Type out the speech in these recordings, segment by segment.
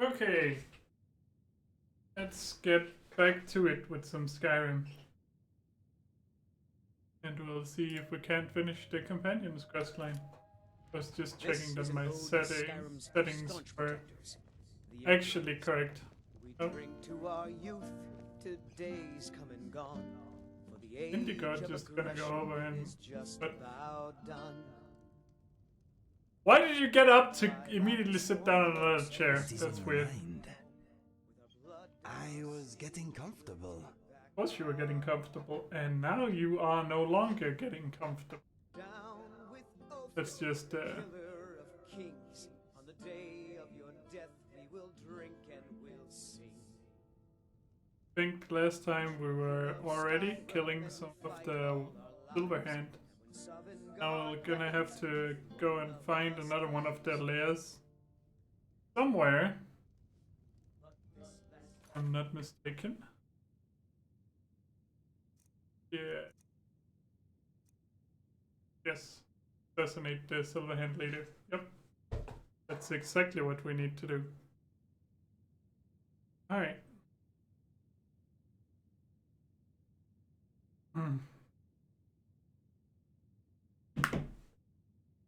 Okay, let's get back to it with some Skyrim. And we'll see if we can't finish the companion's questline. I was just checking that my settings were actually correct. We drink to our youth, to days come and gone. For the age Indigo of just gonna go over and is just but about done. why did you get up to immediately sit down on another chair? That's weird. I was getting comfortable. Of course you were getting comfortable, and now you are no longer getting comfortable. That's just Killer of kings, on the day of your death we will drink and we'll sing. I think last time we were already killing some of the Silverhand. Now we're gonna have to go and find another one of their lairs. Somewhere. If I'm not mistaken. Yeah. Yes. Assassinate the Silverhand leader. Yep. That's exactly what we need to do. Alright.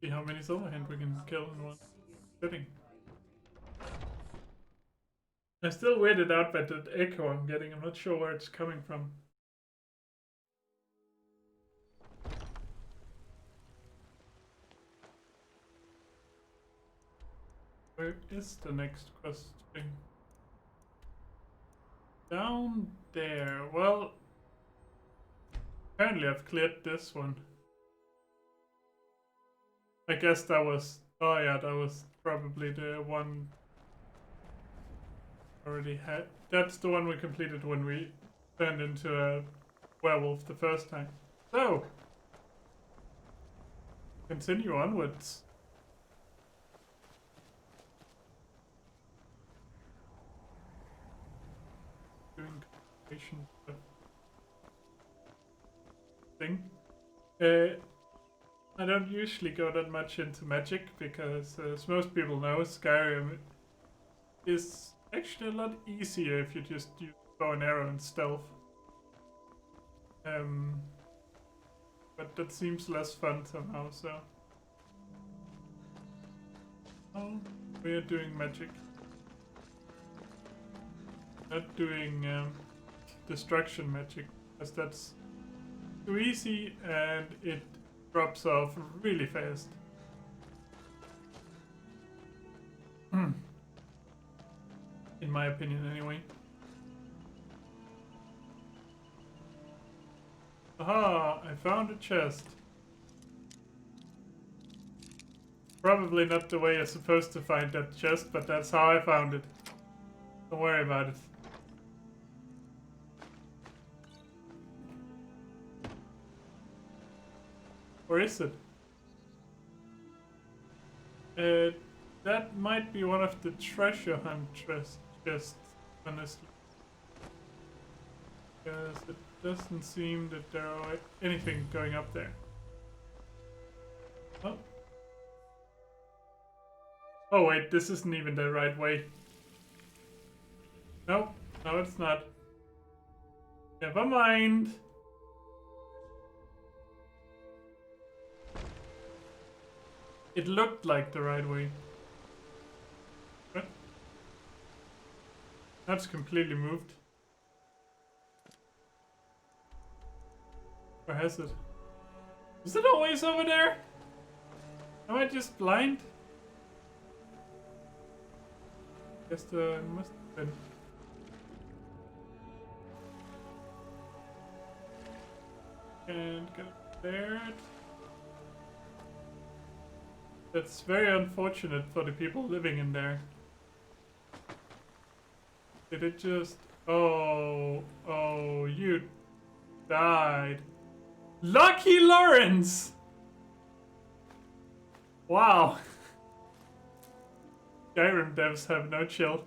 See how many Silverhand we can kill in one sitting. I'm still weirded out by that echo I'm getting. I'm not sure where it's coming from. Where is the next quest thing? Down there. Well, apparently I've cleared this one. I guess that was... Oh yeah, that was probably the one already had. That's the one we completed when we turned into a werewolf the first time. So, continue onwards. Doing completion stuff. Thing. I don't usually go that much into magic because, as most people know, Skyrim is actually a lot easier if you just use bow and arrow and stealth. But that seems less fun somehow, so... Oh, we're doing magic. Not doing destruction magic, because that's too easy and it drops off really fast. In my opinion, anyway. Aha! I found a chest. Probably not the way you're supposed to find that chest, but that's how I found it. Don't worry about it. Where is it? That might be one of the treasure hunt chests, honestly. Because it doesn't seem that there are anything going up there. Oh. Oh wait, this isn't even the right way. Nope, no it's not. Never mind. It looked like the right way. What? That's completely moved. Or has it? Is it always over there? Am I just blind? Guess the must have been. And get there. That's very unfortunate for the people living in there. Did it just... Oh, you died. Lucky Lawrence! Wow. Skyrim devs have no chill.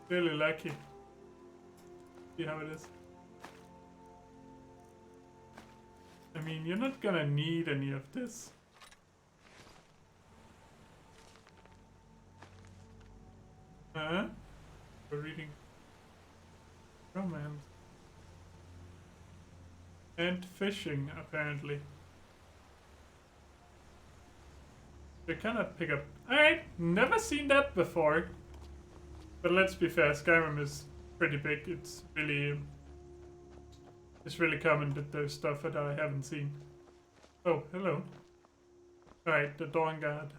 Really lucky. See how it is. I mean, you're not gonna need any of this. Huh? We're reading romance. And fishing, apparently. We cannot pick up. Alright, never seen that before. But let's be fair, Skyrim is pretty big. It's really common that there's stuff that I haven't seen. Oh, hello. Alright, the Dawn Guard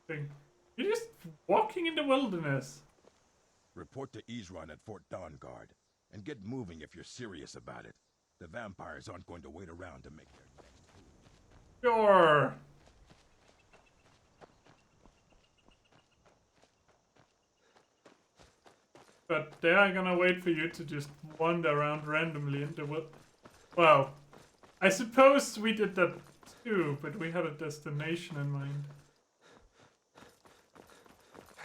thing. You're just walking in the wilderness. Report to Isran at Fort Dawnguard, and get moving if you're serious about it. The vampires aren't going to wait around to make their next move. Sure. But they are gonna wait for you to just wander around randomly in the wood. Well, I suppose we did that too, but we had a destination in mind.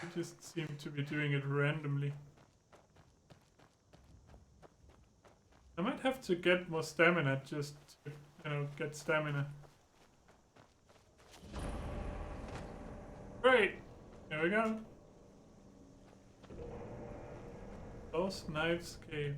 We just seem to be doing it randomly. I might have to get more stamina just to, get stamina. Great! Here we go. Lost Knives Cave.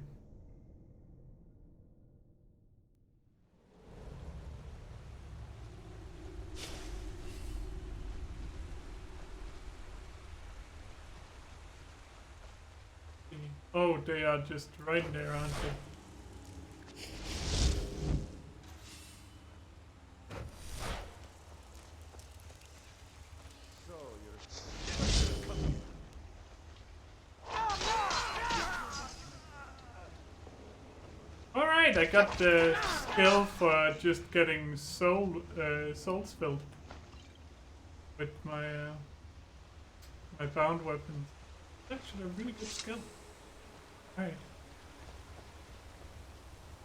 Oh, they are just right there, aren't they? Alright, I got the skill for just getting souls filled with my my bound weapons. Actually, a really good skill. Alright.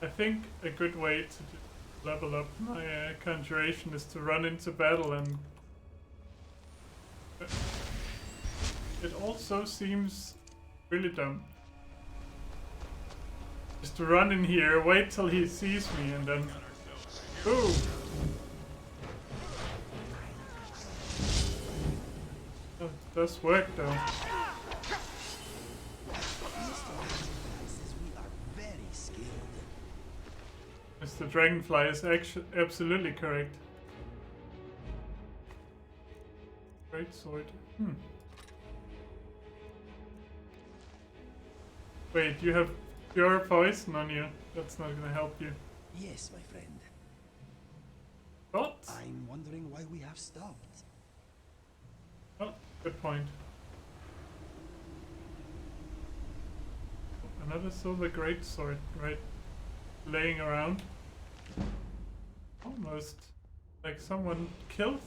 I think a good way to level up my conjuration is to run into battle, and it also seems really dumb. Just to run in here, wait till he sees me, and then boom! Oh, it does work though. Mr. Dragonfly is actually absolutely correct. Great sword. Wait, you have pure poison on you. That's not gonna help you. Yes, my friend. But I'm wondering why we have stopped. oh, good point. Another silver greatsword, right? Laying around. Almost like someone killed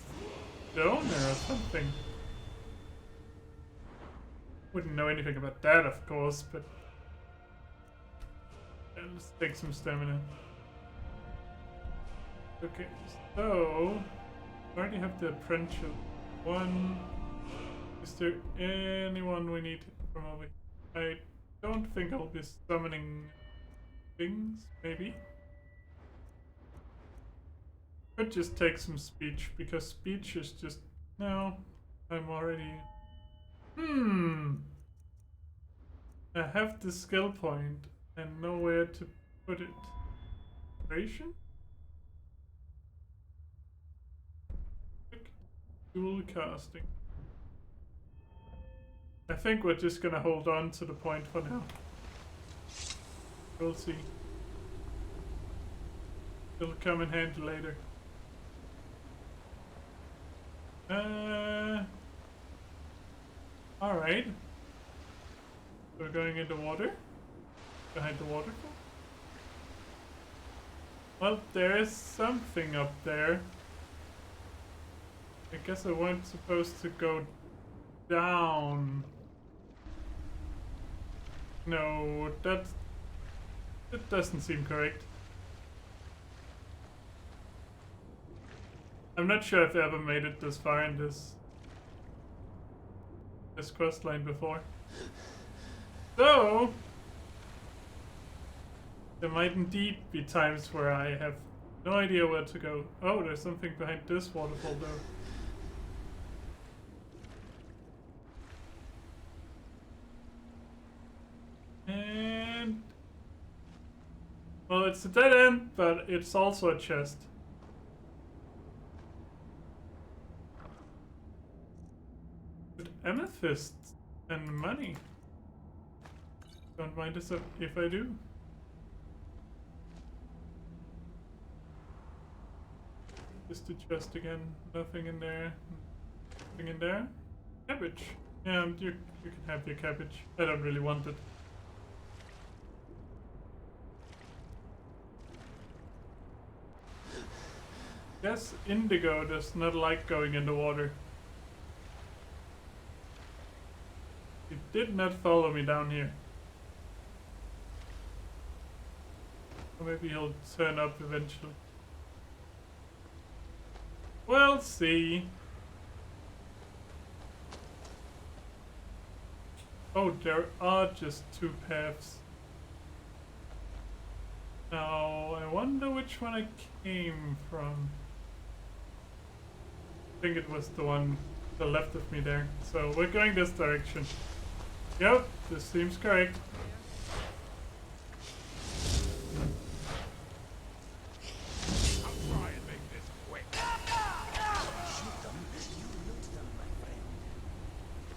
the owner or something. Wouldn't know anything about that, of course, but let's take some stamina. Okay, so I already have the apprenticeship one. Is there anyone we need from over here? I don't think I'll be summoning things, maybe. Could just take some speech, because speech is just... No, I'm already... I have the skill point and nowhere to put it. Creation? Dual casting. I think we're just gonna hold on to the point for now. We'll see. It'll come in handy later. Alright. We're going into water. Behind the waterfall. Well, there is something up there. I guess I wasn't supposed to go down. No, that doesn't seem correct. I'm not sure if I ever made it this far in this questline before. So there might indeed be times where I have no idea where to go. Oh, there's something behind this waterfall though. And... well, it's a dead end, but it's also a chest. With amethysts and money. Don't mind us if I do. Just a chest again. Nothing in there. Nothing in there. Cabbage. Yeah, you can have your cabbage. I don't really want it. Yes, Indigo does not like going in the water. He did not follow me down here. Or maybe he'll turn up eventually. We'll see. Oh, there are just two paths. Now, I wonder which one I came from. I think it was the one to the left of me there. So we're going this direction. Yep, this seems correct.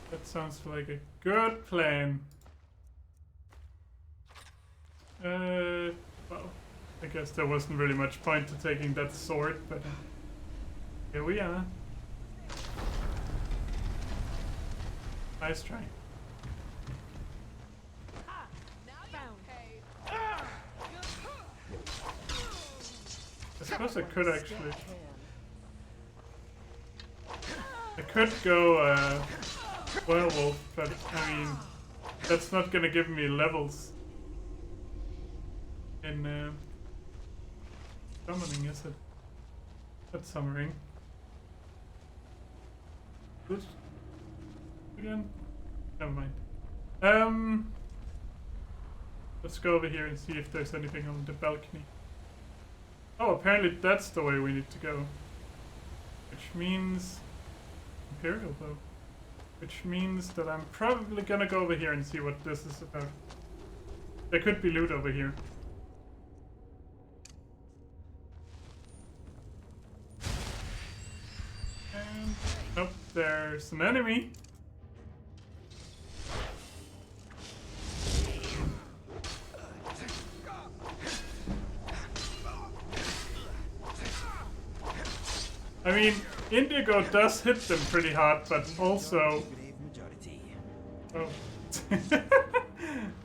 That sounds like a good plan. Well, I guess there wasn't really much point to taking that sword, but here we are. Nice try. I suppose I could actually. I could go werewolf, but I mean, that's not gonna give me levels in summoning, is it? That's summoning. Oops. Again? Never mind. Let's go over here and see if there's anything on the balcony. Oh, apparently that's the way we need to go. Which means... Imperial though. Which means that I'm probably gonna go over here and see what this is about. There could be loot over here. And... nope, there's an enemy. I mean, Indigo does hit them pretty hard, but also... oh.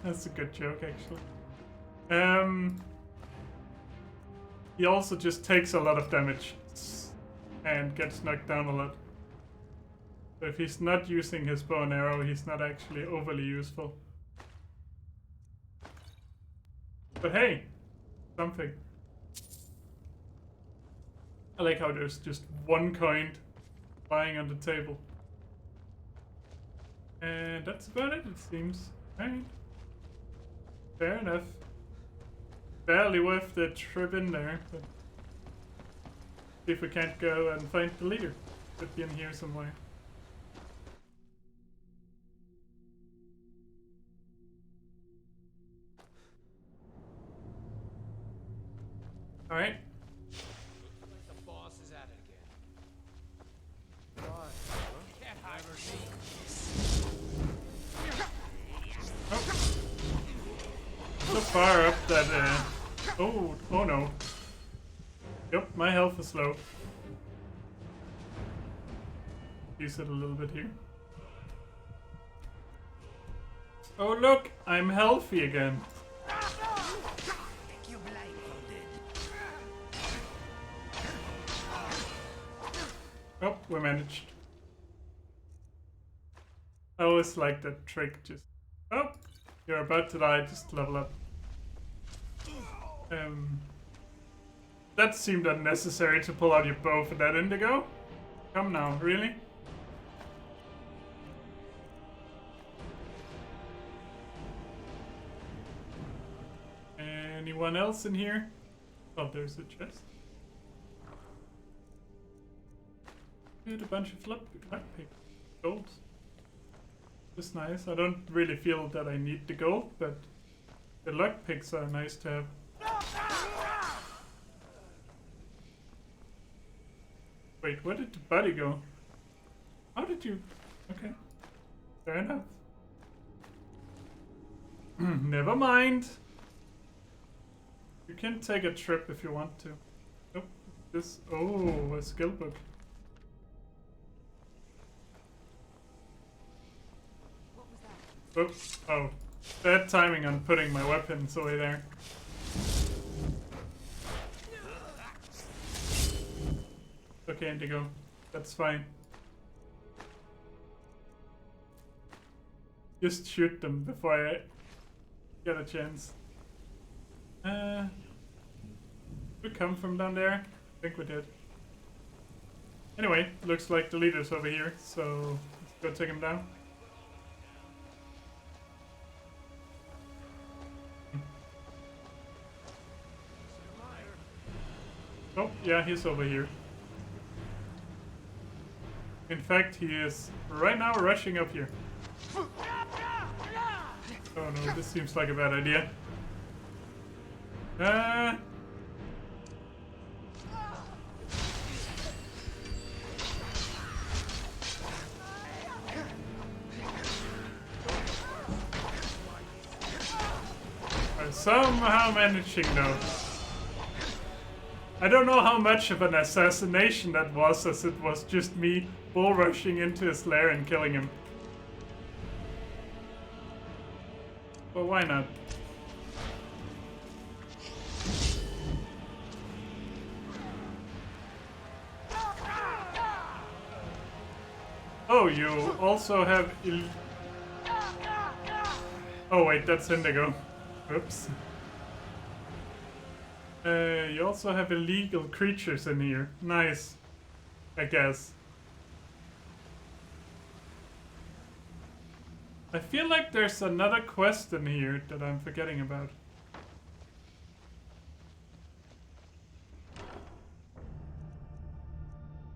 That's a good joke, actually. He also just takes a lot of damage and gets knocked down a lot. So if he's not using his bow and arrow, he's not actually overly useful. But hey, something. I like how there's just one coin lying on the table. And that's about it seems. Alright. Fair enough. Barely worth the trip in there, but... see if we can't go and find the leader. Could be in here somewhere. Alright. So far up that, oh no. Yep, my health is low. Use it a little bit here. Oh look, I'm healthy again. Oh, we managed. I always like that trick, just... oh, you're about to die, just level up. That seemed unnecessary to pull out your bow for that, Indigo. Come now, really? Anyone else in here? Oh, there's a chest. Get a bunch of flap paper. Gold. It's nice. I don't really feel that I need the gold, but The lockpicks are nice to have. Wait, where did the body go? How did you... Okay. Fair enough. Never mind. You can take a trip if you want to. Oh, this... Oh, a skill book. Oops. Oh. Bad timing on putting my weapons away there. Okay, Indigo. That's fine. Just shoot them before I get a chance. We come from down there? I think we did. Anyway, looks like the leader's over here, so let's go take him down. Oh, yeah, he's over here. In fact, he is right now rushing up here. Oh no, this seems like a bad idea. I'm somehow managing though. I don't know how much of an assassination that was, as it was just me bull rushing into his lair and killing him. Well, why not? Oh, you also have... Oh wait, that's Indigo. Oops. You also have illegal creatures in here. Nice. I guess. I feel like there's another quest in here that I'm forgetting about.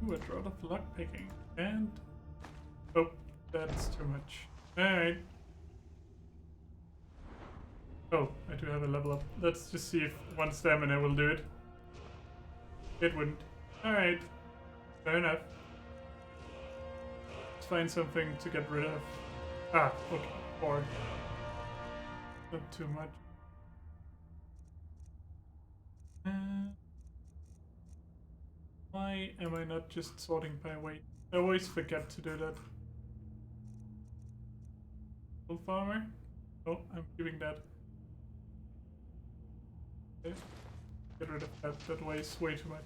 Ooh, a drought of lockpicking. And... Oh, that's too much. Alright. Oh, I do have a level up. Let's just see if one stamina will do it. It wouldn't. Alright. Fair enough. Let's find something to get rid of. Ah, okay. 4. Not too much. Why am I not just sorting by weight? I always forget to do that. Full farmer? Oh, I'm keeping that. Okay. Get rid of that. That weighs way too much.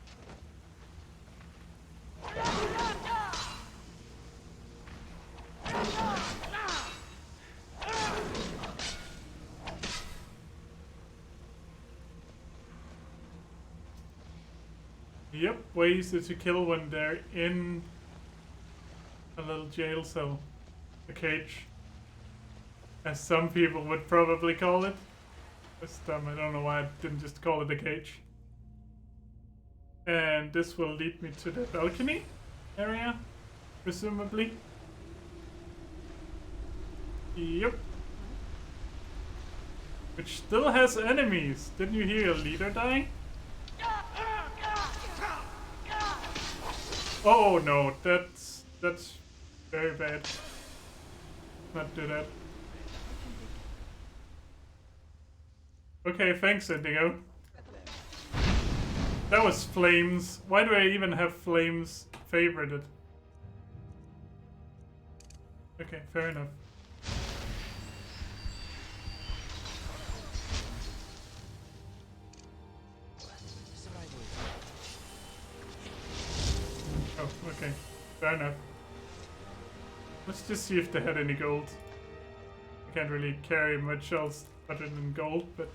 Yep, way easier to kill when they're in a little jail cell. A cage. As some people would probably call it. This time I don't know why I didn't just call it a cage. And this will lead me to the balcony area, presumably. Yep. Which still has enemies. Didn't you hear your leader die? Oh no, that's very bad. Not do that. Okay, thanks, Indigo. That was flames. Why do I even have flames favorited? Okay, fair enough. Oh, okay. Fair enough. Let's just see if they had any gold. I can't really carry much else other than gold, but...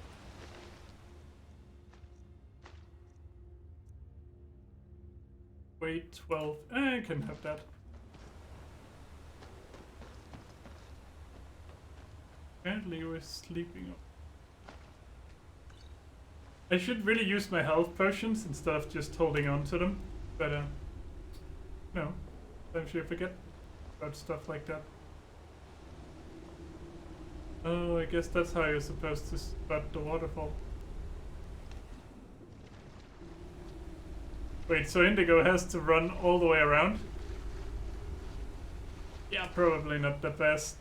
Wait, 12. I can have that. Apparently we're sleeping. I should really use my health potions instead of just holding on to them, but no, I'm sure I forget about stuff like that. Oh, I guess that's how you're supposed to spot the waterfall. Wait, so Indigo has to run all the way around? Yeah, probably not the best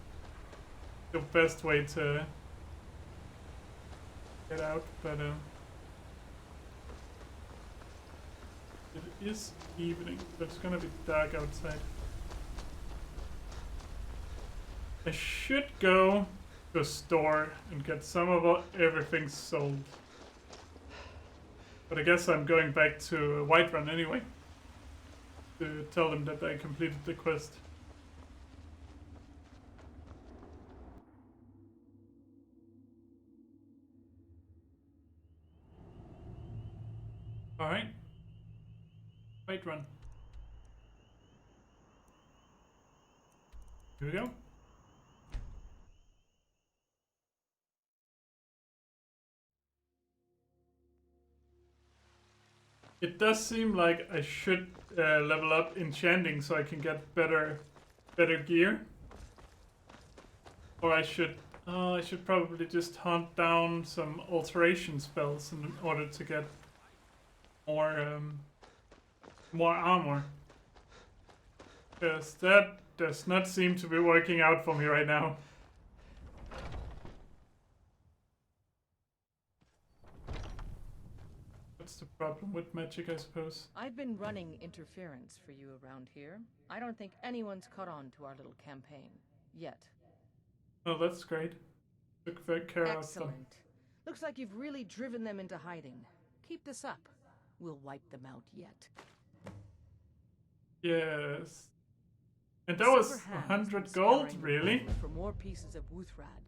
way to get out, but it is evening, so it's gonna be dark outside. I should go to a store and get some of everything sold. But I guess I'm going back to Whiterun anyway to tell them that I completed the quest. Alright. Whiterun. Here we go. It does seem like I should level up enchanting so I can get better gear. Or I should probably just hunt down some alteration spells in order to get more armor. Because that does not seem to be working out for me right now. What's the problem with magic, I suppose? I've been running interference for you around here. I don't think anyone's caught on to our little campaign. Yet. Oh, that's great. Took fair care of them. Excellent. Looks like you've really driven them into hiding. Keep this up. We'll wipe them out yet. Yes. And that was 100 gold, really? For more pieces of Wuthrad.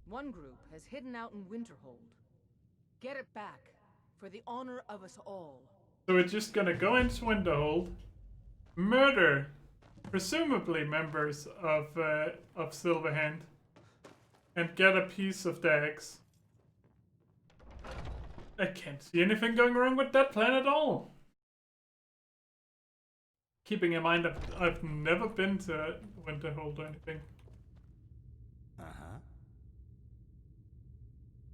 One group has hidden out in Winterhold. Get it back. For the honor of us all. So we're just gonna go into Winterhold, murder, presumably members of Silverhand, and get a piece of the eggs. I can't see anything going wrong with that plan at all. Keeping in mind that I've never been to Winterhold or anything. Uh-huh.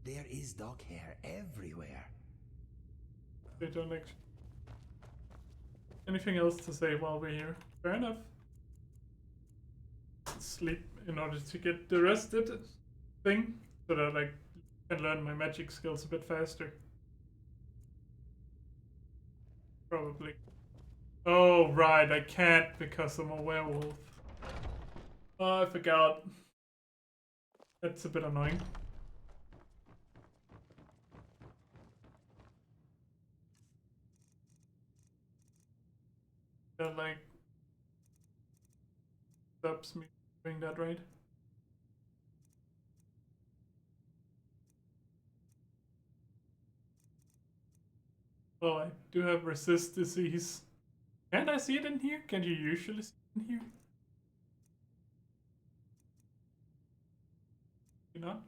There is dog hair everywhere. They don't actually. Anything else to say while we're here? Fair enough. Sleep in order to get the rested thing, so that I can learn my magic skills a bit faster. Probably. Oh, right, I can't because I'm a werewolf. Oh, I forgot. That's a bit annoying. That, like, stops me doing that, right? Oh, I do have resist disease. Can't I see it in here? Can you usually see it in here? You not?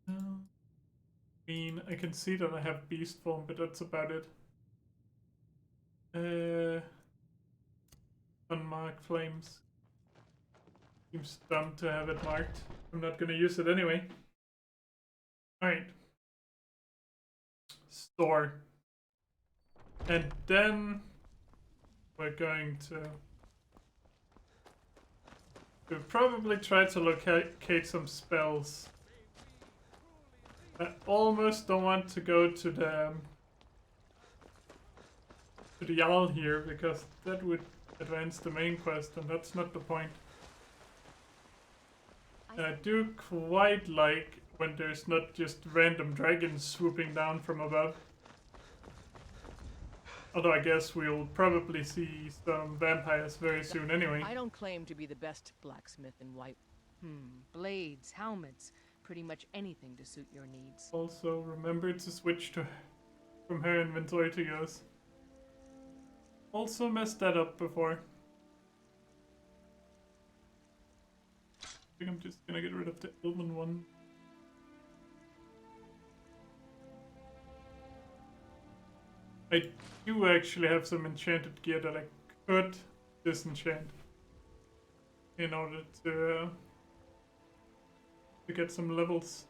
No. I mean, I can see that I have beast form, but that's about it. Unmarked flames. Seems dumb to have it marked. I'm not gonna use it anyway. Alright. Store. And then we're going to we'll probably try to locate some spells. I almost don't want to go to the Jarl here because that would advance the main quest, and that's not the point. I do quite like when there's not just random dragons swooping down from above. Although I guess we'll probably see some vampires very soon anyway. I don't claim to be the best blacksmith in White. Blades, helmets, pretty much anything to suit your needs. Also, remember to switch from her inventory to yours. Also messed that up before. I think I'm just gonna get rid of the Elven one. I do actually have some enchanted gear that I could disenchant in order to get some levels.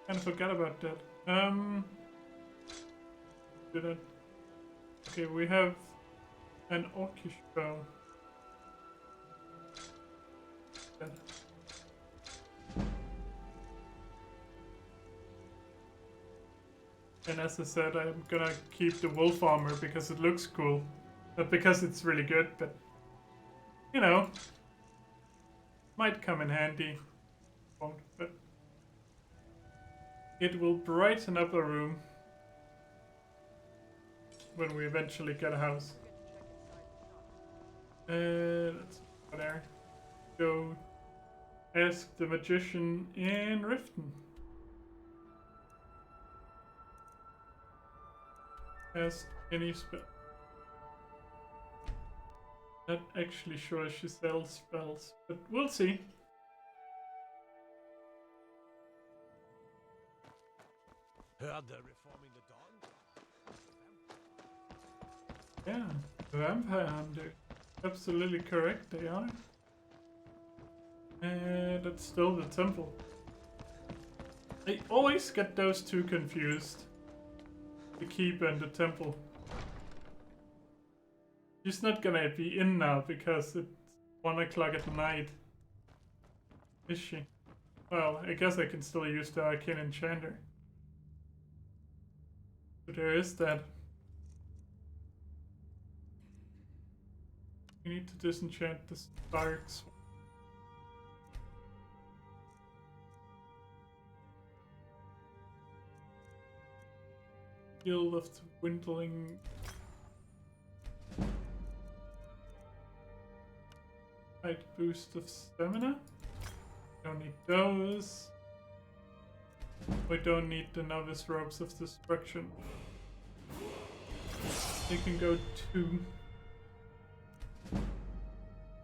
Kind of forgot about that. Do that. Okay, we have an orcish bow. That. And as I said, I'm gonna keep the wolf armor because it looks cool. Not because it's really good, but you know, might come in handy. Won't, but it will brighten up a room when we eventually get a house. Let's go there. Go ask the magician in Riften. Ask any spell. Not actually sure she sells spells, but we'll see. Heard they're reforming the dawn? Yeah, vampire hunter. Absolutely correct, they are. And that's still the temple. I always get those two confused. The keep and the temple. She's not gonna be in now because it's 1 o'clock at night. Is she? Well, I guess I can still use the arcane enchanter. So there is that. We need to disenchant the sparks. Guild of the Dwindling. Height boost of stamina. Don't need those. We don't need the novice robes of destruction. You can go 2.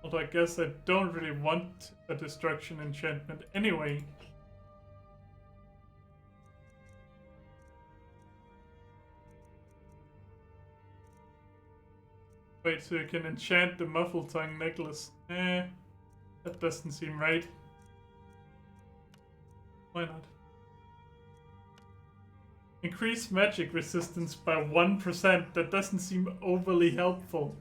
Although I guess I don't really want a destruction enchantment anyway. Wait, so you can enchant the muffled tongue necklace. That doesn't seem right. Why not? Increase magic resistance by 1%. That doesn't seem overly helpful.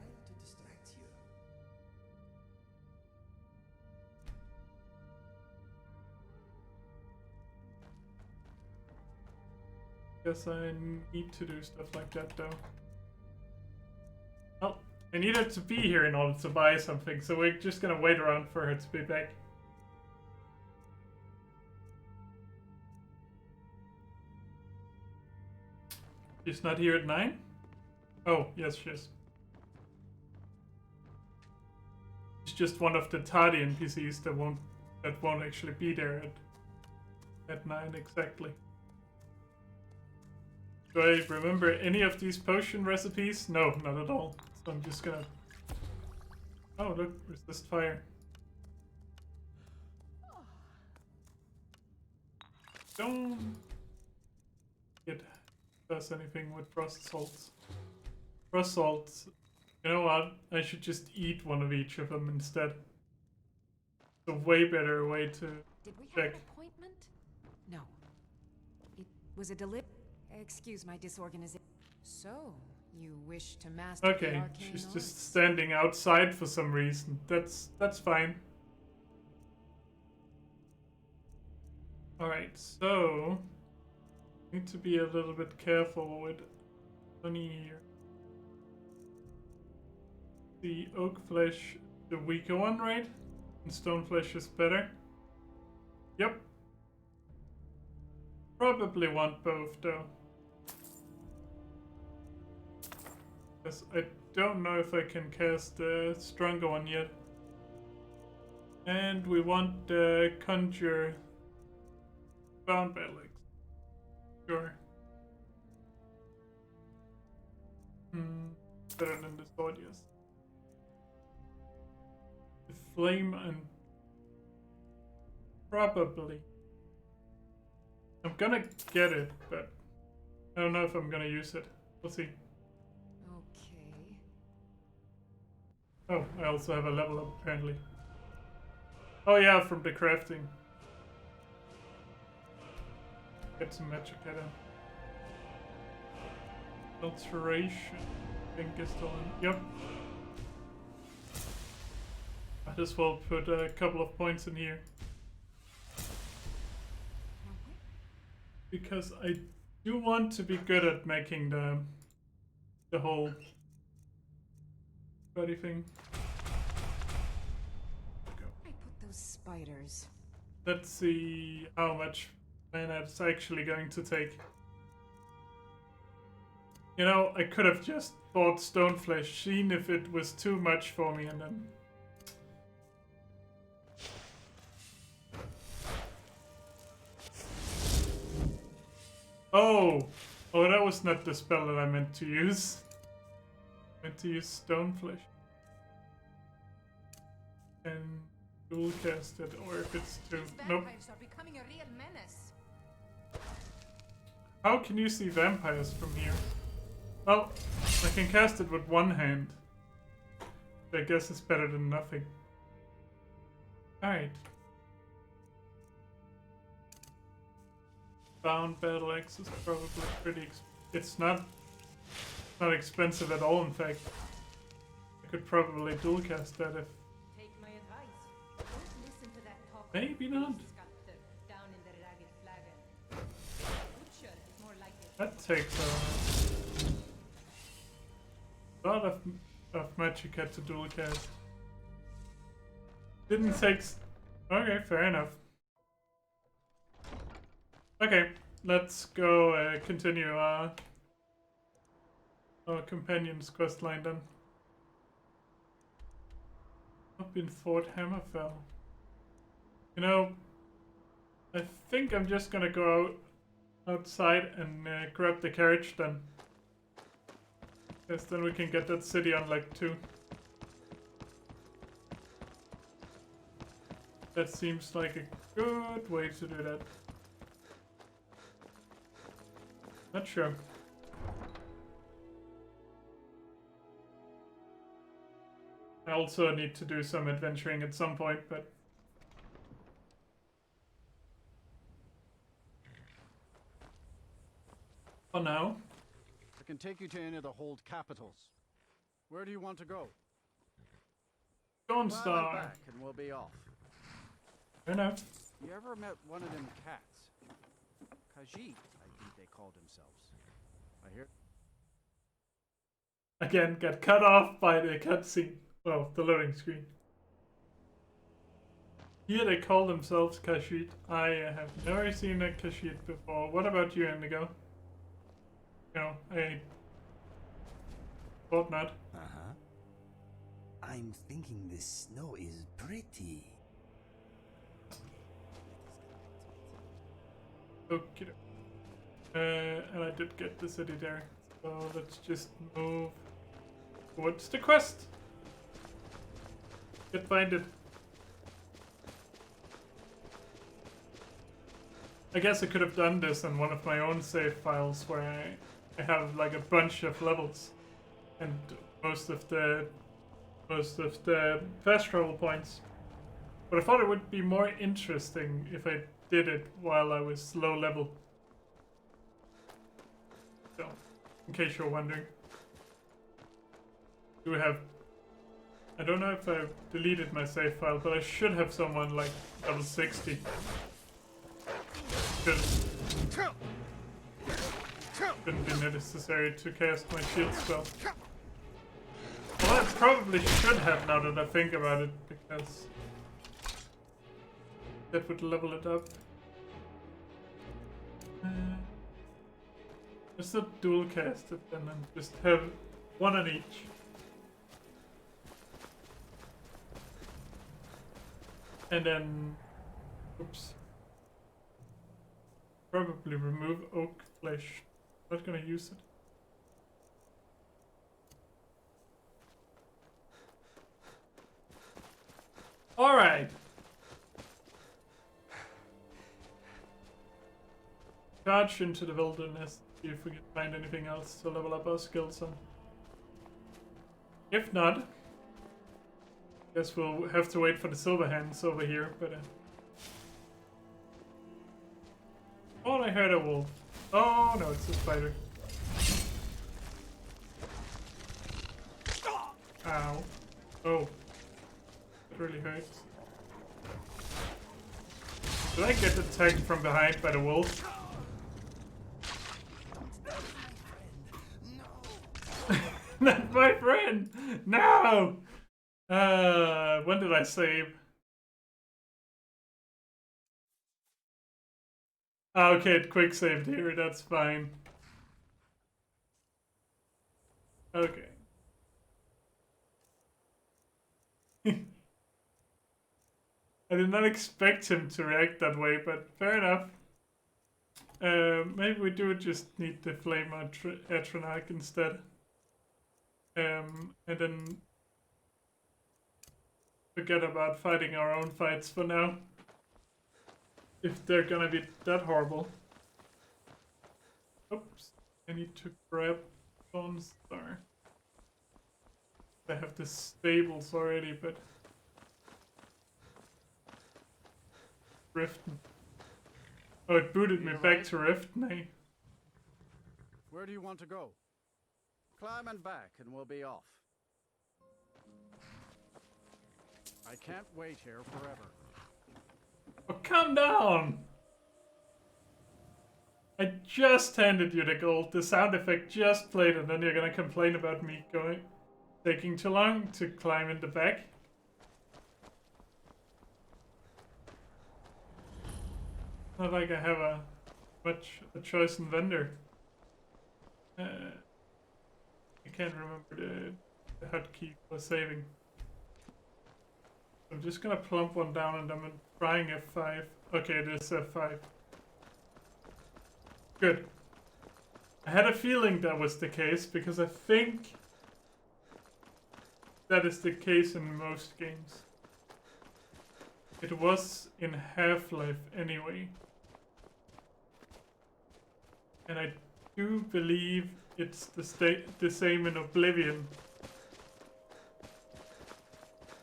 Guess I need to do stuff like that though. Well, I need her to be here in order to buy something, so we're just gonna wait around for her to be back. She's not here at 9? Oh, yes she is. She's just one of the tardy NPCs that won't actually be there at 9 exactly. Do I remember any of these potion recipes? No, not at all. So I'm just gonna... Oh, look, resist fire. Don't... It does anything with frost salts. Frost salts... You know what? I should just eat one of each of them instead. It's a way better way to Did we check. have an appointment? No. It was a Excuse my disorganization. So, you wish to master the Okay, arcane she's arts? just standing outside for some reason. That's fine. Alright, so... Need to be a little bit careful with honey here. The oak flesh, the weaker one, right? And stone flesh is better. Yep. Probably want both though. Because I don't know if I can cast the stronger one yet. And we want the conjure bound by legs. Sure. Better than the sword, yes. The flame and probably. I'm gonna get it, but I don't know if I'm gonna use it. We'll see. Okay. Oh, I also have a level up apparently. Oh yeah, from the crafting. Get some magic at him. Alteration. I think is still in. Yep. Might as well put a couple of points in here. Because I do want to be good at making the whole body thing. I put those spiders. Let's see how much mana it's actually going to take. You know, I could have just bought Stoneflesh, seen if it was too much for me, and then... Oh! Oh, that was not the spell that I meant to use. I meant to use Stoneflesh. And dual cast it, or if it's too... Nope. Vampires are becoming a real menace. How can you see vampires from here? Well, I can cast it with one hand. I guess it's better than nothing. Alright. Bound battle axe is probably pretty it's not expensive at all, in fact. I could probably dual cast that if... Take my advice. Don't listen to that talk. Maybe not. Sculptor down in the ragged flagon. Butcher is more like it. That takes a lot of magic to dual cast. Didn't take... Okay, fair enough. Okay, let's go continue our companion's questline then. Up in Fort Hammerfell. You know, I think I'm just gonna go outside and grab the carriage then. Yes, then we can get that city on like 2. That seems like a good way to do that. Not sure. I also need to do some adventuring at some point, but... For now. I can take you to any of the hold capitals. Where do you want to go? Dawn Fly Star. back and we'll be off. Fair enough. You ever met one of them cats? Khajiit, I think they called themselves. I hear. Again, get cut off by the cutscene. Well, the loading screen. Here they call themselves Khajiit. I have never seen a Khajiit before. What about you, Indigo? No, I thought not. Uh-huh. I'm thinking the snow is pretty. Okay. And I did get the city there. So let's just move towards the quest. Get binded. I guess I could have done this in one of my own save files where I have like a bunch of levels and most of the fast travel points. But I thought it would be more interesting if I did it while I was low level. So, in case you're wondering. Do we have... I don't know if I've deleted my save file, but I should have someone like level 60. Shouldn't be necessary to cast my shield spell. Well, I probably should have now that I think about it, because that would level it up. Just a dual cast it and then just have one on each. And then, oops. Probably remove oak flesh. Not gonna use it. Alright. Charge into the wilderness. See if we can find anything else to level up our skills on. If not, guess we'll have to wait for the silver hands over here, but oh, I heard a wolf. Oh no, it's a spider. Ow. Oh. It really hurts. Did I get attacked from behind by the wolf? Not my friend! No! When did I save? Okay, it quick saved here, that's fine. Okay. I did not expect him to react that way, but fair enough. Maybe we do just need the Flame Atronach instead. And then forget about fighting our own fights for now. If they're gonna be that horrible. Oops, I need to grab Bone Star. I have the stables already, but Riften. Oh, it booted me back to Riften, eh? Where do you want to go? Climb and back and we'll be off. I can't wait here forever. Oh, calm down! I just handed you the gold. The sound effect just played, and then you're gonna complain about me taking too long to climb in the back. Not like I have much a choice in vendor. I can't remember the hotkey for saving. I'm just gonna plump one down and I'm trying F5. Okay, it is F5. Good. I had a feeling that was the case because I think that is the case in most games. It was in Half-Life anyway. And I do believe it's the same in Oblivion.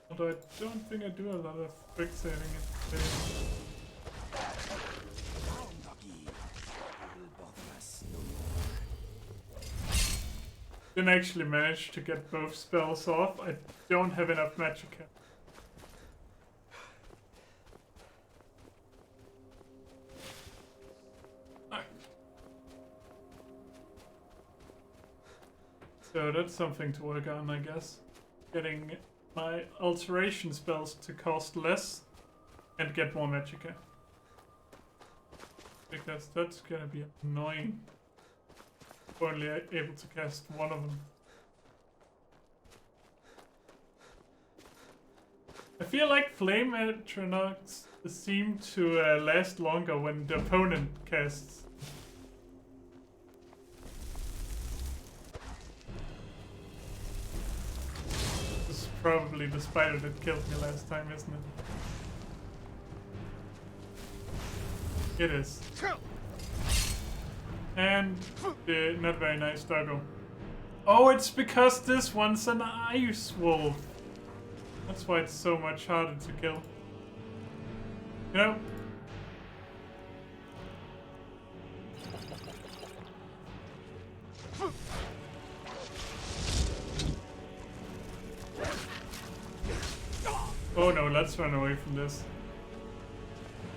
Although I don't think I do a lot of quick saving in Oblivion. Didn't actually manage to get both spells off. I don't have enough magicka. So that's something to work on, I guess. Getting my alteration spells to cost less and get more magicka. Because that's gonna be annoying. Only able to cast one of them. I feel like Flame Atronachs seem to last longer when the opponent casts. This is probably the spider that killed me last time, isn't it? It is. And the not very nice doggo. Oh, it's because this one's an ice wolf. That's why it's so much harder to kill. You know? Oh no, let's run away from this.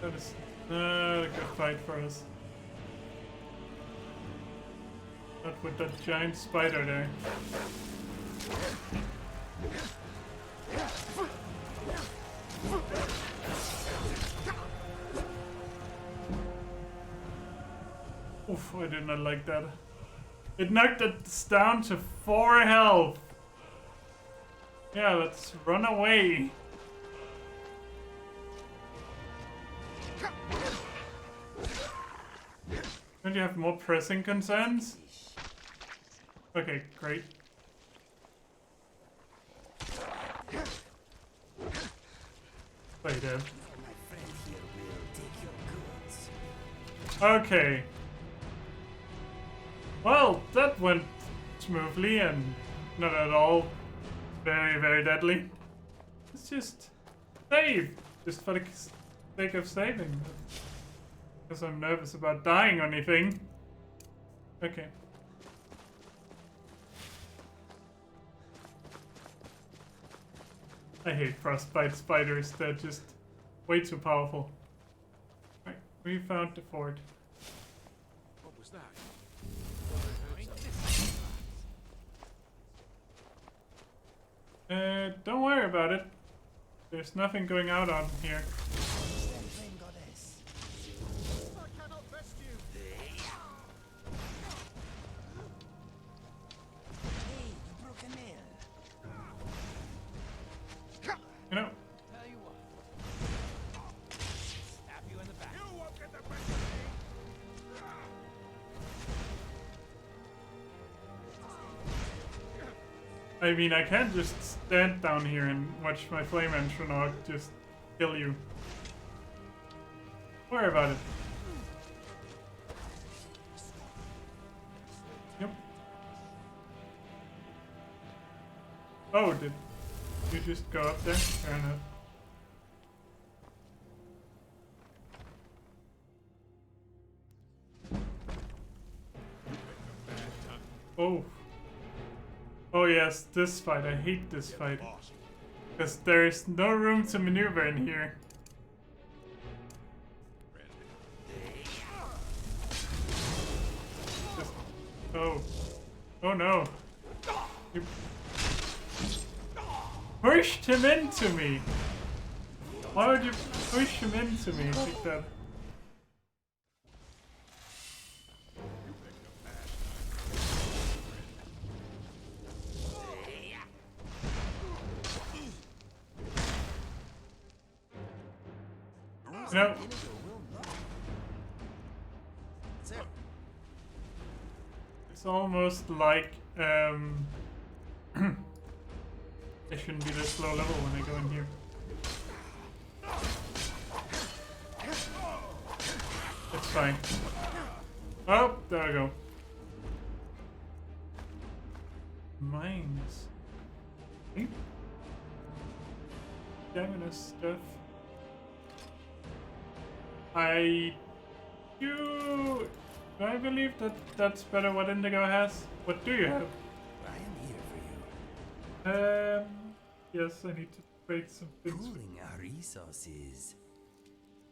That is not a good fight for us. Not with that giant spider there. Oof, I did not like that. It knocked us down to 4 health. Yeah, let's run away. Don't you have more pressing concerns? Okay, great. Play dead. Okay. Well, that went smoothly and not at all very, very deadly. Let's just save, just for the sake of saving. Because I'm nervous about dying or anything. Okay. I hate frostbite spiders, they're just way too powerful. Right, we found the fort. What was that? Don't worry about it. There's nothing going out on here. You know, Tell you what. Stab you in the back. You won't get the best of me! I mean, I can't just stand down here and watch my flame astronaut just kill you. Don't worry about it. Yep. Oh, did you just go up there? Fair enough. Oh. Oh yes, this fight. I hate this fight. Because there's no room to maneuver in here. Just, oh. Oh no. You pushed him into me! Why would you push him into me like that? No. It's almost like it shouldn't be this low level when I go in here. It's fine. Oh, there we go. Mines. Okay. Stamina stuff. Do I believe that that's better what Indigo has? What do you have? I am here for you. Yes, I need to trade some things. Pooling our resources.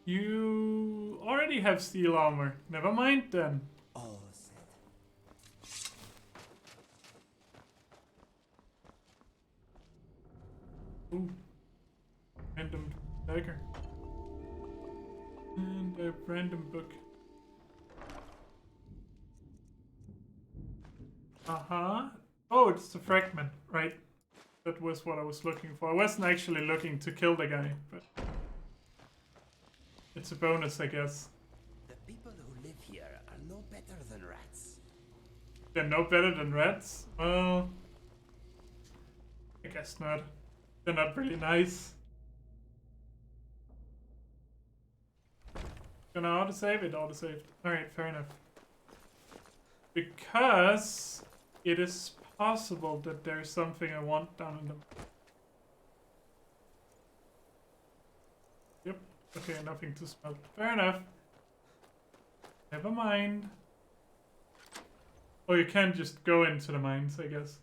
You already have steel armor. Never mind then. All set. Ooh. Random dagger. And a random book. Uh-huh. Oh, it's the fragment, right? That was what I was looking for. I wasn't actually looking to kill the guy, but it's a bonus, I guess. The people who live here are no better than rats. They're no better than rats? Well, I guess not. They're not really nice. Gonna autosave it, autosaved. Alright, fair enough. Because it is possible that there's something I want down in the... Yep, okay, nothing to smelt. Fair enough. Never mind. Oh, you can't just go into the mines, I guess.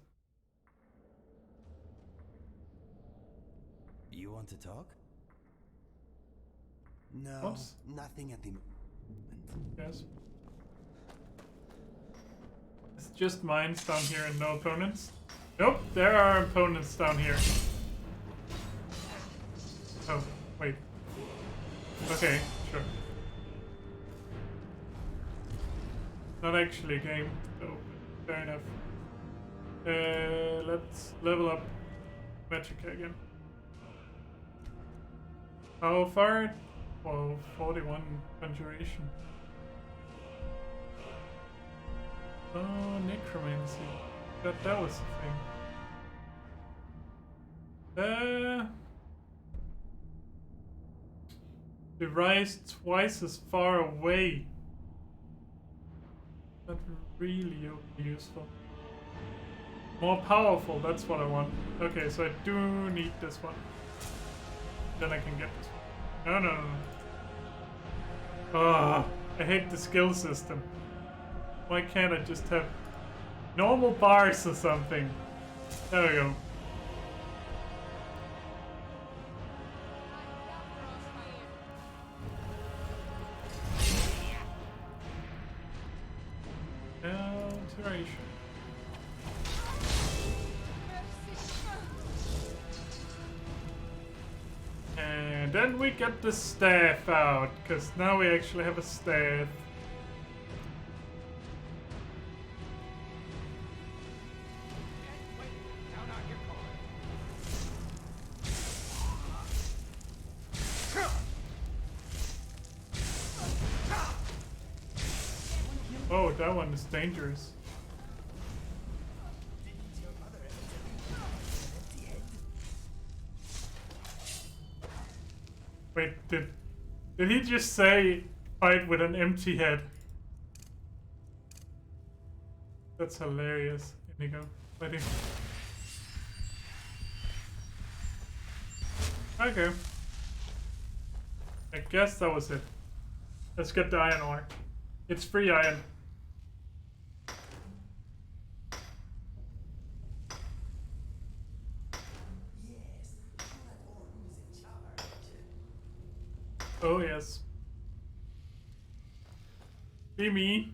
You want to talk? No, Whoops. nothing at the moment. Yes. It's just mines down here and no opponents. Nope, there are opponents down here. Oh, wait. Okay, sure. Not actually a game, though. Fair enough. Let's level up Magica again. How far? Oh, 41 conjuration. Oh, necromancy. That was the thing. They rise twice as far away. Not really useful. More powerful, that's what I want. Okay, so I do need this one. Then I can get this one. No. Oh, I hate the skill system. Why can't I just have normal bars or something? There we go. Alteration. And then we get the staff out, because now we actually have a staff. Oh, that one is dangerous. Wait, did he just say fight with an empty head? That's hilarious. Inigo. Let him. Okay. I guess that was it. Let's get the iron ore. It's free iron. Oh yes. Be me.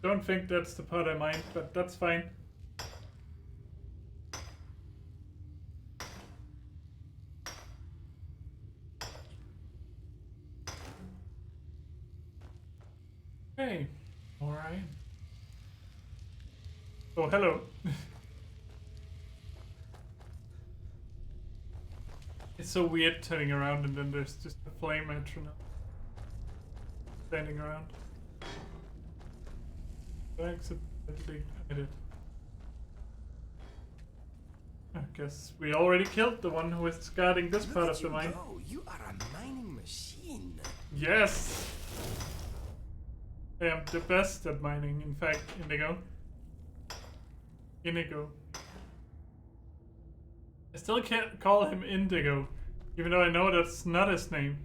Don't think that's the part I mind, but that's fine. Hey, alright. Oh, hello. It's so weird turning around and then there's just a flame metronome standing around. I accidentally hit it. I guess we already killed the one who was guarding this part of the mine. You are a mining machine. Yes! I am the best at mining, in fact, Inigo. Inigo. I still can't call him Indigo, even though I know that's not his name.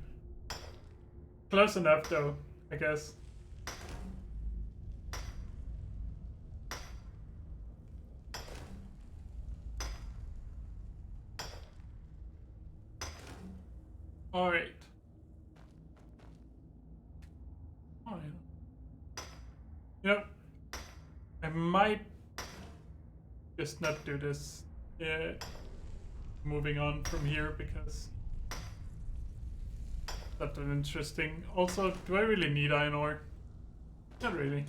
Close enough though, I guess. Alright. Alright. Yep. I might just not do this. Yeah. Moving on from here because that's an interesting. Also, do I really need iron ore? Not really.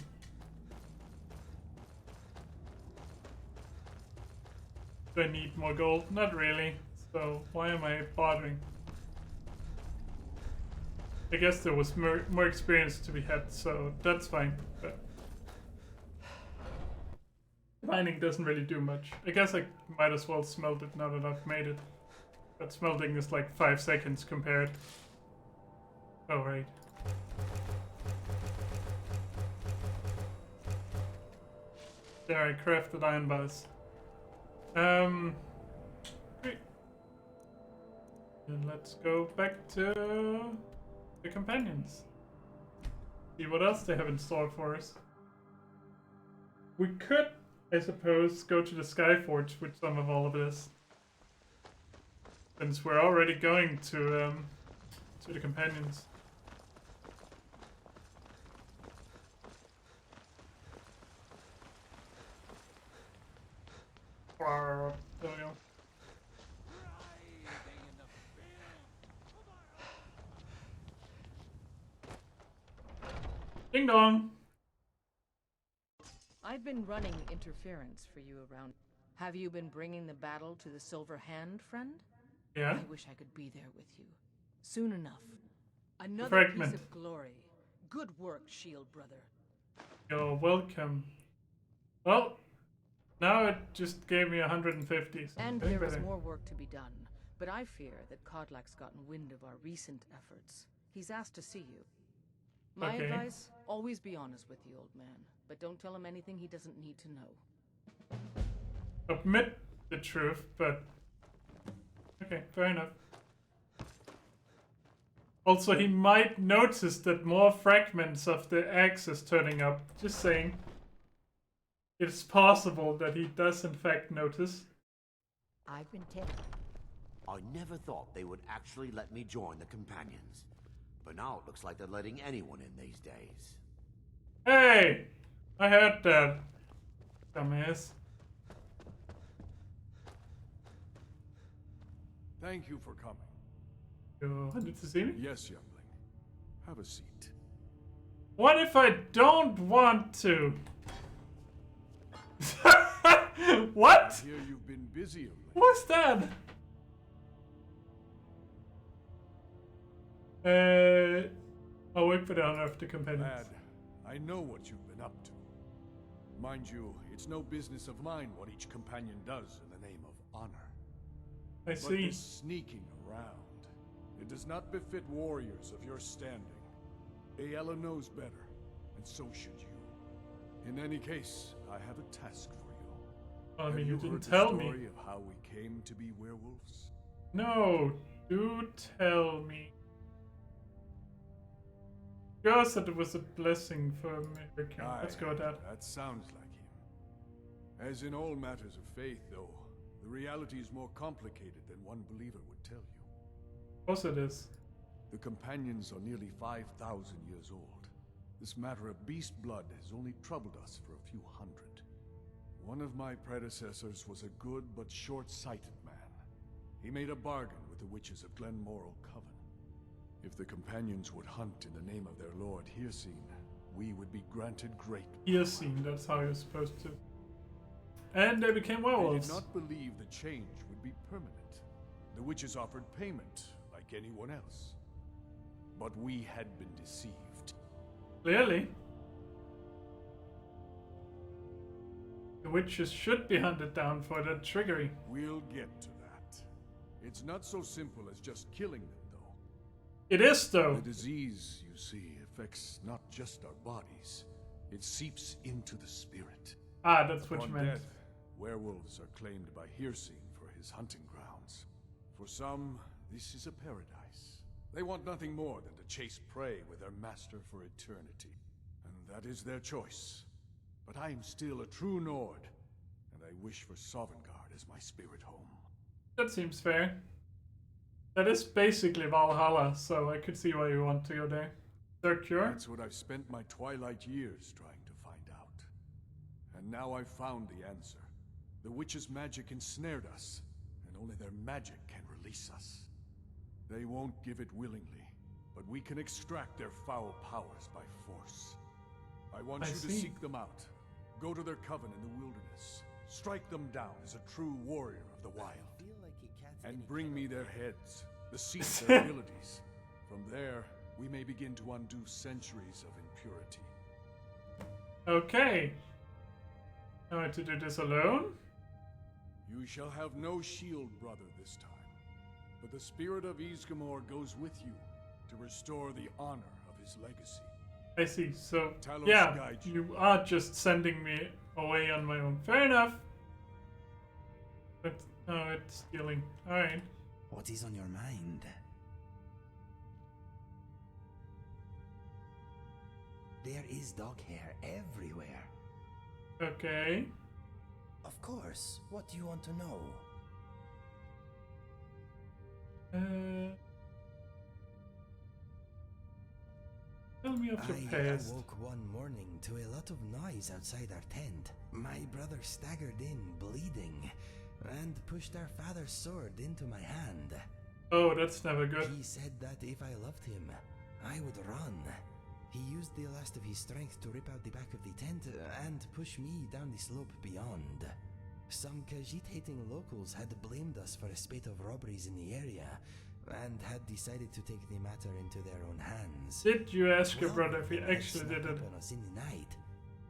Do I need more gold? Not really. So why am I bothering? I guess there was more experience to be had, so that's fine. But mining doesn't really do much. I guess I might as well smelt it now that I've made it. But smelting is like 5 seconds compared. Oh, right. There, I crafted iron bars. Great. And let's go back to the companions. See what else they have in store for us. We could, I suppose, go to the Skyforge with some of all of this. Since we're already going to the companions. There we go. Ding dong! I've been running interference for you around. Have you been bringing the battle to the Silver Hand, friend? Yeah? I wish I could be there with you. Soon enough. Another fragment. piece of glory. Good work, Shield brother. You're welcome. Well, now it just gave me 150. So And getting there is better. more work to be done. But I fear that Kodlak's gotten wind of our recent efforts. He's asked to see you. My Okay. advice, always be honest with the old man. But don't tell him anything he doesn't need to know. Admit the truth, but okay, fair enough. Also, he might notice that more fragments of the axe is turning up. Just saying. It's possible that he does in fact notice. I've been telling. I never thought they would actually let me join the companions. But now it looks like they're letting anyone in these days. Hey! I heard that. Dumbass. Thank you for coming. You wanted to see me? Yes, youngling. Have a seat. What if I don't want to? What? I hear you've been busy of late. What's that? I'll work for the honor of the companions. Lad, I know what you've been up to. Mind you, it's no business of mine what each companion does in the name of honor. I But see. this sneaking around, it does not befit warriors of your standing. Ayala knows better, and so should you. In any case, I have a task for you. I mean, Have you heard didn't the tell me. story of how we came to be werewolves? No, do tell me. God said it was a blessing for America. Let's go with that. That sounds like him. As in all matters of faith, though, the reality is more complicated than one believer would tell you. Of course it is. The companions are nearly 5,000 years old. This matter of beast blood has only troubled us for a few hundred. One of my predecessors was a good but short-sighted man. He made a bargain with the witches of Glenmoral Coven. If the companions would hunt in the name of their lord Hircine, we would be granted great power. Hircine, that's how you're supposed to. And they became They werewolves. did not believe the change would be permanent. The witches offered payment, like anyone else. But we had been deceived. Clearly. The witches should be hunted down for that trickery. We'll get to that. It's not so simple as just killing them, though. It is, though. The disease, you see, affects not just our bodies. It seeps into the spirit. Ah, that's what you Upon meant. death, werewolves are claimed by Hircine for his hunting grounds. For some, this is a paradise. They want nothing more than to chase prey with their master for eternity. And that is their choice. But I am still a true Nord, and I wish for Sovngarde as my spirit home. That seems fair. That is basically Valhalla, so I could see why you want to go there. Third cure? That's what I've spent my twilight years trying to find out. And now I've found the answer. The witch's magic ensnared us, and only their magic can release us. They won't give it willingly, but we can extract their foul powers by force. I want I you to see. seek them out. Go to their coven in the wilderness. Strike them down as a true warrior of the wild. And bring me their heads, the seat of their abilities. From there, we may begin to undo centuries of impurity. Okay. Am I to do this alone? You shall have no shield, brother, this time. But the spirit of Ysgramor goes with you to restore the honor of his legacy. I see. So, Talos yeah, guide you. you are just sending me away on my own. Fair enough. But, oh, it's stealing. Alright. What is on your mind? There is dog hair everywhere. Okay. Of course. What do you want to know? Tell me of your I past. awoke one morning to a lot of noise outside our tent. My brother staggered in, bleeding, and pushed our father's sword into my hand. Oh, that's never good. He said that if I loved him, I would run. He used the last of his strength to rip out the back of the tent and push me down the slope beyond. Some Khajiit-hating locals had blamed us for a spate of robberies in the area, and had decided to take the matter into their own hands. Did you ask your Well, brother if he the knights actually did snuck it? up on us in the night.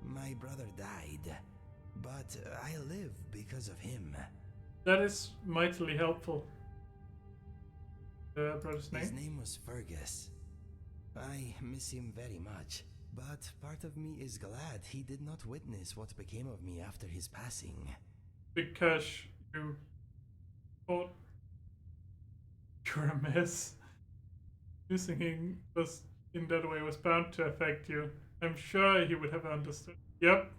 My brother died, but I live because of him. That is mightily helpful. The brother's His name? name was Fergus. I miss him very much, but part of me is glad he did not witness what became of me after his passing. Because you thought you're a mess. Losing him was in that way was bound to affect you. I'm sure he would have understood. Yep.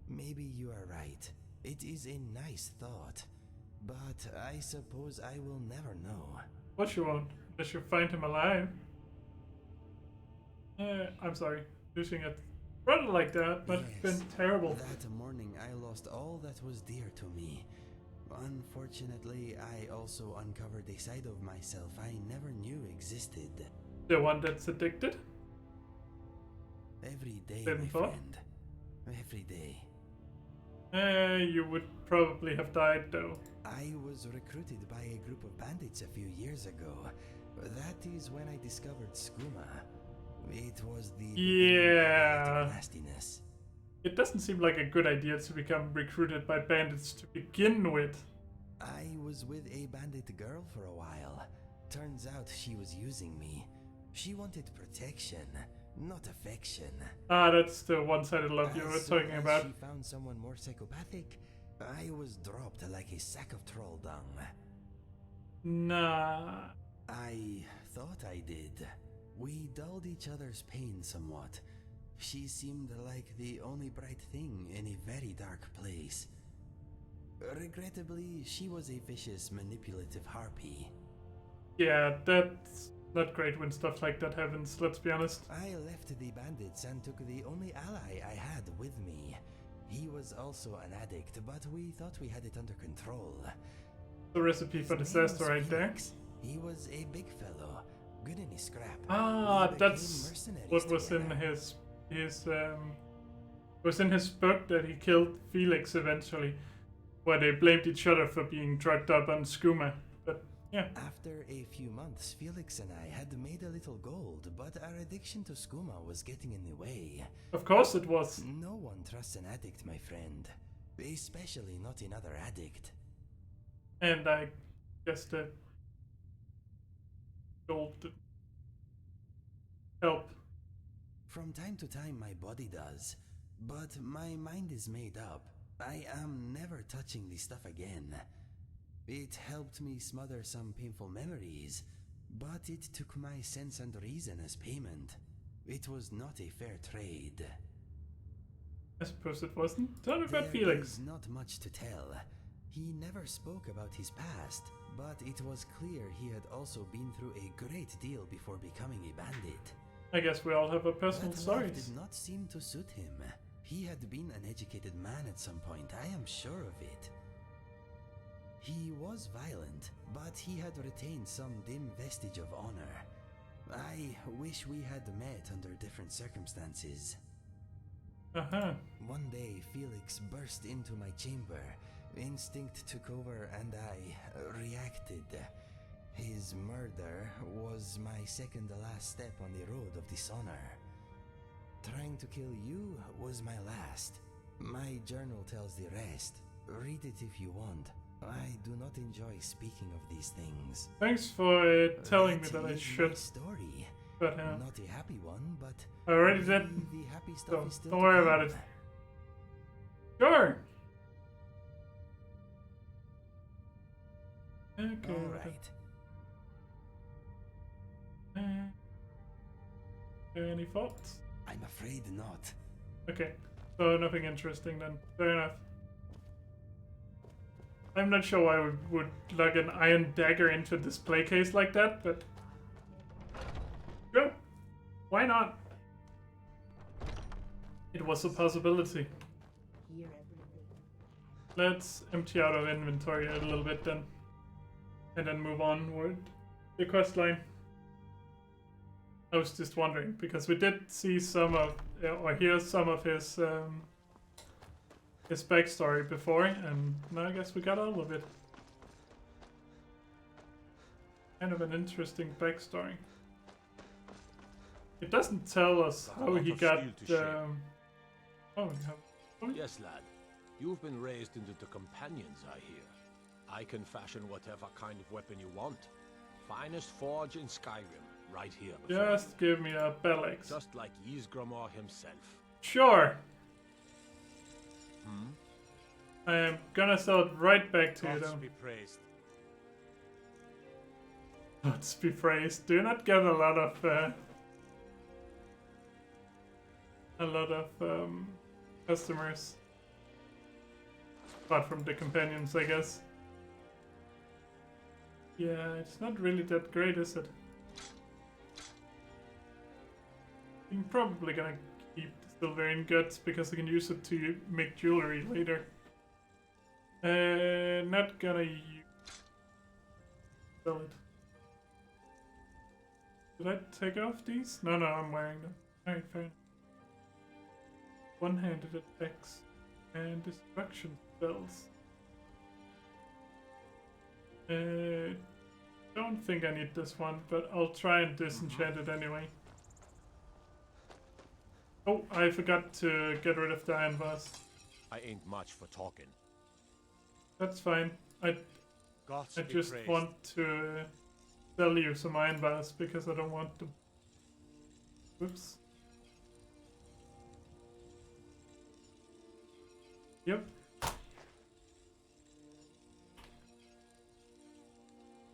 Maybe you are right. It is a nice thought, but I suppose I will never know. What you want? Unless you find him alive. I'm sorry. Losing a brother like that must have been terrible. That morning I lost all that was dear to me. Unfortunately, I also uncovered a side of myself I never knew existed. The one that's addicted? Every day, Didn't my thought? friend. Every day. You would probably have died though. I was recruited by a group of bandits a few years ago. That is when I discovered skooma. It was the Yeah. nastiness. It doesn't seem like a good idea to become recruited by bandits to begin with. I was with a bandit girl for a while. Turns out she was using me. She wanted protection, not affection. Ah, that's the one-sided love you were As soon talking as about. she found someone more psychopathic, I was dropped like a sack of troll dung. Nah. I thought I did. We dulled each other's pain somewhat. She seemed like the only bright thing in a very dark place. Regrettably, she was a vicious, manipulative harpy. Yeah, that's not great when stuff like that happens, let's be honest. I left the bandits and took the only ally I had with me. He was also an addict, but we thought we had it under control. The recipe for His name disaster was right there. Felix. He was a big fellow, good in his scrap. Ah, We that's became mercenaries what was in together. was in his book that he killed Felix eventually, where they blamed each other for being drugged up on skooma. But yeah, After a few months, Felix and I had made a little gold, but our addiction to skooma was getting in the way. of course it was. No one trusts an addict, my friend. Especially not another addict. And I guess the gold didn't help. From time to time, my body does, but my mind is made up. I am never touching this stuff again. It helped me smother some painful memories, but it took my sense and reason as payment. It was not a fair trade. I suppose it wasn't. Tell me about There Felix. is not much to tell. He never spoke about his past, but it was clear he had also been through a great deal before becoming a bandit. I guess we all have our personal That life stories. did not seem to suit him. He had been an educated man at some point, I am sure of it. He was violent, but he had retained some dim vestige of honor. I wish we had met under different circumstances. Uh-huh. One day, Felix burst into my chamber. Instinct took over and I reacted. His murder was my second to last step on the road of dishonor. Trying to kill you was my last. My journal tells the rest. Read it if you want. I do not enjoy speaking of these things. Thanks for telling me that I is should. my story. But Not a happy one, but I already did. maybe the happy stuff So is still don't to worry come. about it. Sure. Okay. All right. Any thoughts? I'm afraid not. Okay, so nothing interesting then. Fair enough. I'm not sure why we would lug an iron dagger into a display case like that, but sure, why not? It was a possibility. Let's empty out our inventory a little bit then, and then move onward the quest line. I was just wondering because we did see some of or hear some of his his backstory before, and now I guess we got all of it. Kind of an interesting backstory. It doesn't tell us how he got. Oh, we have. Yes, lad. You've been raised into the companions, I hear. I can fashion whatever kind of weapon you want. Finest forge in Skyrim, right here. Just give me a battle axe. Just like Ysgramor himself. Sure. I am gonna sell it right back to you, though. Be praised. Gods be praised. Do not get a lot of customers. Apart from the companions, I guess. Yeah, it's not really that great, is it? I'm probably gonna keep the silver ingots because I can use it to make jewelry later. Not gonna sell it. Did I take off these? No, I'm wearing them. Alright, fair enough. One-handed attacks and destruction spells. Don't think I need this one, but I'll try and disenchant it anyway. Oh, I forgot to get rid of the iron bars. I ain't much for talking. That's fine. I just want to sell you some iron bars because I don't want to. Whoops. Yep.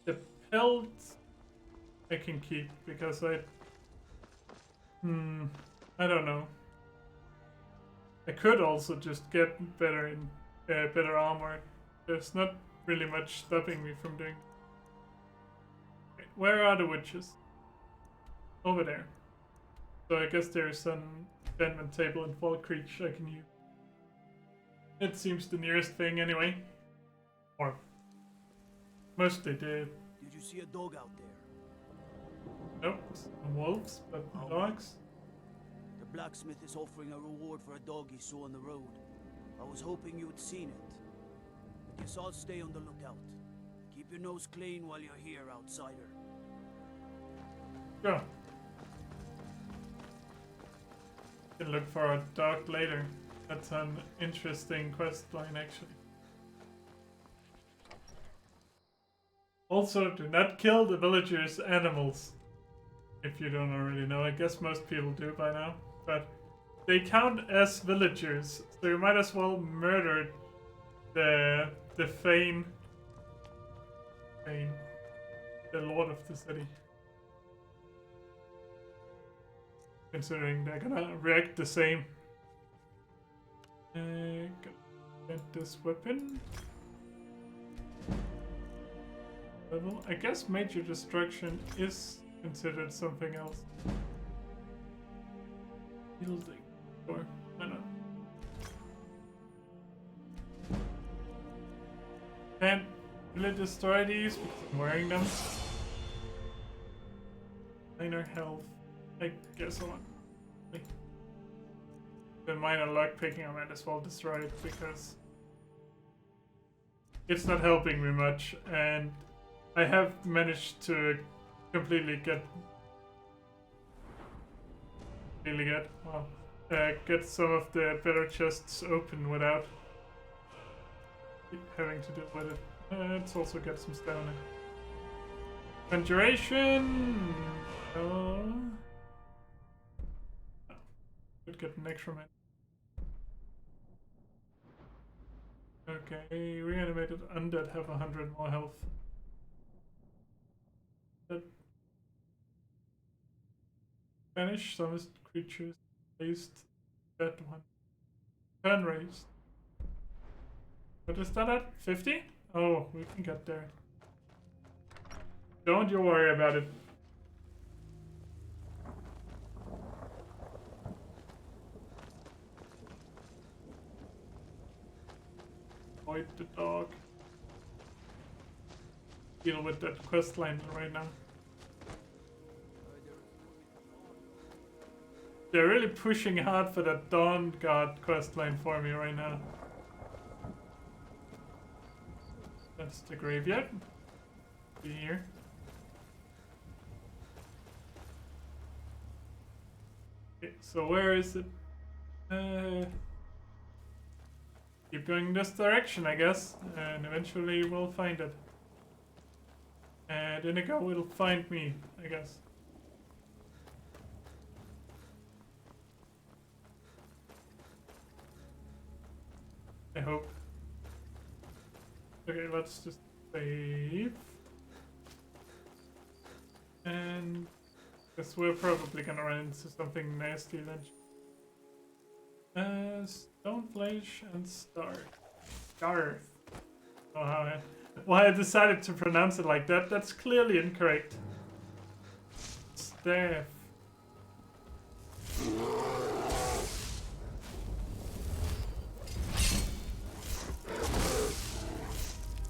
The pelt I can keep because I don't know. I could also just get better armor. There's not really much stopping me from doing. Where are the witches? Over there. So I guess there's an enchantment table in Fall Creek I can use. It seems the nearest thing anyway. Or mostly did. Did you see a dog out there? Nope, some wolves, but no dogs. The blacksmith is offering a reward for a dog he saw on the road. I was hoping you'd seen it. I guess I'll stay on the lookout. Keep your nose clean while you're here, outsider. Go. Can look for a dog later. That's an interesting quest line, actually. Also, do not kill the villagers' animals. If you don't already know, I guess most people do by now. But they count as villagers, so you might as well murder the Thane, the lord of the city. Considering they're gonna react the same. Get this weapon. Level. I guess major destruction is considered something else. Building. Or why not? Can't really destroy these because I'm wearing them. Minor health. I guess I want. The minor lockpicking, I might as well destroy it because it's not helping me much, and I have managed to completely get some of the better chests open without having to deal with it. Let's also get some stamina. Conjuration. Could get an extra man. Okay, reanimated undead have 100 more health. Banish some creatures. Raised that one. Turn raised. What is that at? 50? Oh, we can get there. Don't you worry about it. Avoid the dog. Deal with that quest line right now. They're really pushing hard for that Dawn God quest line for me right now. That's the graveyard. Be here. Okay, so where is it? Keep going this direction, I guess, and eventually we'll find it. And Inigo will find me, I guess. I hope. Okay, let's just save. And guess we're probably gonna run into something nasty eventually. Stoneflesh and Scarf. Oh, why I decided to pronounce it like that, that's clearly incorrect. Staff.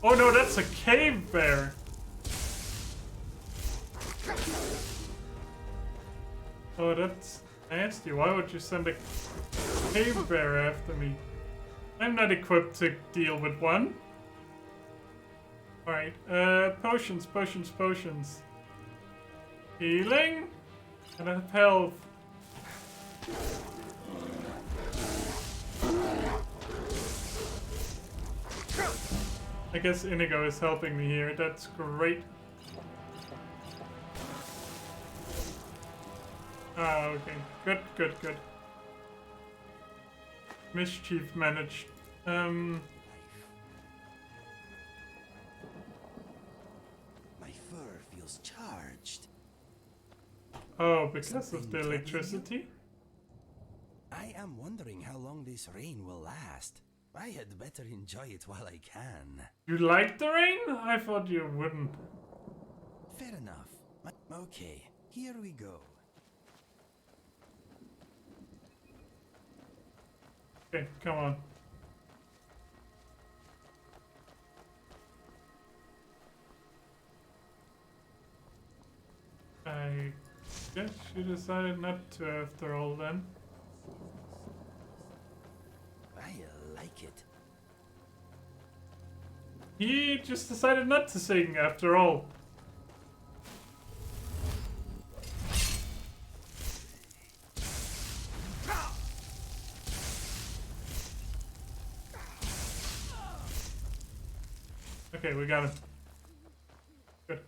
Oh no, that's a cave bear! Oh, that's nasty. Why would you send a cave bear after me? I'm not equipped to deal with one. Alright, potions. Healing? And I have health. I guess Inigo is helping me here. That's great. Ah, okay. Good. Mischief managed. My fur feels charged. Oh, because of the electricity? I am wondering how long this rain will last. I had better enjoy it while I can. You like the rain? I thought you wouldn't. Fair enough. Okay, here we go. Okay, come on. I guess you decided not to after all then. I like it. He just decided not to sing after all. Okay, we got him. Good.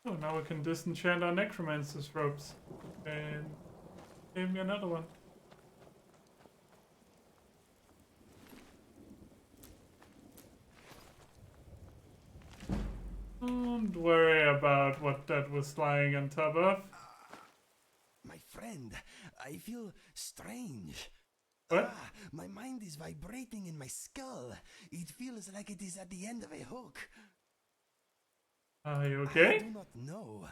Oh, now we can disenchant our necromancer's ropes. And give me another one. Don't worry about what that was lying on top of. My friend, I feel strange. What? My mind is vibrating in my skull. It feels like it is at the end of a hook. Are you okay? I do not know.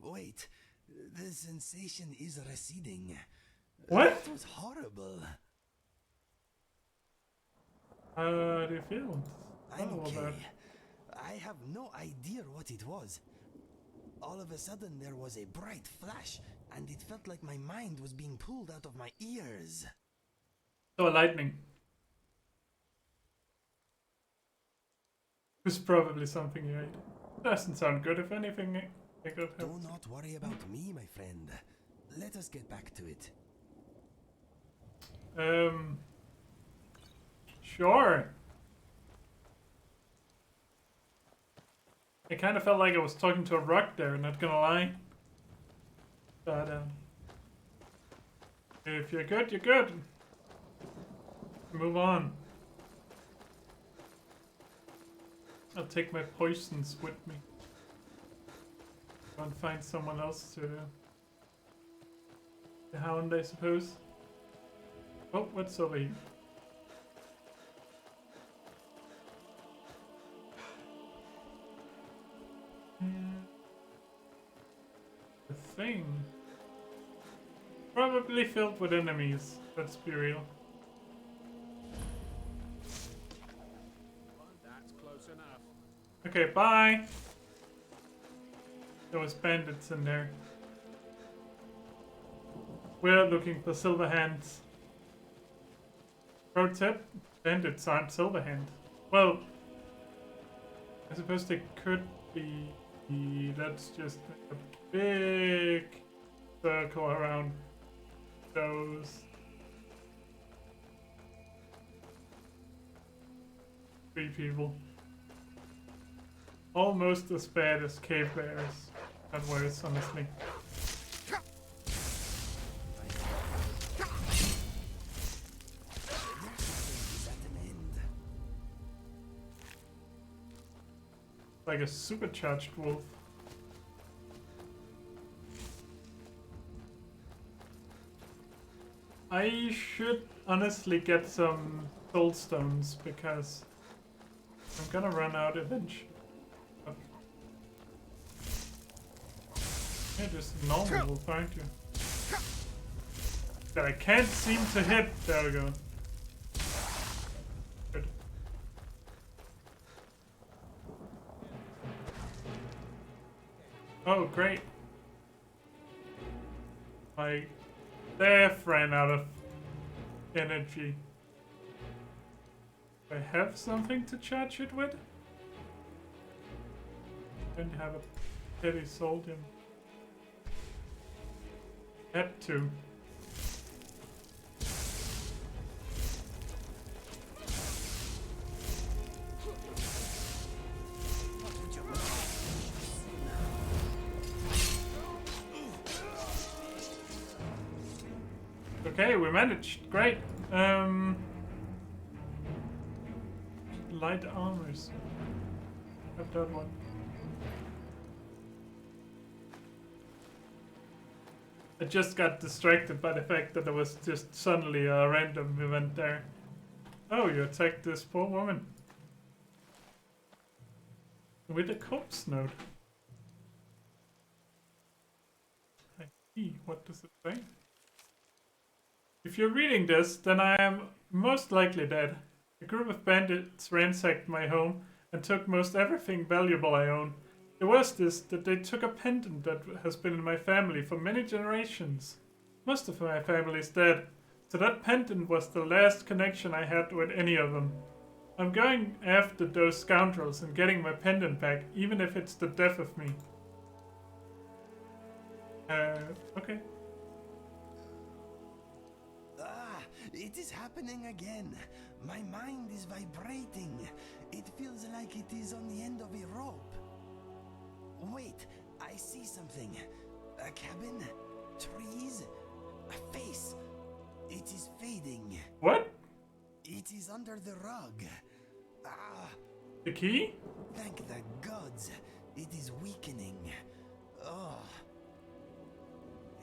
Wait, the sensation is receding. What? That was horrible. How do you feel? I'm okay. I have no idea what it was. All of a sudden there was a bright flash, and it felt like my mind was being pulled out of my ears. So lightning. It's probably something you ate. Doesn't sound good. If anything, I could have. Do not worry about me, my friend. Let us get back to it. Sure. I kind of felt like I was talking to a rock there, not gonna lie. But, if you're good, you're good. Move on. I'll take my poisons with me. Go and find someone else to hound, I suppose. Oh, what's over here? The thing. Probably filled with enemies, let's be real. That's close enough. Okay, bye! There was bandits in there. We're looking for silver hands. Pro tip, bandits aren't Silverhand. Well, I suppose they could be. Let's just make a big circle around those 3 people. Almost as bad as cave bears. That worse, honestly. Like a supercharged wolf. I should honestly get some soul stones because I'm gonna run out eventually. Yeah, just normal will find you. That I can't seem to hit. There we go. Good. Oh, great. My staff ran out of energy. Do I have something to charge it with? I don't have a heavy sodium. Had to. Okay, we managed. Great. Light armors. Have that one. I just got distracted by the fact that there was just suddenly a random event there. Oh, you attacked this poor woman. With a corpse node. I see. What does it say? If you're reading this, then I am most likely dead. A group of bandits ransacked my home and took most everything valuable I own. The worst is that they took a pendant that has been in my family for many generations. Most of my family is dead, so that pendant was the last connection I had with any of them. I'm going after those scoundrels and getting my pendant back, even if it's the death of me. Okay. It is happening again. My mind is vibrating. It feels like it is on the end of a rope. Wait, I see something. A cabin, trees, a face. It is fading. What? It is under the rug. The key? Thank the gods. It is weakening. Oh.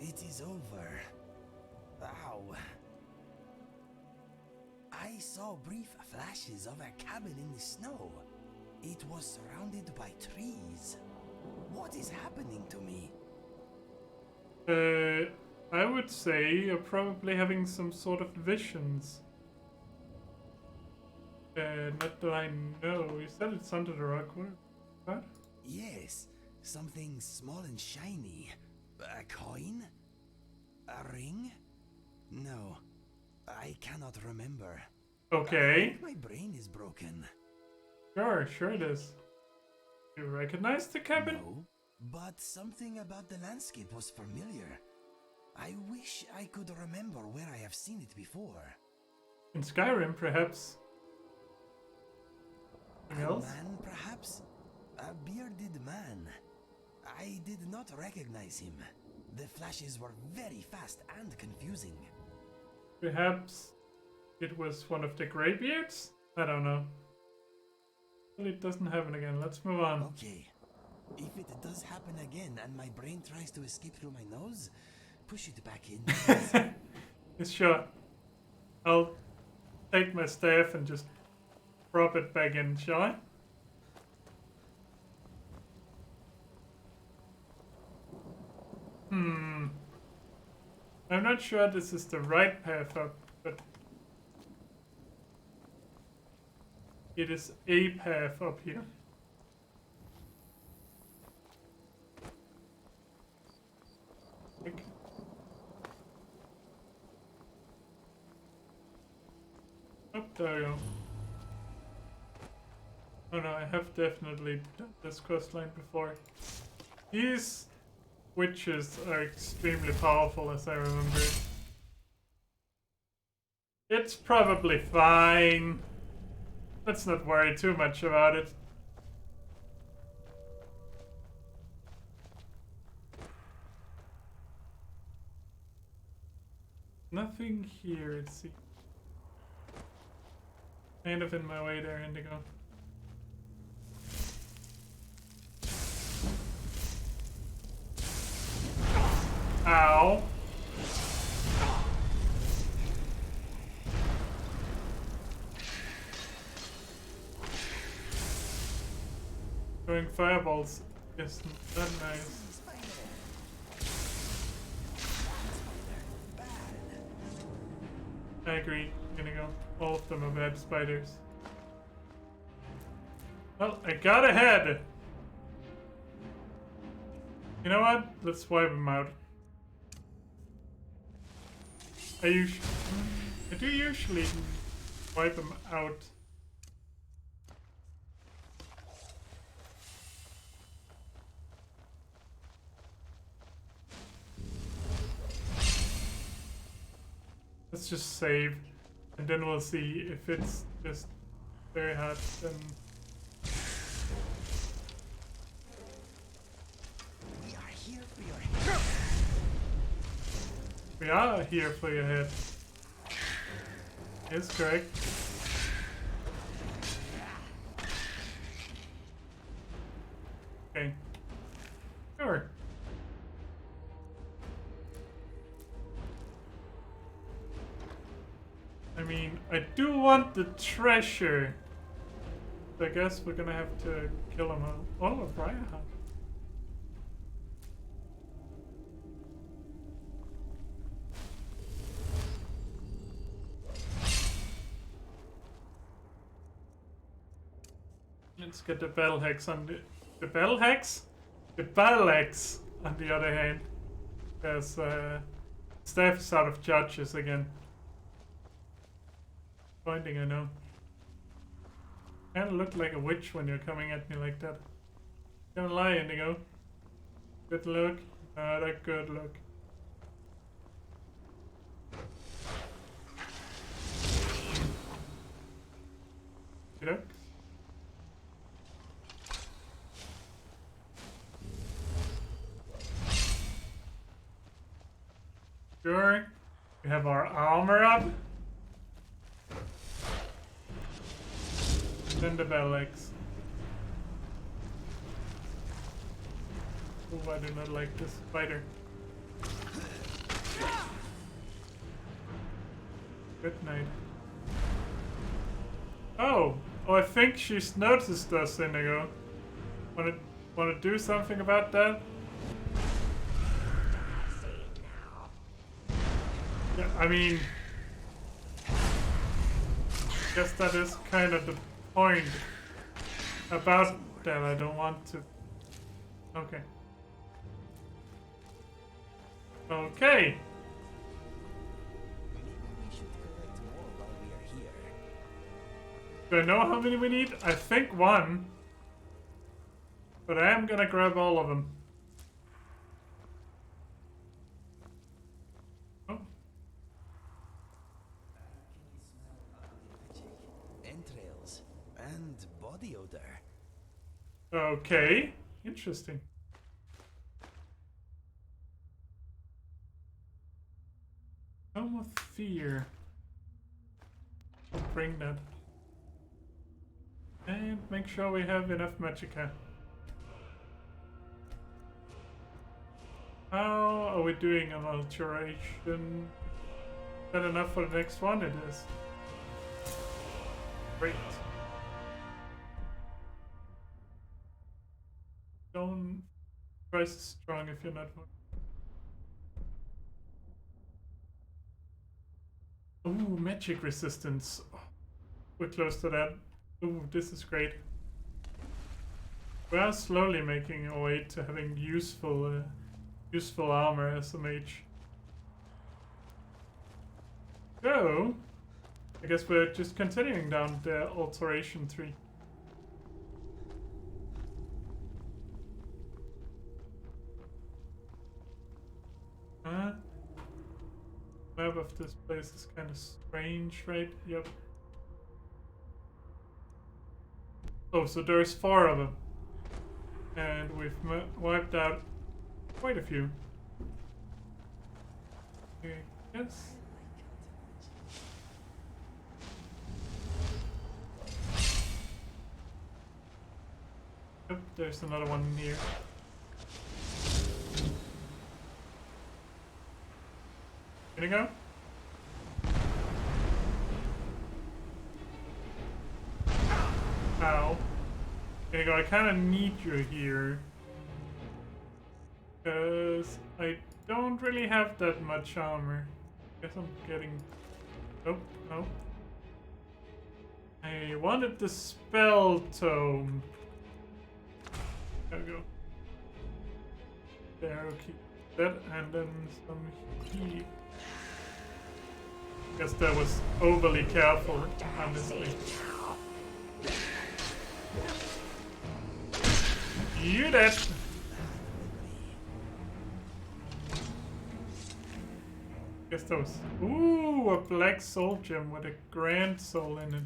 It is over. Ow. I saw brief flashes of a cabin in the snow. It was surrounded by trees. What is happening to me? I would say you're probably having some sort of visions. Not that I know. You said it's under the rug. What? Yes, something small and shiny. A coin? A ring? No, I cannot remember. Okay. My brain is broken. Sure it is. You recognize the cabin? No, but something about the landscape was familiar. I wish I could remember where I have seen it before. In Skyrim, perhaps. Anything else? Man, perhaps? A bearded man. I did not recognize him. The flashes were very fast and confusing. Perhaps it was one of the Greybeards? I don't know. Well, it doesn't happen again. Let's move on. Okay. If it does happen again and my brain tries to escape through my nose, push it back in. It's sure. I'll take my staff and just prop it back in, shall I? I'm not sure this is the right path up, but it is a path up here. there we go. Oh no, I have definitely done this questline before. These witches are extremely powerful, as I remember. It's probably fine. Let's not worry too much about it. Nothing here, it seems. Kind of in my way there, Indigo. Ow. Throwing fireballs isn't that nice. I agree, Indigo. All of them are bad spiders. Well, I got ahead! You know what? Let's wipe them out. I do usually wipe them out. Let's just save, and then we'll see if it's just very hard, then... We are here for your head. We are here for your head. Yes, correct. Okay. Sure. I mean, I do want the treasure. So I guess we're gonna have to kill him all. Oh, Briar. Let's get the battle hex on the battle hex? The battle axe, on the other hand. Because Steph is out of charges again. Pointing, I know. Kinda look like a witch when you're coming at me like that. Don't lie, Indigo. Good look. Not a good look. Good look. Sure. We have our armor up. Then the battle axe. Oh, I do not like this spider. Good night. Oh! Oh, I think she's noticed us, Indigo. Wanna do something about that? Yeah, I mean... I guess that is kind of the point about that. I don't want to... Okay. Okay! Maybe we should collect more while we are here. Do I know how many we need? I think one. But I am gonna grab all of them. Oh. Entrails and body odor. Okay. Interesting. Tome of Fear. I'll bring that. And make sure we have enough magicka. How are we doing on alteration? Is that enough for the next one? It is. Great. Don't twice as strong if you're not. Ooh, magic resistance. Oh, we're close to that. Ooh, this is great. We are slowly making our way to having useful armor as a mage. So, I guess we're just continuing down the alteration tree. Map of this place is kind of strange, right? Yep. Oh, so there's 4 of them. And we've wiped out quite a few. Yes. Yep, there's another one here. Gonna go? Ow. Gonna go, I kinda need you here. Because I don't really have that much armor. Guess I'm getting... Nope, nope. I wanted the spell tome. Gotta go. There, okay. That and then some heat. Guess that was overly careful, honestly. You dead! Guess those. Ooh, a black soul gem with a grand soul in it.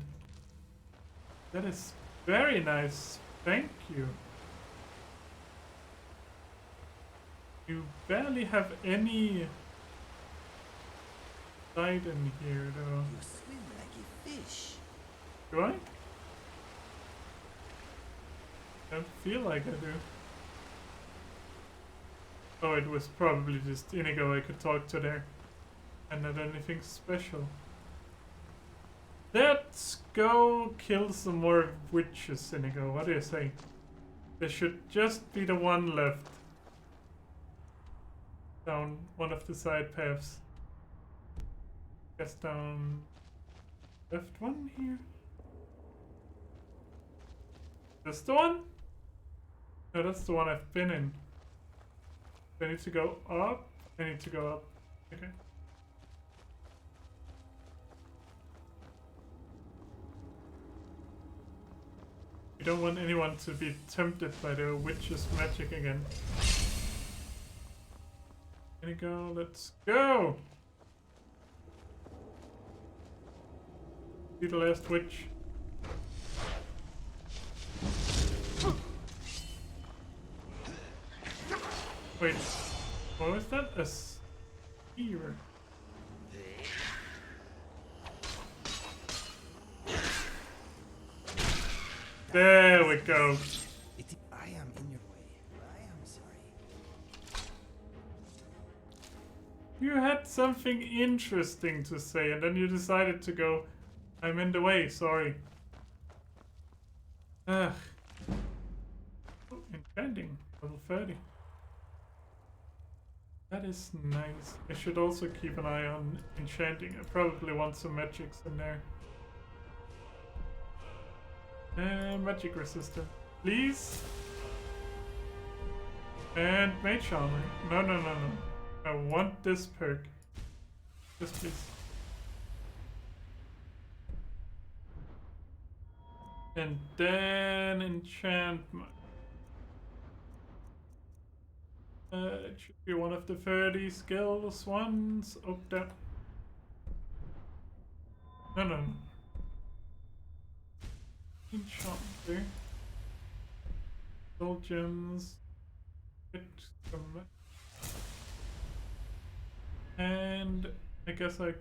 That is very nice. Thank you. You barely have any light in here, though. You swim like a fish. Do I? I don't feel like I do. Oh, it was probably just Inigo I could talk to there. And not anything special. Let's go kill some more witches, Inigo. What do you say? There should just be the one left. Down one of the side paths. Guess down left one here. That's the one? No, that's the one I've been in. I need to go up. I need to go up. Okay. You don't want anyone to be tempted by the witch's magic again. Here we go, let's go! See the last witch. Wait, what was that? A spear. There we go. I am in your way. I am sorry. You had something interesting to say and then you decided to go, I'm in the way, sorry. Ugh. Oh, enchanting, level 30. That is nice. I should also keep an eye on enchanting. I probably want some magics in there. Magic resistant, please. And mage armor. No, no, no, no. I want this perk. Yes, please. And then enchantment. It should be one of the 30 skills ones. Oh, that. No, no, no. Enchanter. Soul gems. And I guess I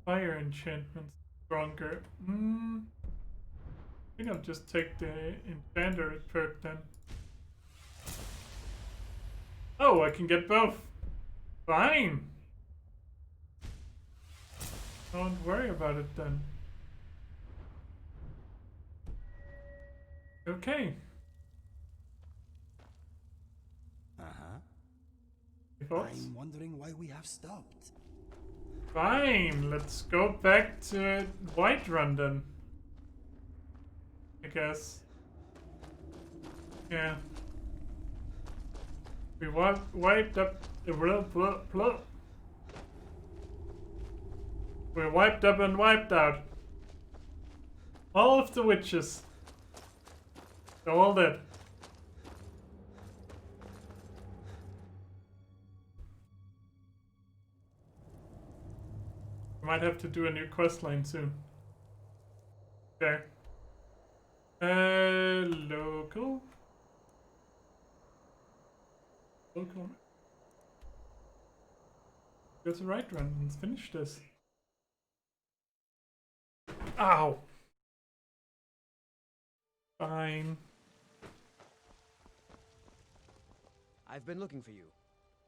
fire enchantments stronger. I think I'll just take the enchanter perk then. Oh, I can get both. Fine. Don't worry about it then. Okay. I'm wondering why we have stopped. Fine, let's go back to Whiterun then. I guess. Yeah. We wiped up the We're wiped up and wiped out. All of the witches. They're all dead. We might have to do a new questline soon. Okay. Local. Local. Go to right run and finish this. Ow! Fine. I've been looking for you.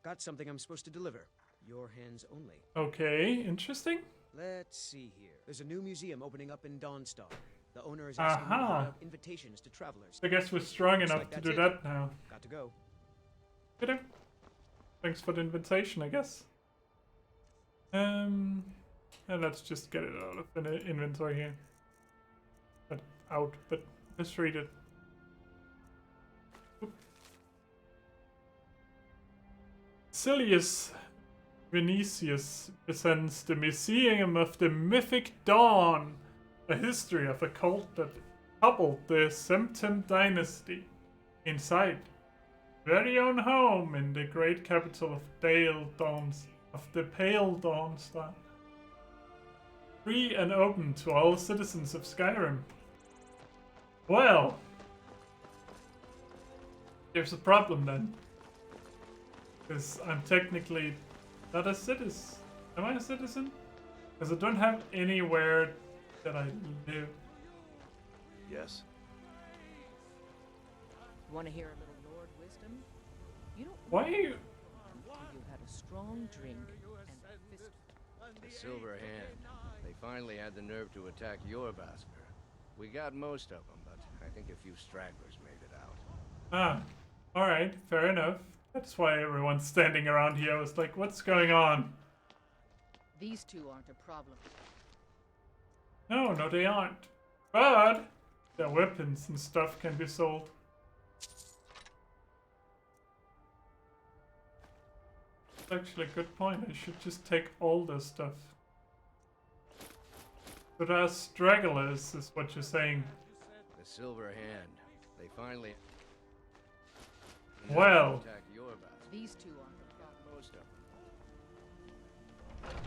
Got something I'm supposed to deliver. Your hands only. Okay, interesting. Let's see here. There's a new museum opening up in Dawnstar. The owner is asking me to hand out invitations to travelers. I guess we're strong enough like to do that's that now. Got to go. Good. Thanks for the invitation, I guess. And let's just get it out of the inventory here. Not out, but let's read it. Oop. Silius Vinicius presents the Museum of the Mythic Dawn, a history of a cult that toppled the Septim dynasty. Inside, very own home in the great capital of the Pale Dawnstar. Free and open to all citizens of Skyrim. Well, there's a problem then. Because I'm technically not a citizen. Am I a citizen? Because I don't have anywhere that I live. Yes. Want to hear a little Lord wisdom? You don't. Why are you? Until you had a strong drink and a fist. The Silver Hand. They finally had the nerve to attack Yorvasker. We got most of them, but I think a few stragglers made it out. Ah, alright, fair enough. That's why everyone's standing around here. I was like, what's going on? These two aren't a problem. No, they aren't. But their weapons and stuff can be sold. That's actually a good point. I should just take all this stuff. So there are stragglers, is what you're saying. The Silver Hand. They finally... Well. Attack Yorvasker. These two aren't a problem. Most of them.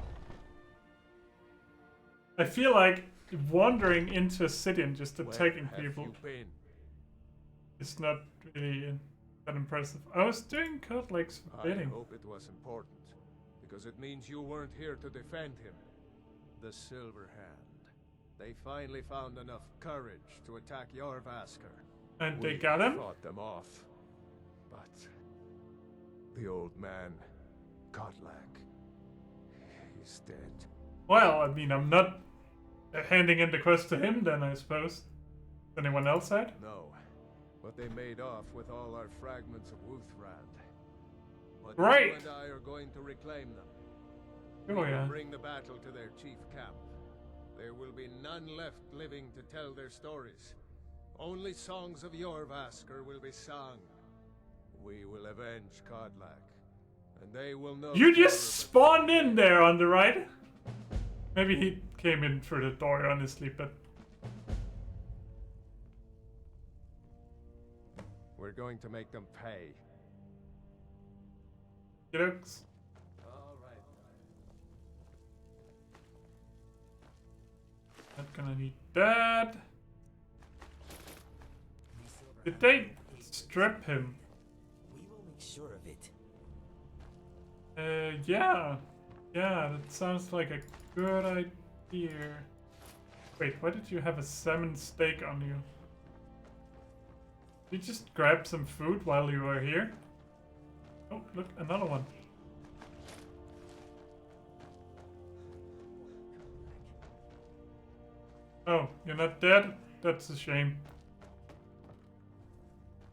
I feel like wandering into a city and just attacking people is not really that impressive. I was doing Kurtle's bidding. I hope it was important, because it means you weren't here to defend him. The Silver Hand. They finally found enough courage to attack Yorvasker. And they got him? Fought them off. But the old man, Godlak, he's dead. Well, I mean, I'm not handing in the quest to him then, I suppose. Anyone else had? No, but they made off with all our fragments of Wuthrad. But right. you and I are going to reclaim them. Oh, We will yeah. bring the battle to their chief camp. There will be none left living to tell their stories. Only songs of Yorvasker will be sung. We will avenge Godlak, and they will know. You just spawned in there on the right? Maybe he came in through the door, honestly, but... We're going to make them pay. Looks. All right. Not gonna need that. Did they strip him? We will make sure of it. Yeah. Yeah, that sounds like a good idea. Wait, why did you have a salmon steak on you? Did you just grab some food while you were here? Oh, look, another one. Oh, you're not dead? That's a shame.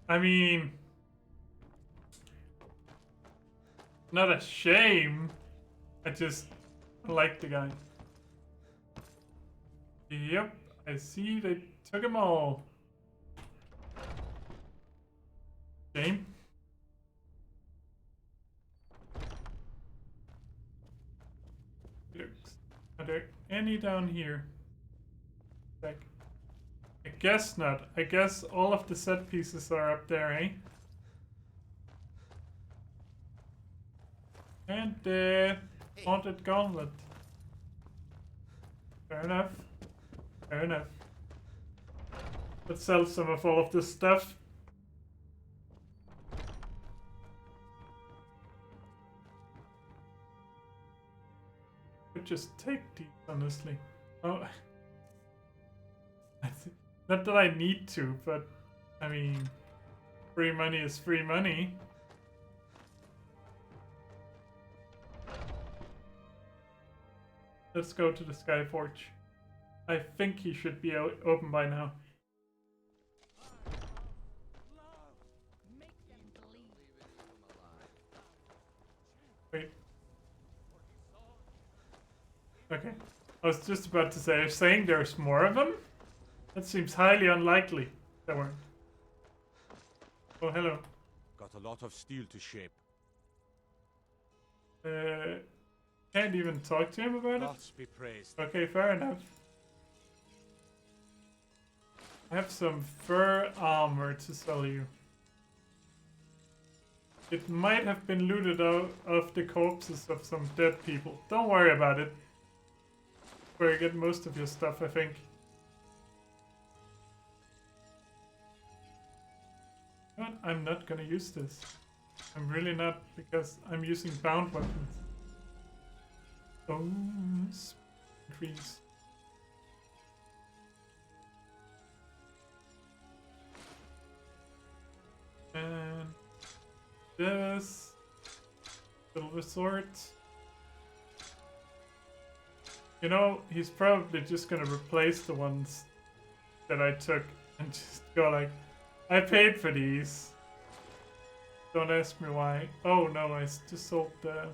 I mean... Not a shame. I just like the guy. Yep, I see they took them all. Shame. Looks. I there any down here? Like, I guess not. I guess all of the set pieces are up there, eh? And the haunted gauntlet. Fair enough. Fair enough. Let's sell some of all of this stuff. Could just take these, honestly. Oh, not that I need to, but I mean, free money is free money. Let's go to the Skyforge. I think he should be open by now. Wait. Okay. I was just about to say, saying there's more of them? That seems highly unlikely. There weren't. Oh, hello. Got a lot of steel to shape. Can't even talk to him about it? Gods be praised. Okay, fair enough. I have some fur armor to sell you. It might have been looted out of the corpses of some dead people. Don't worry about it. Where you get most of your stuff, I think. But I'm not gonna use this. I'm really not, because I'm using bound weapons. Bones. Increase. And this silver sword. You know, he's probably just gonna replace the ones that I took and just go like, I paid for these. Don't ask me why. Oh no, I just sold the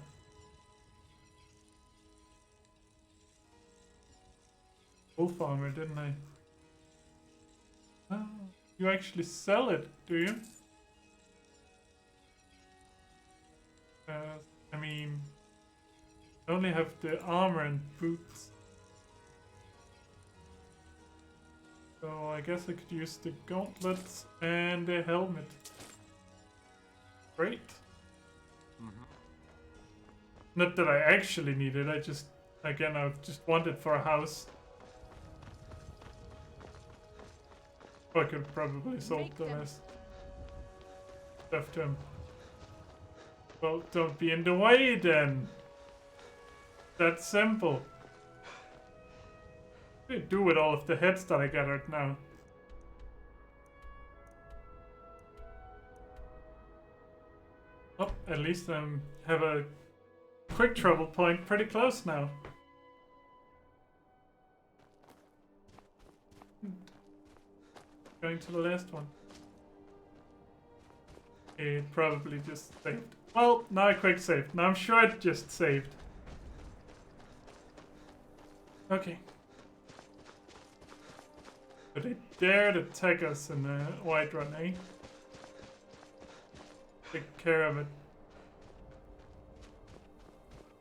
wolf armor, didn't I? Oh, you actually sell it, do you? I mean, I only have the armor and boots. So I guess I could use the gauntlets and the helmet. Great. Not that I actually need it, I just, again, I just want it for a house. I could probably sold the rest stuff to him. Well, don't be in the way then. That's simple. What do I do with all of the heads that I gathered now? Oh, at least I have a quick travel point pretty close now. Going to the last one. It probably just saved. Well, now I quick saved. Now I'm sure it just saved. Okay. But they dared attack us in the White Run, eh? Take care of it.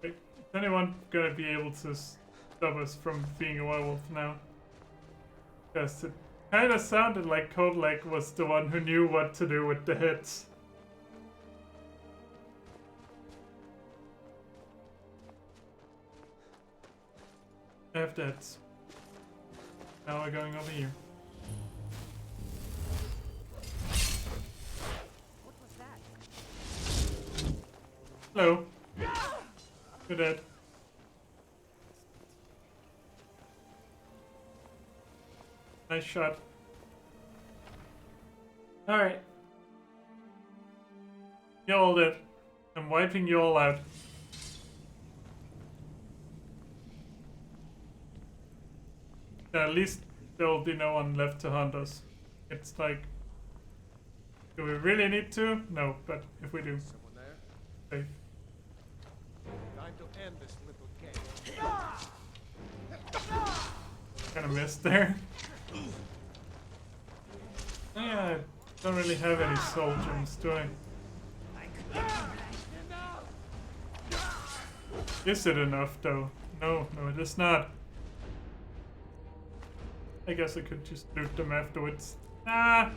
Wait, is anyone gonna be able to stop us from being a werewolf now? Because it kinda sounded like Kodlak was the one who knew what to do with the hits. I have that. Now we're going over here. What was that? Hello. You're dead. Nice shot. Alright. You're all dead. I'm wiping you all out. At least there will be no one left to hunt us. It's like, do we really need to? No, but if we do, Someone there? safe. Time to end this little game. Kinda missed there. Yeah, I don't really have any soul gems, do I? Is it enough though? No, no, it is not. I guess I could just loot them afterwards. Ah!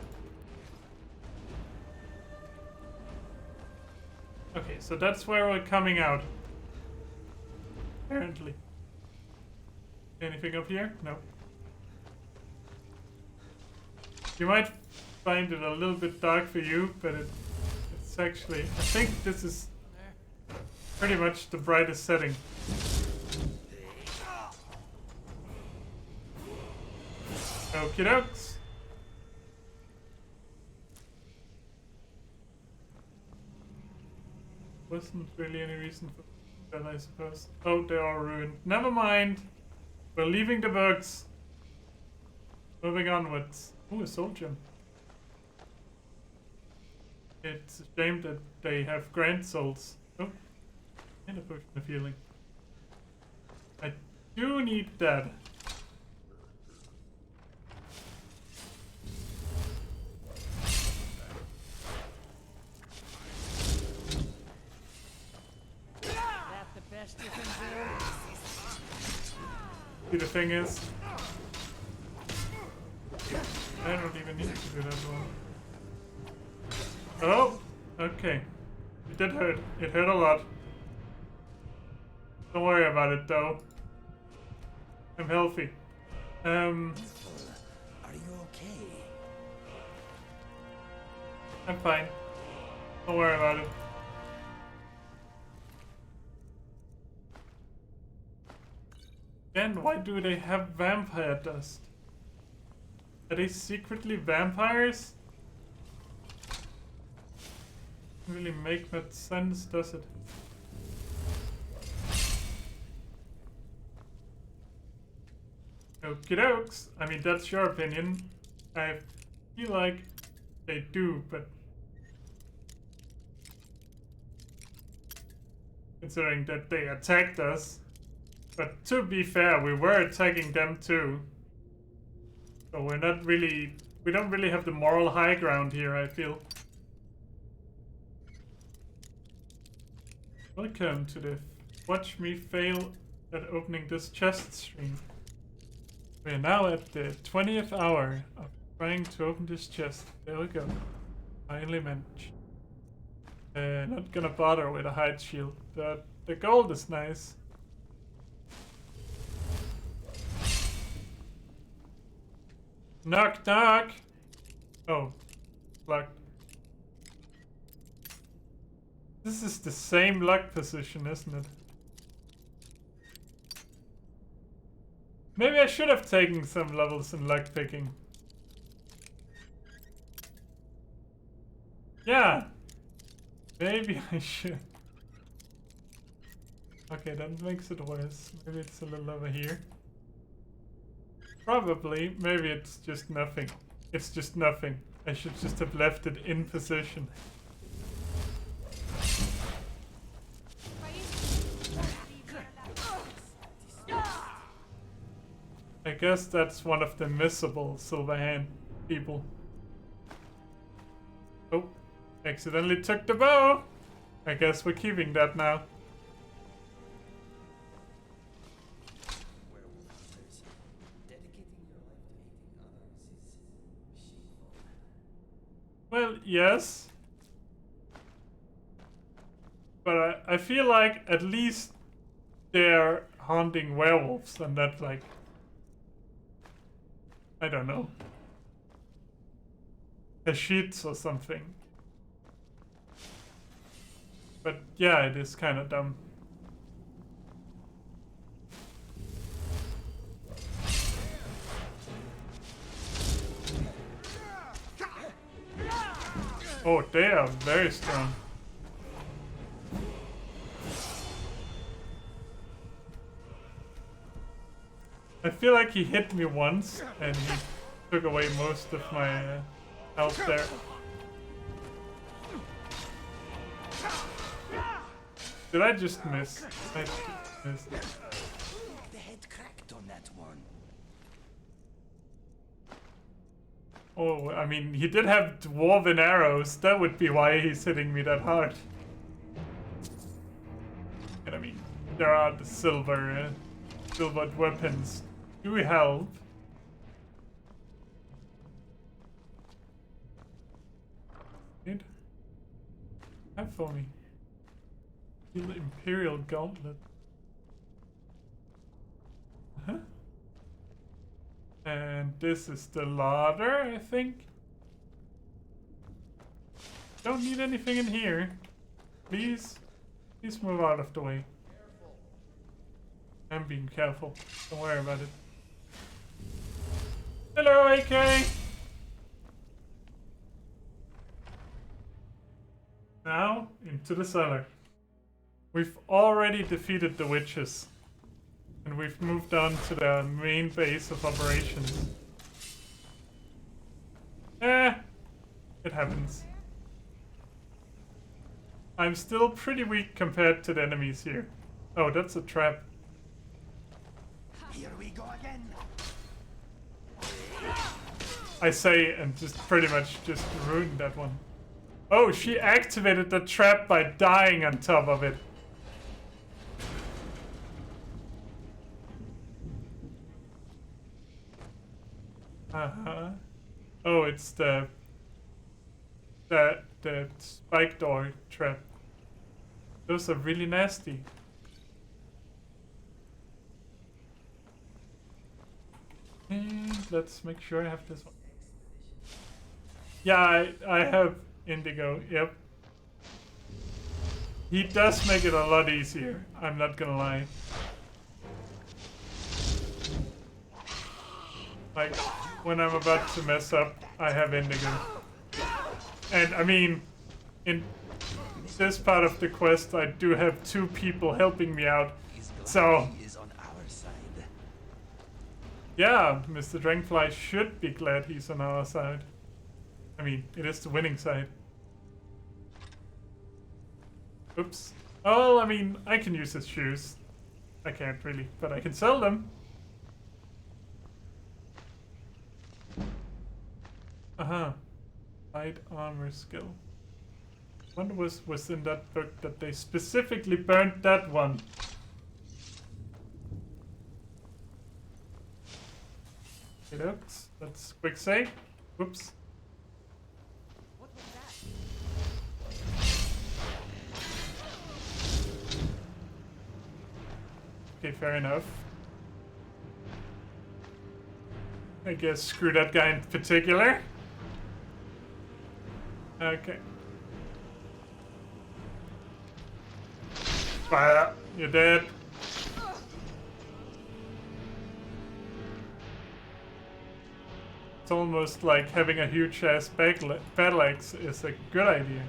Okay, so that's where we're coming out. Apparently. Anything up here? No. You might find it a little bit dark for you, but it's actually... I think this is pretty much the brightest setting. Okie dokes. Wasn't really any reason for that, I suppose. Oh, they're all ruined. Never mind. We're leaving the books. Moving onwards. Ooh, a soul gem. It's a shame that they have grand souls. Oh, and a potion of healing. I do need that. See, the thing is, I don't even need to do that one. Oh, okay. It did hurt. It hurt a lot. Don't worry about it, though. I'm healthy. Are you okay? I'm fine. Don't worry about it. Then why do they have vampire dust? Are they secretly vampires? Doesn't really make much sense, does it? Okie dokes. I mean, that's your opinion. I feel like they do, but considering that they attacked us. But to be fair, we were attacking them too. So we don't really have the moral high ground here, I feel. Welcome to the Watch Me Fail at Opening This Chest stream. We are now at the 20th hour of trying to open this chest. There we go. Finally managed. Not gonna bother with a hide shield. The gold is nice. Knock knock! Oh, locked. This is the same luck position, isn't it? Maybe I should have taken some levels in luck picking. Yeah! Maybe I should. Okay, that makes it worse. Maybe it's a little over here. Probably. Maybe it's just nothing. It's just nothing. I should just have left it in position. I guess that's one of the missable silver hand people. Oh, accidentally took the bow. I guess we're keeping that now. Well, yes. But I feel like at least they're haunting werewolves and that, like, I don't know, Hashits or something. But yeah, it is kind of dumb. Oh, they are very strong. I feel like he hit me once and he took away most of my health there. Did I just miss? I just missed. The head cracked on that one. Oh, I mean, he did have dwarven arrows. That would be why he's hitting me that hard. And I mean, there are the silver silver weapons do help. Have for me. The Imperial Gauntlet. Uh-huh. And this is the larder, I think. Don't need anything in here. Please move out of the way. I'm being careful. Don't worry about it. Hello, AK! Now, into the cellar. We've already defeated the witches. And we've moved on to the main base of operations. It happens. I'm still pretty weak compared to the enemies here. Oh, that's a trap. Here we go again. I say, and just pretty much just ruined that one. Oh, she activated the trap by dying on top of it. Uh-huh. Oh, it's the spike door trap. Those are really nasty. And let's make sure I have this one. Yeah, I have Indigo, yep. He does make it a lot easier, I'm not gonna lie. Like, when I'm about to mess up, I have Indigo. And I mean, in this part of the quest, I do have 2 people helping me out. So, yeah, Mr. Dragonfly should be glad he's on our side. I mean, it is the winning side. Oops. Oh, I mean, I can use his shoes. I can't really, but I can sell them. Uh-huh. Light armor skill. Wonder was in that book that they specifically burnt that one. Okay, that's quick save. Whoops. What was that? Okay, fair enough. I guess screw that guy in particular. Okay. Fire! You're dead. It's almost like having a huge ass battle axe is a good idea.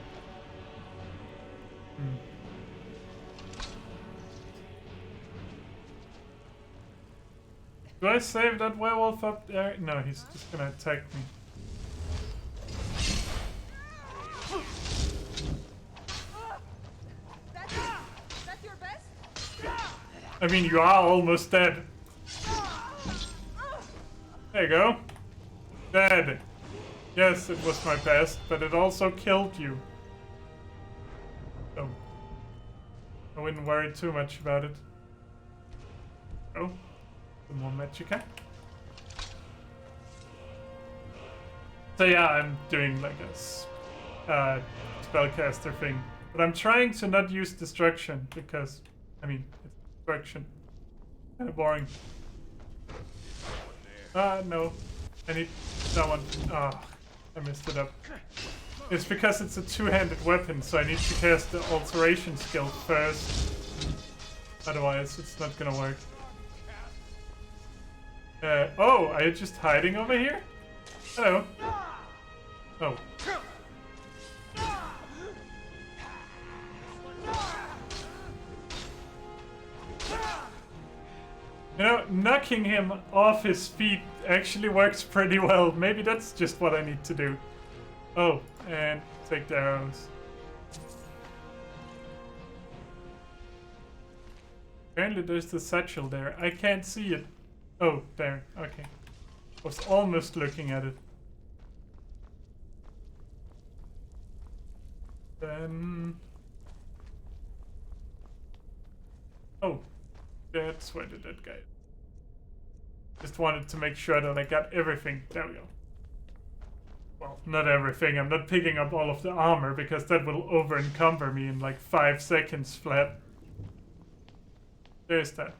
Do I save that werewolf up there? No, he's just gonna attack me. That's your best? I mean, you are almost dead. There you go. Dead. Yes, it was my best, but it also killed you. So, I wouldn't worry too much about it. Oh, some more Magicka. So yeah, I'm doing like a spellcaster thing. But I'm trying to not use destruction, because, I mean, it's destruction. Kinda boring. No. I need that one. Ah, I messed it up. It's because it's a 2-handed weapon, so I need to cast the alteration skill first. Otherwise, it's not gonna work. Oh, are you just hiding over here? Hello. Oh. You know, knocking him off his feet actually works pretty well. Maybe that's just what I need to do. Oh, and take the arrows. Apparently there's the satchel there. I can't see it. Oh, there. Okay. I was almost looking at it. Then... Oh. That's where the dead guy is. Just wanted to make sure that I got everything. There we go. Well, not everything. I'm not picking up all of the armor because that will over-encumber me in like 5 seconds flat. There's that.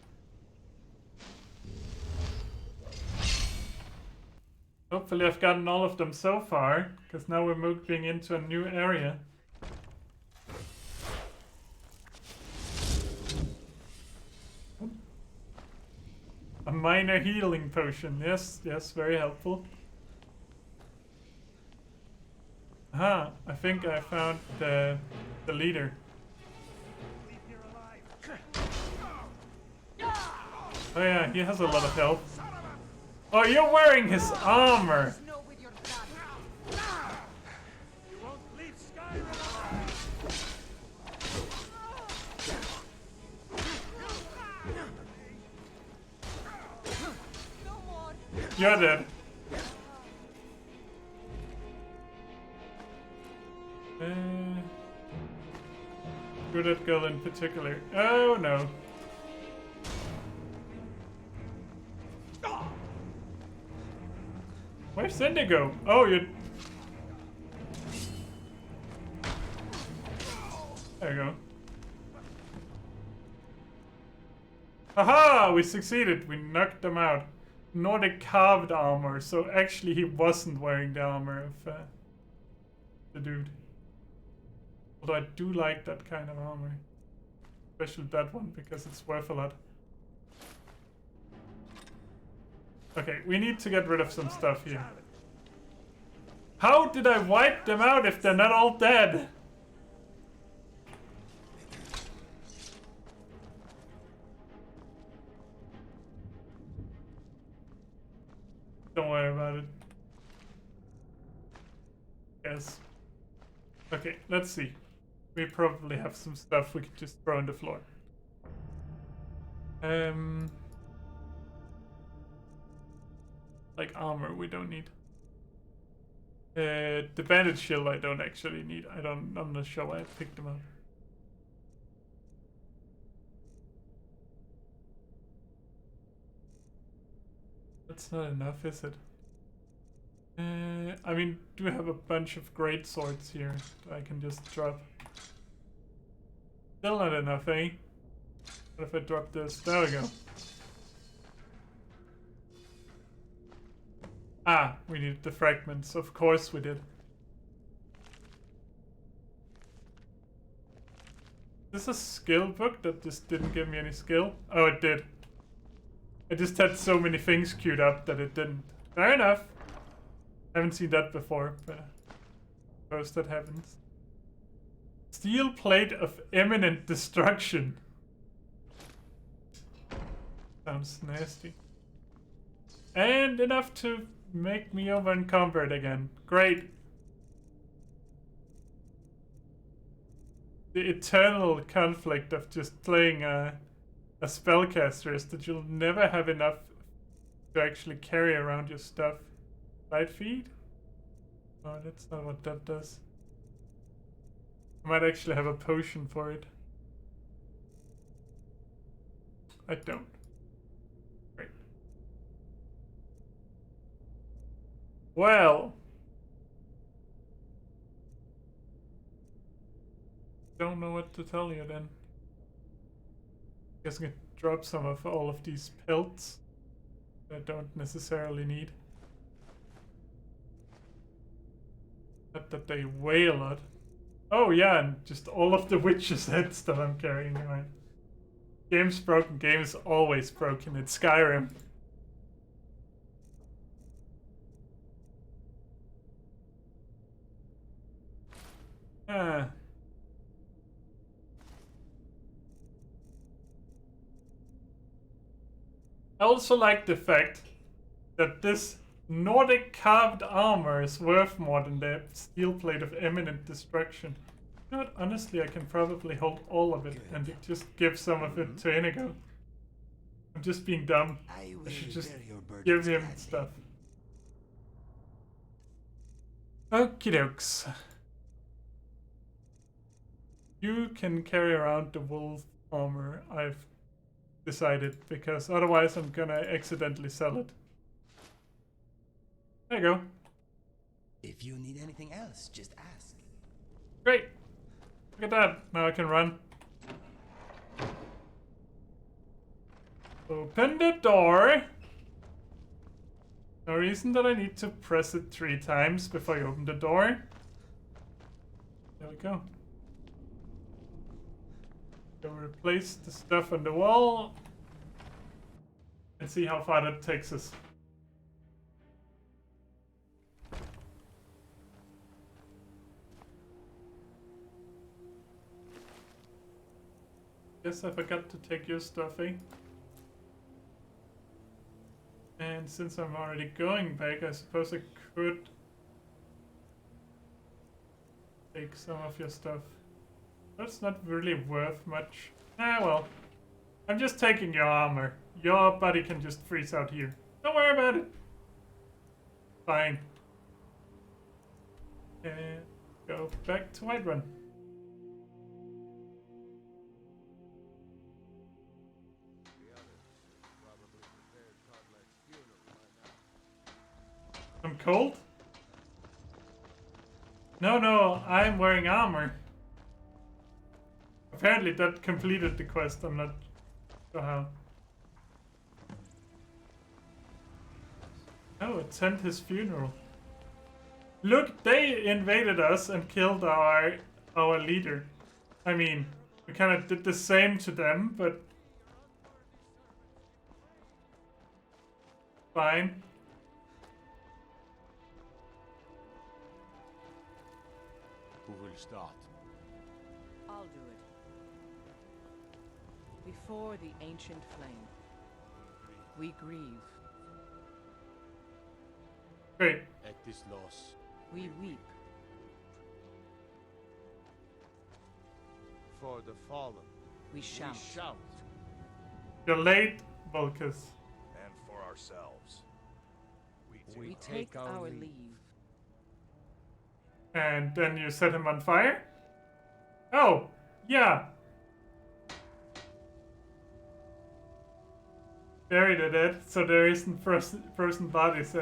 Hopefully I've gotten all of them so far, because now we're moving into a new area. A minor healing potion. Yes, yes, very helpful. Aha, I think I found the leader. Oh yeah, he has a lot of health. Oh, you're wearing his armor! You won't leave Skyrim. You're dead. Who that girl in particular? Oh no. Where's Indigo? Oh, you. There you go. Haha! We succeeded. We knocked them out. Nordic carved armor. So actually, he wasn't wearing the armor of the dude. Although I do like that kind of armor, especially that one because it's worth a lot. Okay, we need to get rid of some stuff here. How did I wipe them out if they're not all dead? Don't worry about it. Yes. Okay, let's see. We probably have some stuff we could just throw on the floor. Like armor we don't need. The bandage shield I don't actually need. I'm not sure why I picked them up. That's not enough, is it? I mean, do have a bunch of great swords here that I can just drop. Still not enough, eh? What if I drop this? There we go. Ah, we needed the fragments. Of course we did. Is this a skill book that just didn't give me any skill? Oh, it did. I just had so many things queued up that it didn't. Fair enough. I haven't seen that before, but I suppose that happens. Steel plate of imminent destruction. Sounds nasty. And enough to make me over encumbered again. Great. The eternal conflict of just playing a spellcaster is that you'll never have enough to actually carry around your stuff. Light feed? Oh, that's not what that does. I might actually have a potion for it. I don't. Great. Well. Don't know what to tell you then. Guess I'm gonna drop some of all of these pelts that I don't necessarily need. Not that they weigh a lot. Oh yeah, and just all of the witches' heads that I'm carrying around. Game's broken, game is always broken. It's Skyrim. Ah. I also like the fact that this Nordic carved armor is worth more than the steel plate of imminent destruction. You know what? Honestly, I can probably hold all of it and just give some of it to Inigo. I'm just being dumb. I should just give him stuff. Okie dokes. You can carry around the wolf armor I've decided, because otherwise I'm gonna accidentally sell it. There you go. If you need anything else, just ask. Great. Look at that. Now I can run. Open the door. No reason that I need to press it 3 times before you open the door. There we go. Go replace the stuff on the wall. And see how far that takes us. Guess I forgot to take your stuff, eh? And since I'm already going back, I suppose I could take some of your stuff. That's not really worth much. Ah, well. I'm just taking your armor. Your body can just freeze out here. Don't worry about it. Fine. And go back to Whiterun. I'm cold? No, I'm wearing armor. Apparently that completed the quest, I'm not sure how. Oh, attend his funeral. Look, they invaded us and killed our leader. I mean, we kind of did the same to them, but fine. Who will start? I'll do it. Before the ancient flame, we grieve. Great. At this loss, we weep. For the fallen, we shout. You're late, Vulcus. And for ourselves, we take our leave. And then you set him on fire? Oh, yeah. Buried it, dead, so there isn't frozen bodies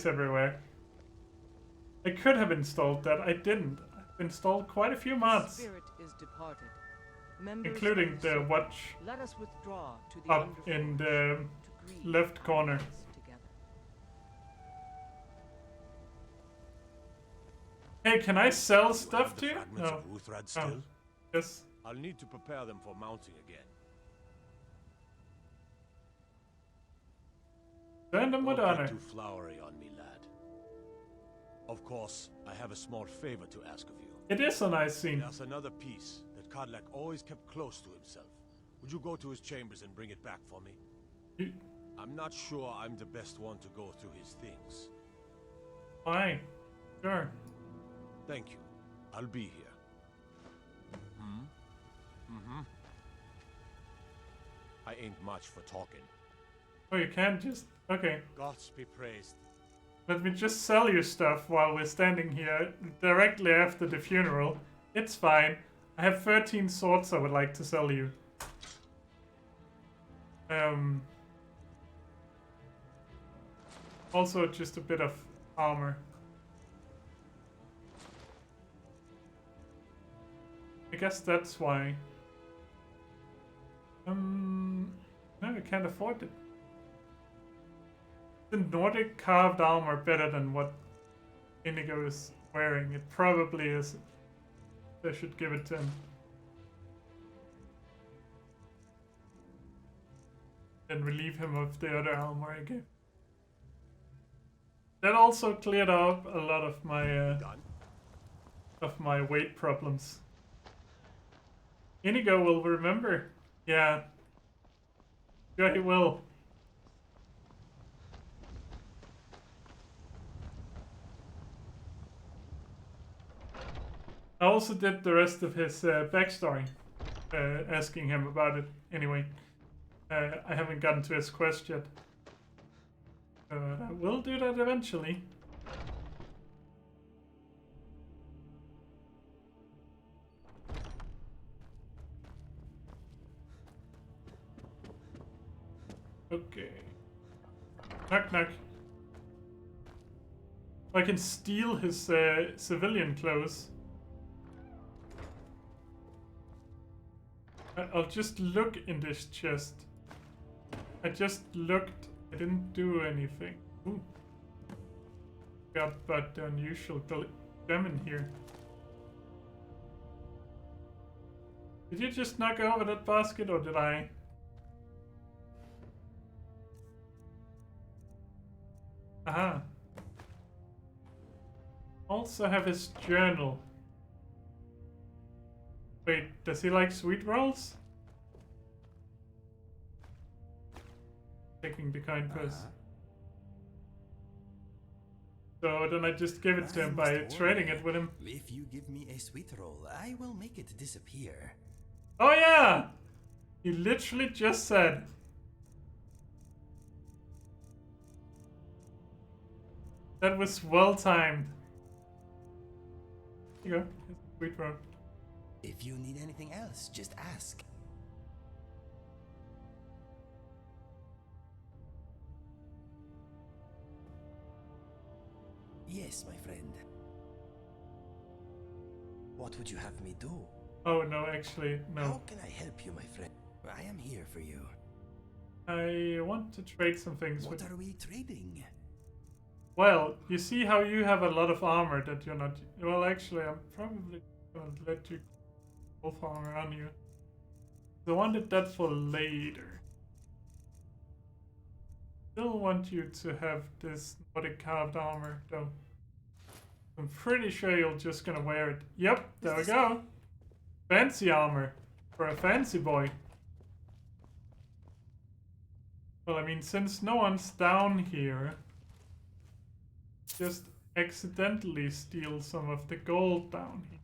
everywhere. I could have installed that, I didn't. I've installed quite a few mods. Spirit is departed. Members Including the watch let us withdraw to the up in the left corner. Hey, can I sell stuff to you? No. Oh, yes. I'll need to prepare them for mounting again. Send them with honor. Don't get too flowery on me, lad. Of course, I have a small favor to ask of you. It is a nice scene. There's another piece that Kadlak always kept close to himself. Would you go to his chambers and bring it back for me? I'm not sure I'm the best one to go through his things. Fine. Sure. Thank you. I'll be here. I ain't much for talking. Oh, you can't just... Okay. Gods be praised. Let me just sell you stuff while we're standing here directly after the funeral. It's fine. I have 13 swords I would like to sell you. Also just a bit of armor. I guess that's why. No, I can't afford it. The Nordic carved armor better than what Inigo is wearing? It probably is. I should give it to him. And relieve him of the other armor I gave. That also cleared up a lot of my weight problems. Inigo will remember. Yeah. Yeah, he will. I also did the rest of his backstory, asking him about it. Anyway, I haven't gotten to his quest yet. I will do that eventually. Okay. Knock, knock. I can steal his civilian clothes. I'll just look in this chest. I just looked. I didn't do anything. Ooh. Got but the unusual gem in here. Did you just knock over that basket or did I? Aha. Also have his journal. Wait, does he like sweet rolls? Taking the kind purse. So then I just give it to him by trading it with him. If you give me a sweet roll, I will make it disappear. Oh yeah! He literally just said. That was well timed. Here you go. Here's a sweet roll. If you need anything else, just ask. Yes, my friend. What would you have me do? Oh no, actually, no. How can I help you, my friend? I am here for you. I want to trade some things with... What are we trading? Well, you see how you have a lot of armor that you're not... Well, actually, I'm probably gonna let you... Wolf armor on you. I wanted that for later. Still want you to have this Nordic carved armor, though. I'm pretty sure you're just gonna wear it. Yep, there we go. Fancy armor for a fancy boy. Well, I mean, since no one's down here, just accidentally steal some of the gold down here.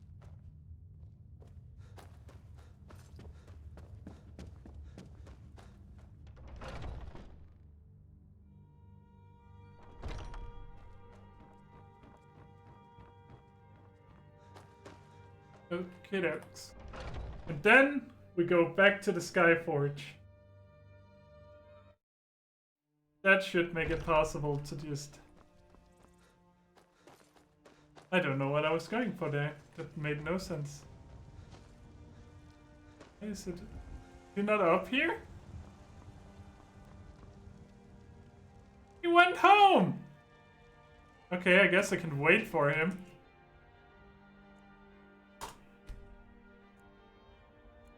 Okay, dokes. And then we go back to the Skyforge. That should make it possible to just... I don't know what I was going for there. That made no sense. Is it... You're not up here? He went home! Okay, I guess I can wait for him.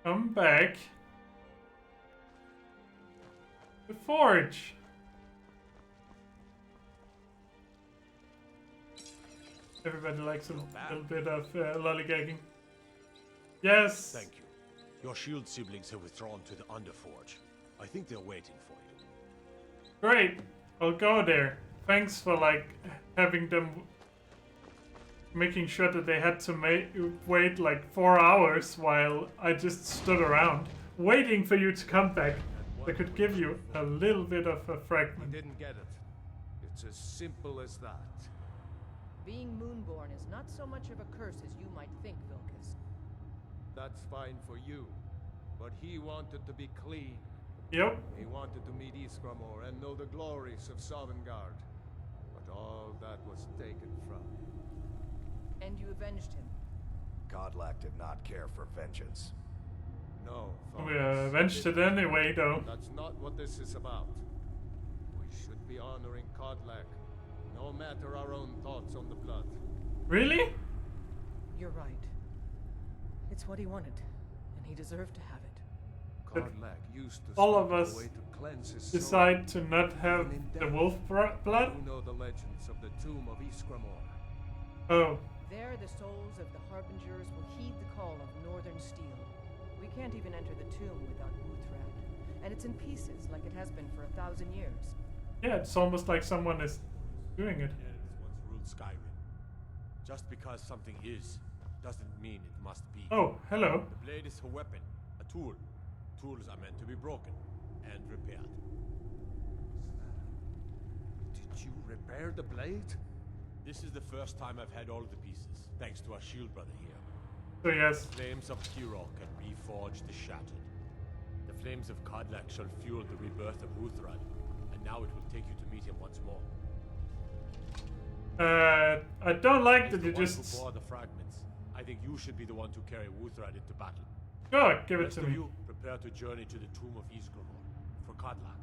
Come back. The forge. Everybody likes a little bit of lollygagging. Yes. Thank you. Your shield siblings have withdrawn to the Underforge. I think they're waiting for you. Great. I'll go there. Thanks for like having them making sure that they had to wait like 4 hours while I just stood around waiting for you to come back. I could give you a little bit of a fragment. I didn't get it. It's as simple as that. Being Moonborn is not so much of a curse as you might think, Vilcus. That's fine for you, but he wanted to be clean. Yep. He wanted to meet Iskramor and know the glories of Sovngarde. But all that was taken from him. And you avenged him. Godlack did not care for vengeance. No, We avenged it anyway, though. That's not what this is about. We should be honoring Kodlak, no matter our own thoughts on the blood. Really? You're right. It's what he wanted, and he deserved to have it. Kodlak used to all of slip us away to cleanse his decide soul. to not have Even in the death, wolf blood? You know the legends of the tomb of Iskramor. Oh. There, the souls of the Harbingers will heed the call of Northern Steel. We can't even enter the tomb without Uthrad, and it's in pieces like it has been for 1,000 years. Yeah, it's almost like someone is doing it. Once ruled Skyrim. Just because something is, doesn't mean it must be. Oh, hello. The blade is a weapon, a tool. Tools are meant to be broken and repaired. Did you repair the blade? This is the first time I've had all the pieces, thanks to our shield brother here. So yes. The flames of Kiro can reforge the shattered. The flames of Kodlak shall fuel the rebirth of Uthrad, and now it will take you to meet him once more. I don't like As that the you one just... who bore the fragments, I think you should be the one to carry Uthrad into battle. Go, give it Rest to of me. you, prepare to journey to the tomb of Ysgramor for Kodlak.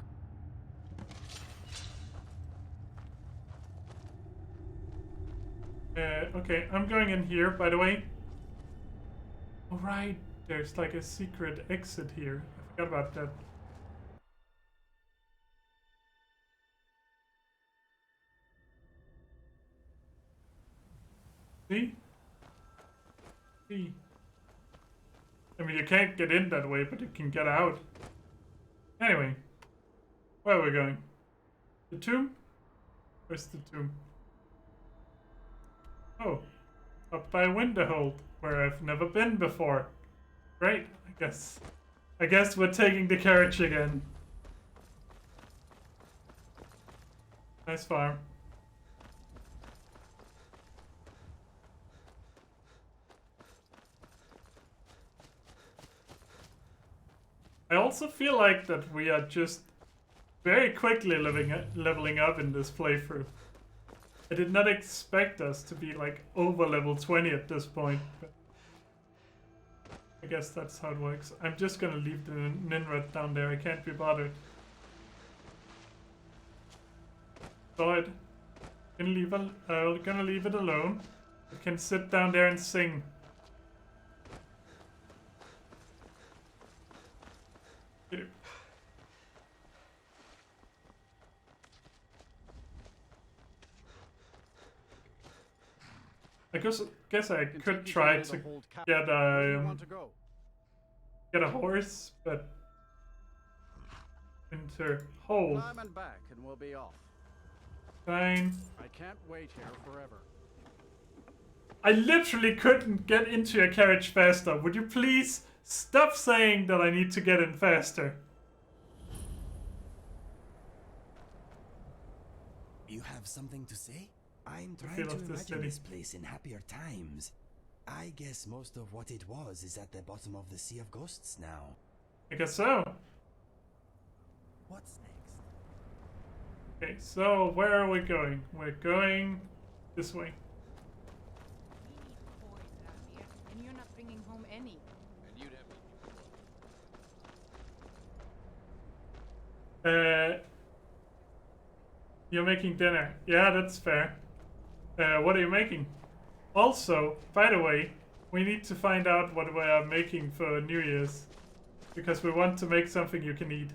Okay, I'm going in here, by the way. Alright, there's like a secret exit here. I forgot about that. See? See? I mean, you can't get in that way, but you can get out. Anyway, where are we going? The tomb? Where's the tomb? Oh, up by Winterhold, where I've never been before. Great, I guess we're taking the carriage again. Nice farm. I also feel like that we are just very quickly leveling up in this playthrough. I did not expect us to be like over level 20 at this point, but I guess that's how it works. I'm just gonna leave the Ninrat down there, I can't be bothered. Saw it. Gonna leave it alone. It can sit down there and sing. Here. I guess I could try to get a horse, but enter hold. Climb and back, and we'll be off. Fine. I can't wait here forever. I literally couldn't get into your carriage faster. Would you please stop saying that I need to get in faster? You have something to say? I'm trying to imagine this place in happier times. I guess most of what it was is at the bottom of the Sea of Ghosts now. I guess so. What's next? Okay, so where are we going? We're going this way. And you're not bringing home any. And you'd have You're making dinner. Yeah, that's fair. What are you making? Also, by the way, we need to find out what we are making for New Year's. Because we want to make something you can eat.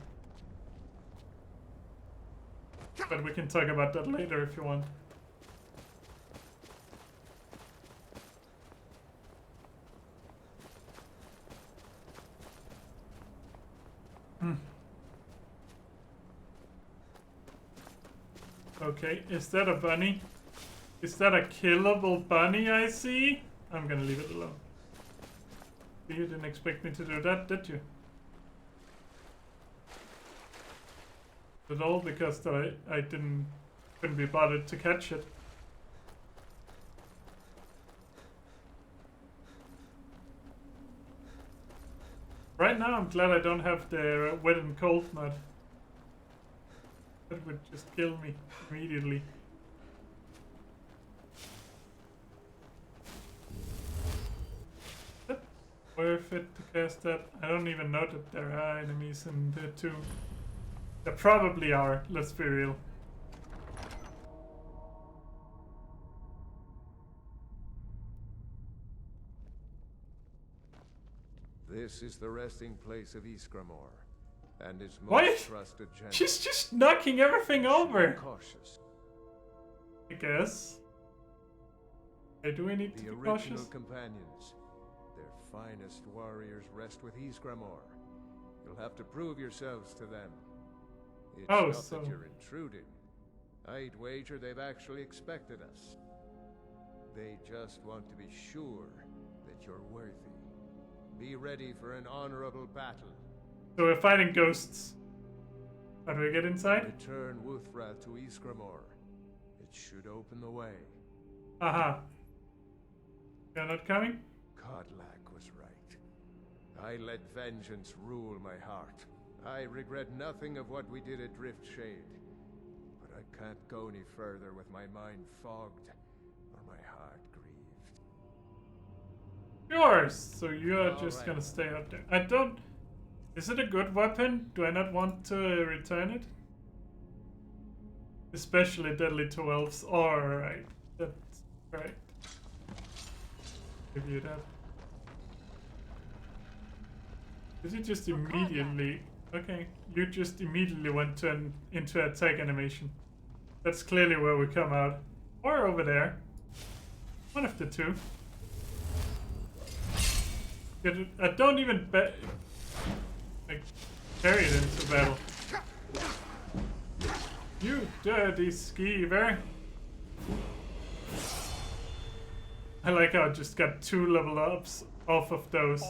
But we can talk about that later if you want. Okay, is that a bunny? Is that a killable bunny I see? I'm gonna leave it alone. You didn't expect me to do that, did you? At all because I couldn't be bothered to catch it. Right now I'm glad I don't have the wet and cold mod. That would just kill me immediately. Is it worth it to cast that? I don't even know that there are enemies in the tomb. There probably are, let's be real. This is the resting place of Ysgramor, and its most What? trusted general. She's just knocking everything over. Cautious. I guess. Hey, do we need to The be original cautious? companions, their finest warriors, rest with Ysgramor. You'll have to prove yourselves to them. It's Oh, not so that you're intruding. I'd wager they've actually expected us. They just want to be sure that you're worthy. Be ready for an honorable battle. So we're fighting ghosts. How do we get inside? Return Wuthra to Ysgramor. It should open the way. Aha. You're not coming? Kodlak was right. I let vengeance rule my heart. I regret nothing of what we did at Driftshade, but I can't go any further with my mind fogged or my heart grieved. Yours! So you're just gonna stay out there. I don't... Is it a good weapon? Do I not want to return it? Especially deadly to elves. Alright. That's right. Give you that. Did you just immediately... Okay, you just immediately went to into attack animation. That's clearly where we come out. Or over there. One of the two. I don't even like, carry it into battle. You dirty skeever. I like how I just got 2 level ups off of those.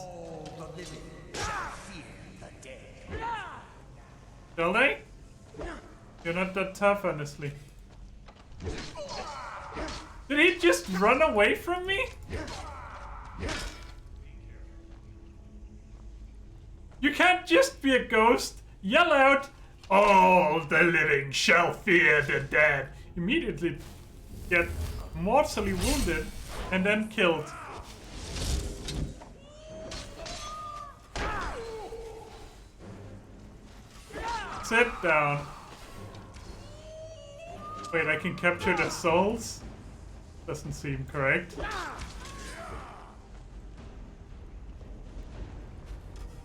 Shall they? You're not that tough, honestly. Did he just run away from me? You can't just be a ghost. Yell out, all the living shall fear the dead. Immediately get mortally wounded and then killed. Sit down. Wait, I can capture the souls? Doesn't seem correct.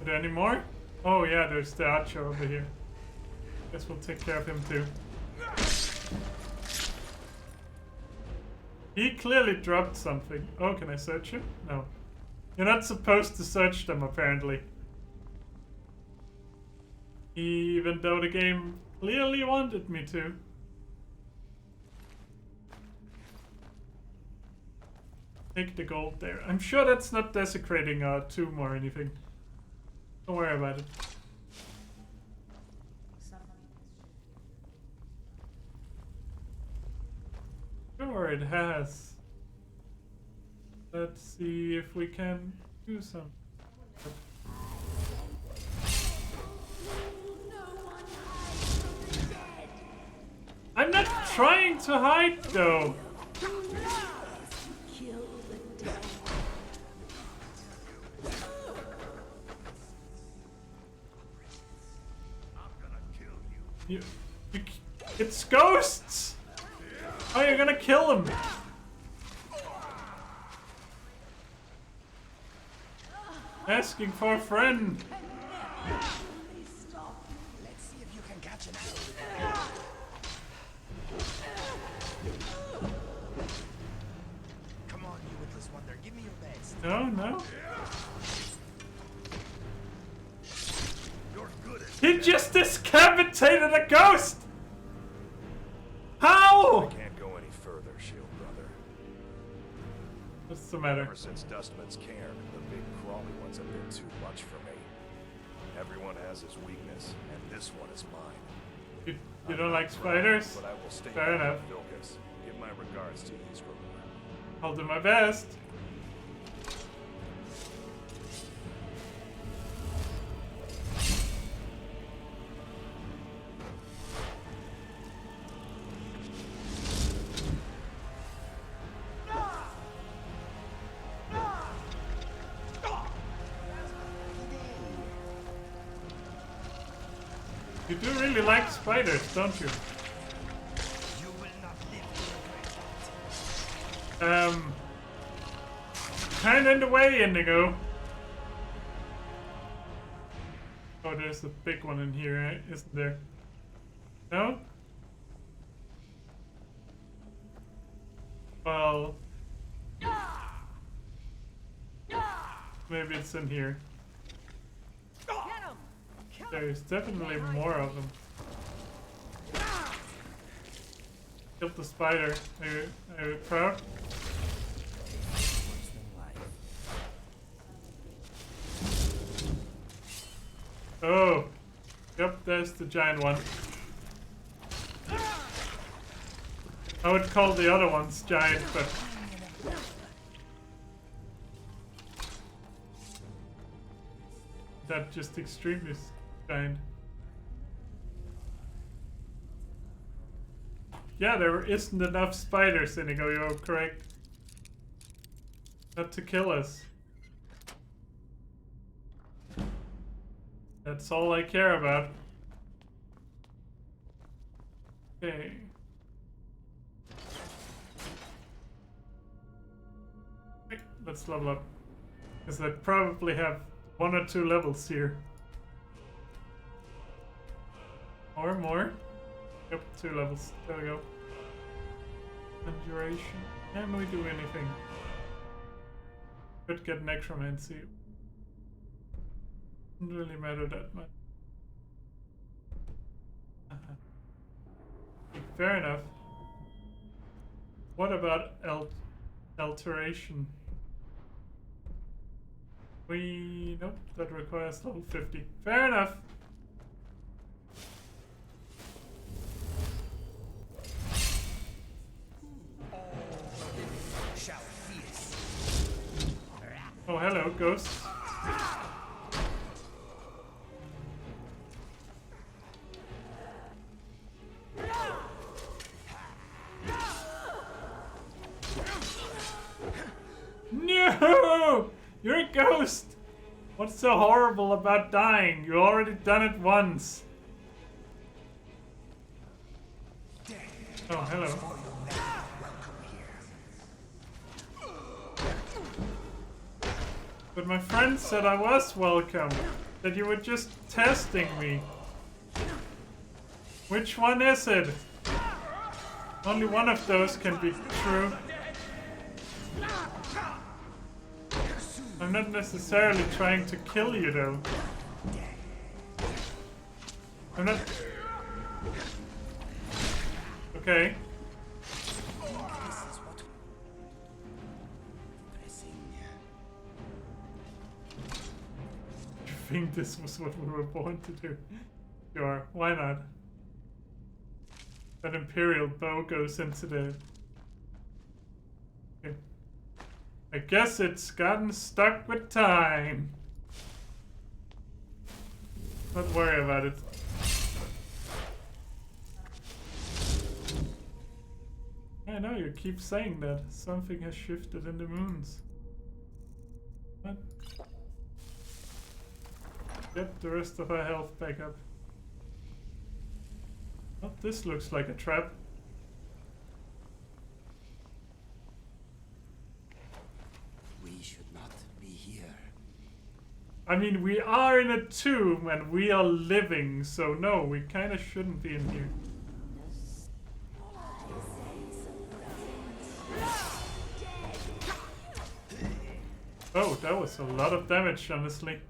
Are there any more? Oh yeah, there's the archer over here. Guess we'll take care of him too. He clearly dropped something. Oh, can I search him? No. You're not supposed to search them, apparently. Even though the game clearly wanted me to. Take the gold there. I'm sure that's not desecrating our tomb or anything. Don't worry about it. Sure, it has. Let's see if we can do something. I'm not trying to hide, though. It's ghosts! Oh, you're gonna kill him! Asking for a friend! Let's see if you can catch him out. Come on, you witless wonder, give me your best. No, no. He just decapitated a ghost! How? I can't go any further, Shield Brother. What's the matter? Ever since Dustman's cairn, the big crawly ones have been too much for me. Everyone has his weakness, and this one is mine. You don't like spiders? But I will stay Fair enough. Vilcus. Give my regards to Israel. I'll do my best. You do really like spiders, don't you? Kinda in the way, Indigo. Oh, there's a big one in here, right? Isn't there? No? Well... Maybe it's in here. There's definitely more of them. Killed the spider. Are you proud? Oh. Yep, there's the giant one. I would call the other ones giant, but... That's just extremely giant. Yeah, there isn't enough spiders, Inigo, you're correct. Not to kill us. That's all I care about. Okay. Let's level up. Because I probably have 1 or 2 levels here. Or more. Yep, 2 levels. There we go. Conjuration. Can we do anything? Could get necromancy. Doesn't really matter that much. Fair enough. What about alteration? Nope, that requires level 50. Fair enough. Oh, hello, ghost. No! You're a ghost! What's so horrible about dying? You already done it once. Oh, hello. But my friend said I was welcome. That you were just testing me. Which one is it? Only one of those can be true. I'm not necessarily trying to kill you, though. I'm not... Okay. You think this was what we were born to do? Sure, why not? That Imperial bow goes into the... Okay. I guess it's gotten stuck with time. Don't worry about it. I know, you keep saying that. Something has shifted in the moons. What? Get the rest of our health back up. Oh, this looks like a trap. We should not be here. I mean, we are in a tomb and we are living, so no, we kind of shouldn't be in here. Oh, that was a lot of damage, honestly.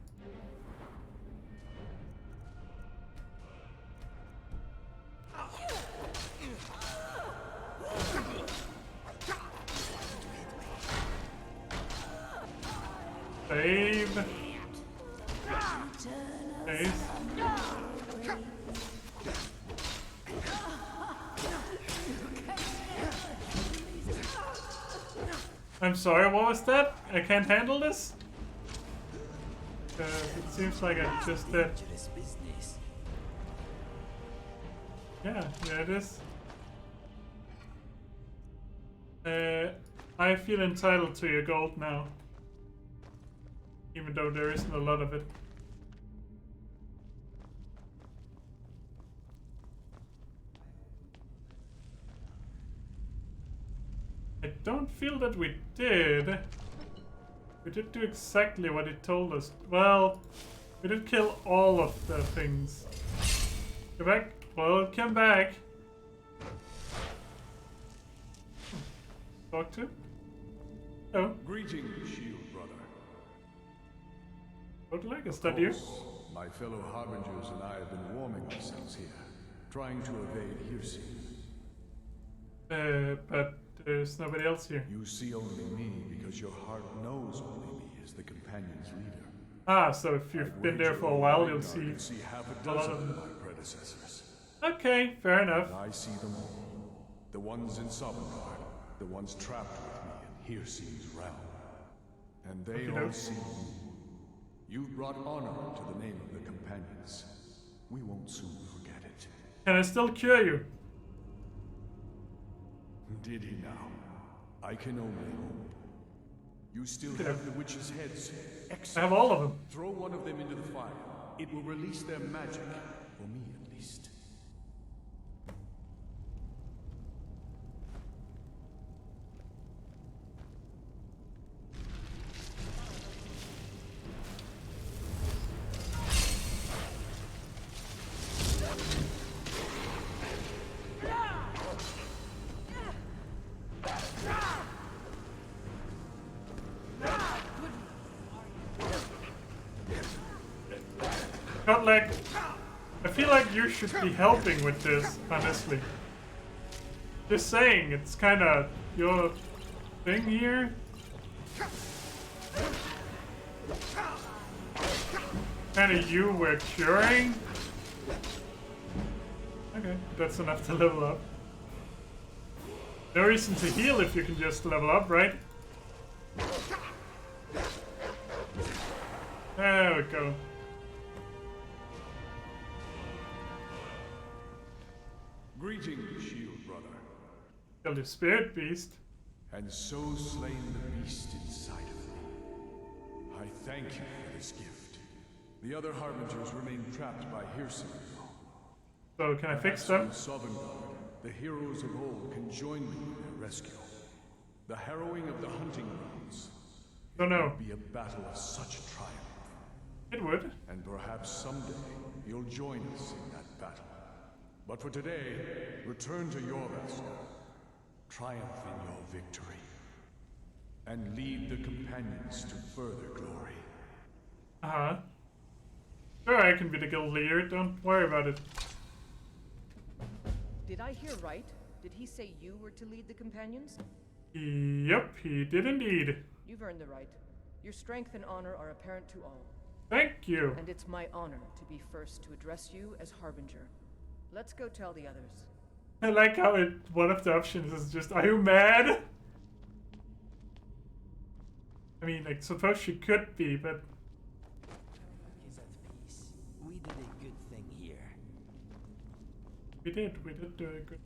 Save. Save. I'm sorry, what was that? I can't handle this? It seems like I just did. Yeah, it is. I feel entitled to your gold now. Even though there isn't a lot of it. I don't feel that we did. We did do exactly what it told us. Well, we did kill all of the things. Go back. Well, come back. Talk to? Oh. Greetings, shield brother. Look like is that you? My fellow harbingers and I have been warming ourselves here, trying to evade hearsay. But there's nobody else here. You see only me because your heart knows only me as the companion's leader. Ah, so if you've been there for a while, you'll see half a a lot dozen of of them. my predecessors. Okay, fair enough. And I see them all. The ones in Sovngarde, the ones trapped with me in Hearse's realm. And they all see you. You've brought honor to the name of the companions. We won't soon forget it. Can I still cure you? Did he now? I can only hope. You still have the witches' heads. Excellent. I have all of them. Throw one of them into the fire. It will release their magic. For me, at least. Got like, I feel like you should be helping with this, honestly. Just saying, it's kind of your thing here. Kind of you were curing. Okay, that's enough to level up. No reason to heal if you can just level up, right? There we go. Greetings, shield brother. Killed the spirit beast. And so slain the beast inside of me. I thank you for this gift. The other harbingers remain trapped by hearsay. So can I fix them? Sovngarde, the heroes of old can join me in their rescue. The harrowing of the hunting grounds. Oh no. It would be a battle of such triumph. It would. And perhaps someday you'll join us in that battle. But for today, return to your Yorvask, triumph in your victory, and lead the companions to further glory. Uh-huh. Sure, I can be the guild leader, don't worry about it. Did I hear right? Did he say you were to lead the companions? Yep, he did indeed. You've earned the right. Your strength and honor are apparent to all. Thank you. And it's my honor to be first to address you as Harbinger. Let's go tell the others. I like how one of the options is just, are you mad? I mean, I suppose she could be, but... Is at peace. We did a good thing here. We did do a good...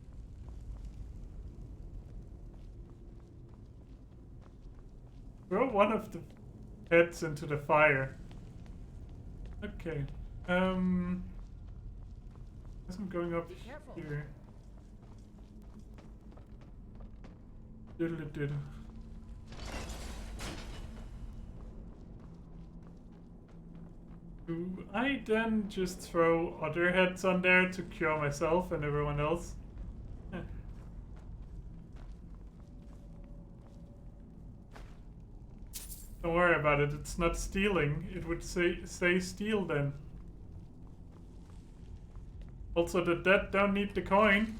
Throw one of the heads into the fire. Okay. Guess I'm going up here. Diddle-diddle. Do I then just throw other heads on there to cure myself and everyone else? Don't worry about it, it's not stealing. It would say steal then. Also, the dead don't need the coin.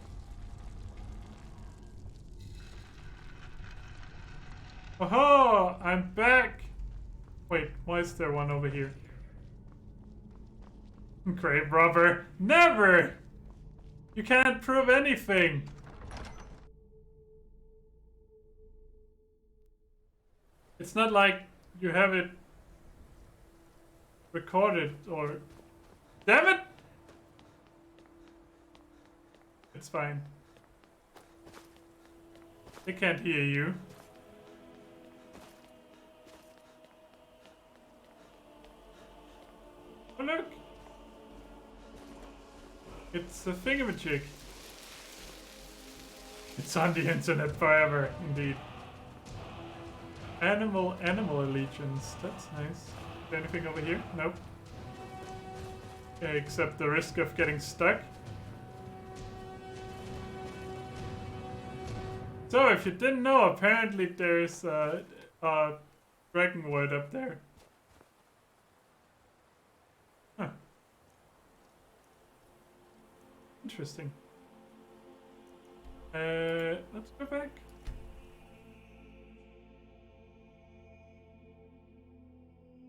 Oh, I'm back! Wait, why is there one over here? Grave robber. Never! You can't prove anything! It's not like you have it recorded or... Damn it! It's fine. They can't hear you. Oh look! It's a thingamajig. It's on the internet forever, indeed. Animal allegiance. That's nice. Is there anything over here? Nope. Okay, except the risk of getting stuck. So, if you didn't know, apparently there's a dragon word up there. Huh. Interesting. Let's go back.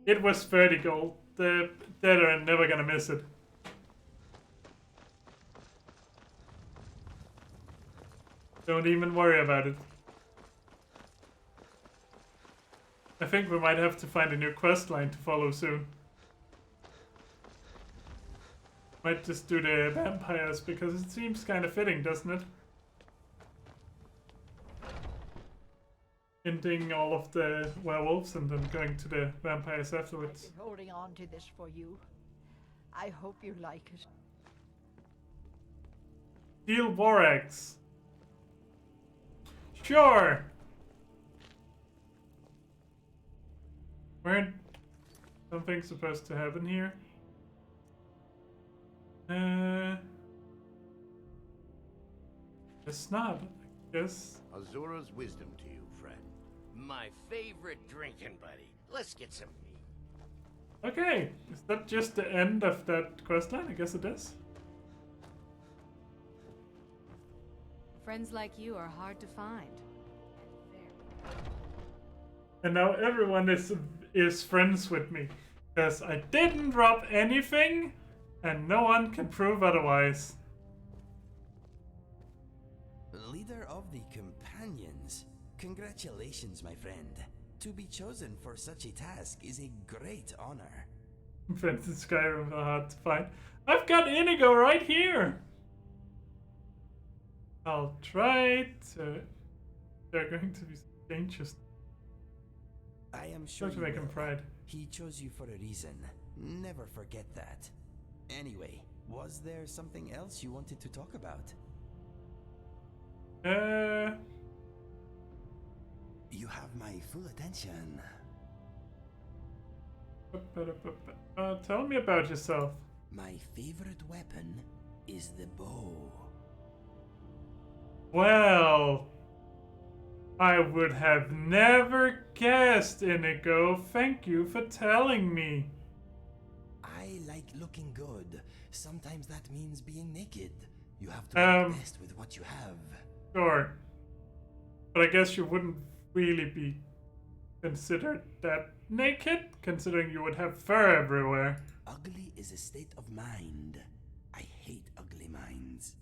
It was 30 gold. The dead are never gonna miss it. Don't even worry about it. I think we might have to find a new questline to follow soon. Might just do the vampires because it seems kind of fitting, doesn't it? ending all of the werewolves and then going to the vampires afterwards. I've been holding on to this for you. I hope you like it. Steel borax. Sure. Weren't something supposed to happen here? It's not, I guess. Azura's wisdom to you, friend. My favorite drinking buddy. Let's get some meat. Okay, is that just the end of that questline? I guess it is. Friends like you are hard to find. And now everyone is friends with me. Because I didn't drop anything, and no one can prove otherwise. Leader of the Companions. Congratulations, my friend. To be chosen for such a task is a great honor. Friends in Skyrim are hard to find. I've got Inigo right here! I'll try to... There are going to be some changes. I am sure to make him proud. He chose you for a reason. Never forget that. Anyway, was there something else you wanted to talk about? You have my full attention. Tell me about yourself. My favorite weapon is the bow. Well, I would have never guessed, Inigo. Thank you for telling me. I like looking good. Sometimes that means being naked. You have to be best with what you have. Sure. But I guess you wouldn't really be considered that naked, considering you would have fur everywhere. Ugly is a state of mind. I hate ugly minds.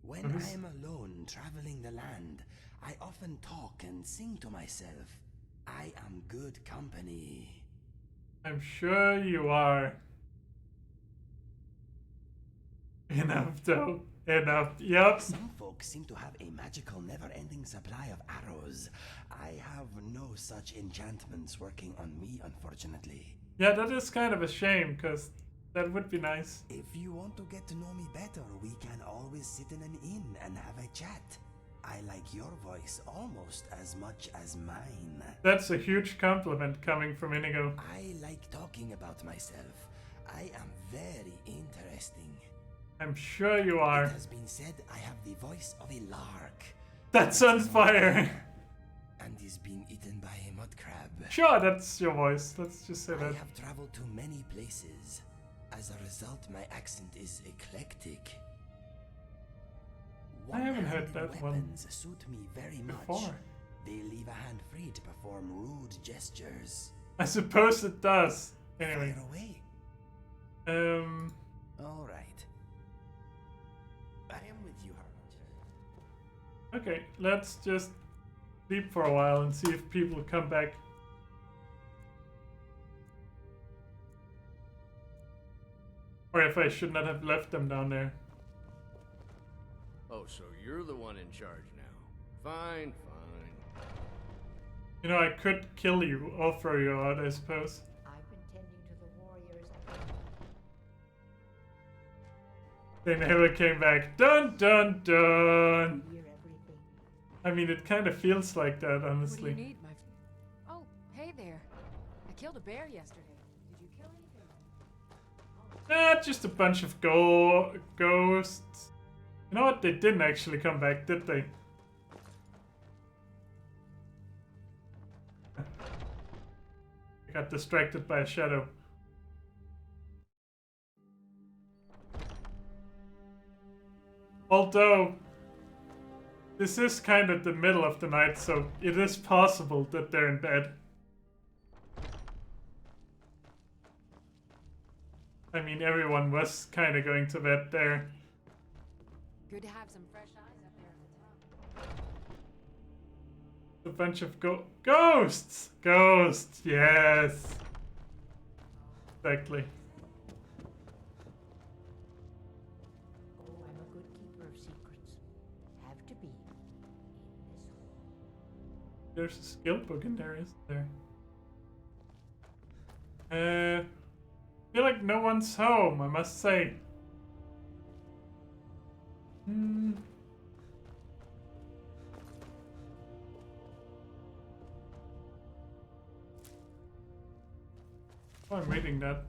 When I am alone traveling the land, I often talk and sing to myself. I am good company. I'm sure you are. Enough, though. Enough. Yep. Some folks seem to have a magical, never-ending supply of arrows. I have no such enchantments working on me, unfortunately. Yeah, that is kind of a shame, because that would be nice. If you want to get to know me better, we can always sit in an inn and have a chat. I like your voice almost as much as mine. That's a huge compliment coming from Inigo. I like talking about myself. I am very interesting. I'm sure you are. It has been said I have the voice of a lark. That's on fire. And is being eaten by a mud crab. Sure, that's your voice. Let's just say that. I have traveled to many places. As a result, my accent is eclectic. I haven't heard that weapons suit me very before. Much. They leave a hand free to perform rude gestures. I suppose it does. Anyway. Fire away. All right. I am with you, Harbinger. Okay, let's just sleep for a while and see if people come back. Or if I should not have left them down there. Oh, so you're the one in charge now. Fine, fine. You know, I could kill you or throw you out, I suppose. I've been tending to the warriors. They never came back. Dun dun dun! I mean, it kind of feels like that, honestly. What do you need, my... Oh, hey there. I killed a bear yesterday. Did you kill anything? Just a bunch of ghosts. You know what? They didn't actually come back, did they? I got distracted by a shadow. Although, this is kind of the middle of the night, so it is possible that they're in bed. I mean, everyone was kind of going to bed there. Good to have some fresh eyes up there at the top. A bunch of ghosts! Ghosts, yes! Exactly. Oh, I'm a good keeper of secrets. Have to be in this hole. There's a skill book in there, isn't there? Feel like no one's home, I must say. Oh, I'm reading that.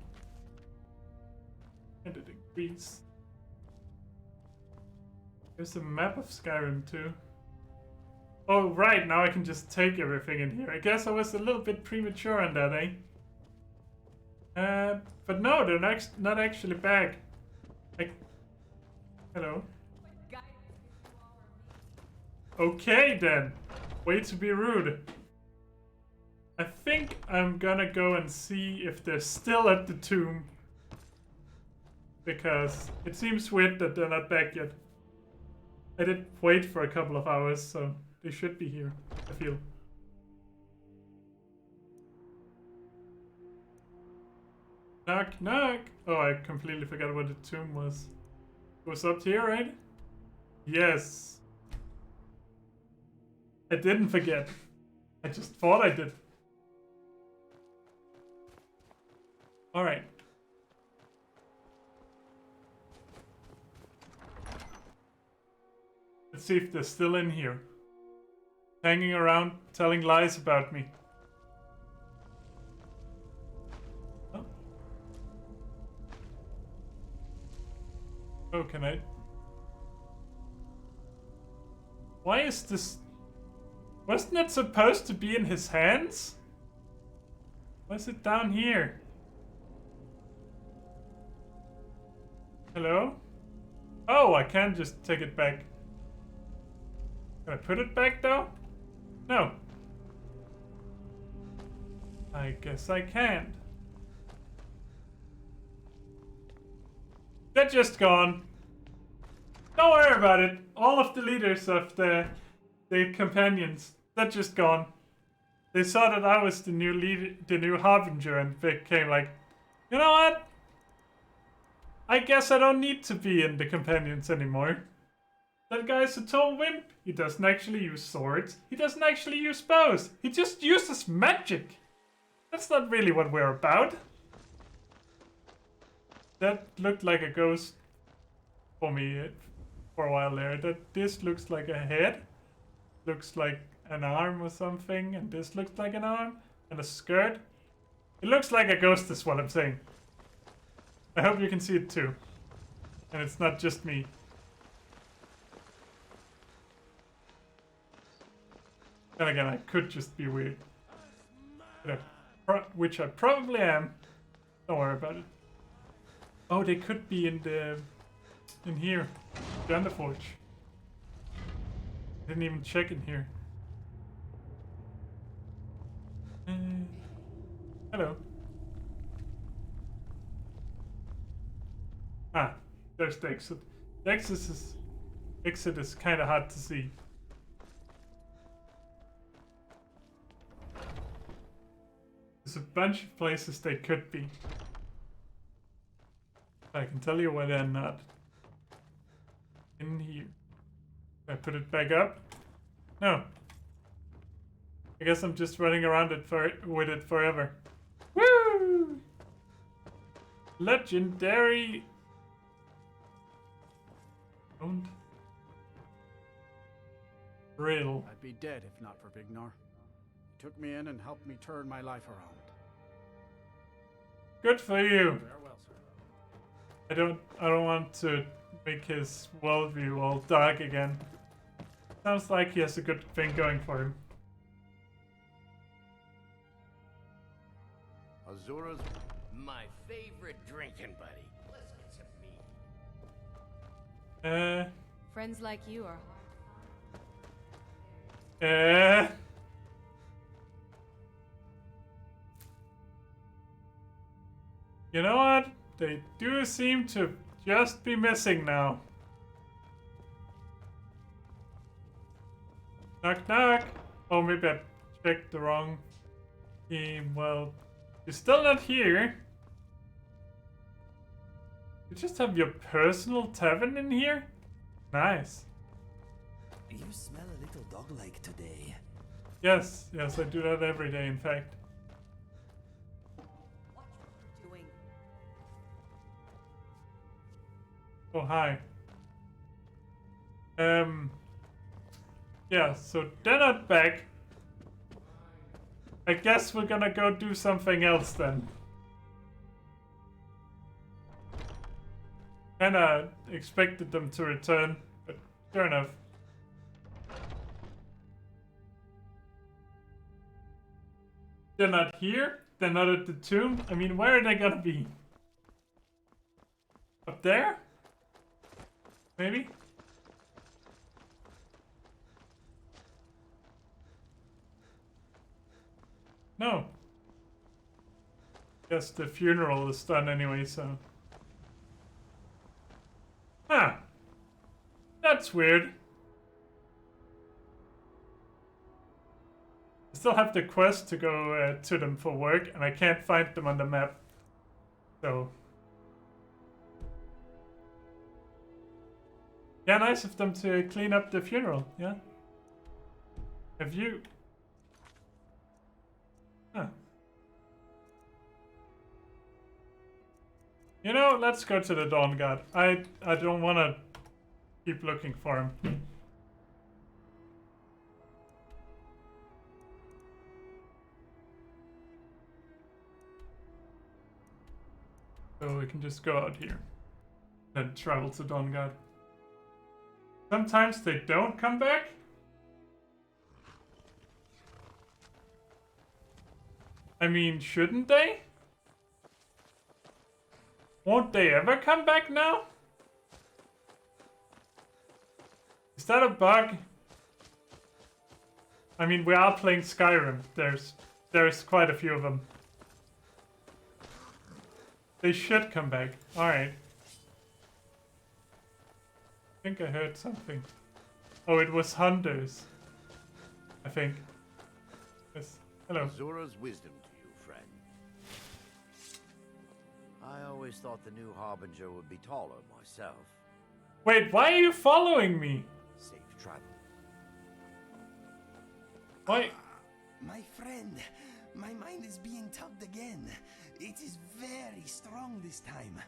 And it increased. There's a map of Skyrim too. Oh, right, now I can just take everything in here. I guess I was a little bit premature on that, eh? But no, they're not actually back. Hello? Okay then. Way to be rude. I think I'm gonna go and see if they're still at the tomb. Because it seems weird that they're not back yet. I did wait for a couple of hours, so they should be here, I feel. Knock, knock! Oh, I completely forgot what the tomb was. It was up here, right? Yes. I didn't forget. I just thought I did. Alright. Let's see if they're still in here. Hanging around, telling lies about me. Oh, oh can I? Why is this... Wasn't it supposed to be in his hands? Why is it down here? Hello? Oh, I can just take it back. Can I put it back though? No. I guess I can't. They're just gone. Don't worry about it. All of the leaders of the companions, they're just gone. They saw that I was the new leader, the new harbinger, and they came like, you know what? I guess I don't need to be in the companions anymore. That guy's a total wimp. He doesn't actually use swords. He doesn't actually use bows. He just uses magic. That's not really what we're about. That looked like a ghost for me for a while there. This looks like a head. Looks like an arm or something. And this looks like an arm. And a skirt. It looks like a ghost is what I'm saying. I hope you can see it too. And it's not just me. And again, I could just be weird. Which I probably am. Don't worry about it. Oh, they could be in here. The Underforge. Didn't even check in here. Hello. Ah, there's the exit. The exit is kind of hard to see. There's a bunch of places they could be. I can tell you why they're not. In here. Can I put it back up? No. I guess I'm just running around with it forever. Woo! Legendary. Owned. Riddle. I'd be dead if not for Vignar. He took me in and helped me turn my life around. Good for you. Farewell, sir. I don't want to make his worldview all dark again. Sounds like he has a good thing going for him. Azura's my favorite drinking buddy. Let's get some meat. Friends like you are You know what? They do seem to just be missing now. Knock knock. Oh, maybe I checked the wrong team. Well, you're still not here. You just have your personal tavern in here? Nice. You smell a little dog-like today. Yes, yes, I do that every day, in fact. Doing. Oh, hi. Yeah, so they're not back. I guess we're gonna go do something else then. Kinda expected them to return, but sure enough. They're not here. They're not at the tomb. I mean, where are they gonna be? Up there? Maybe? No. Guess the funeral is done anyway, so. Huh. That's weird. I still have the quest to go to them for work, and I can't find them on the map. So. Yeah, nice of them to clean up the funeral, yeah? Have you... Huh. You know, let's go to the Dawn God. I don't want to keep looking for him. So we can just go out here. Then travel to Dawn God. Sometimes they don't come back? I mean, shouldn't they? Won't they ever come back now? Is that a bug? I mean, we are playing Skyrim. There's quite a few of them. They should come back. Alright. I think I heard something. Oh, it was hunters. I think. Yes. Hello. Azura's wisdom to you, friend. I always thought the new Harbinger would be taller myself. Wait, why are you following me? Safe travel. Why? My friend, my mind is being tugged again. It is very strong this time.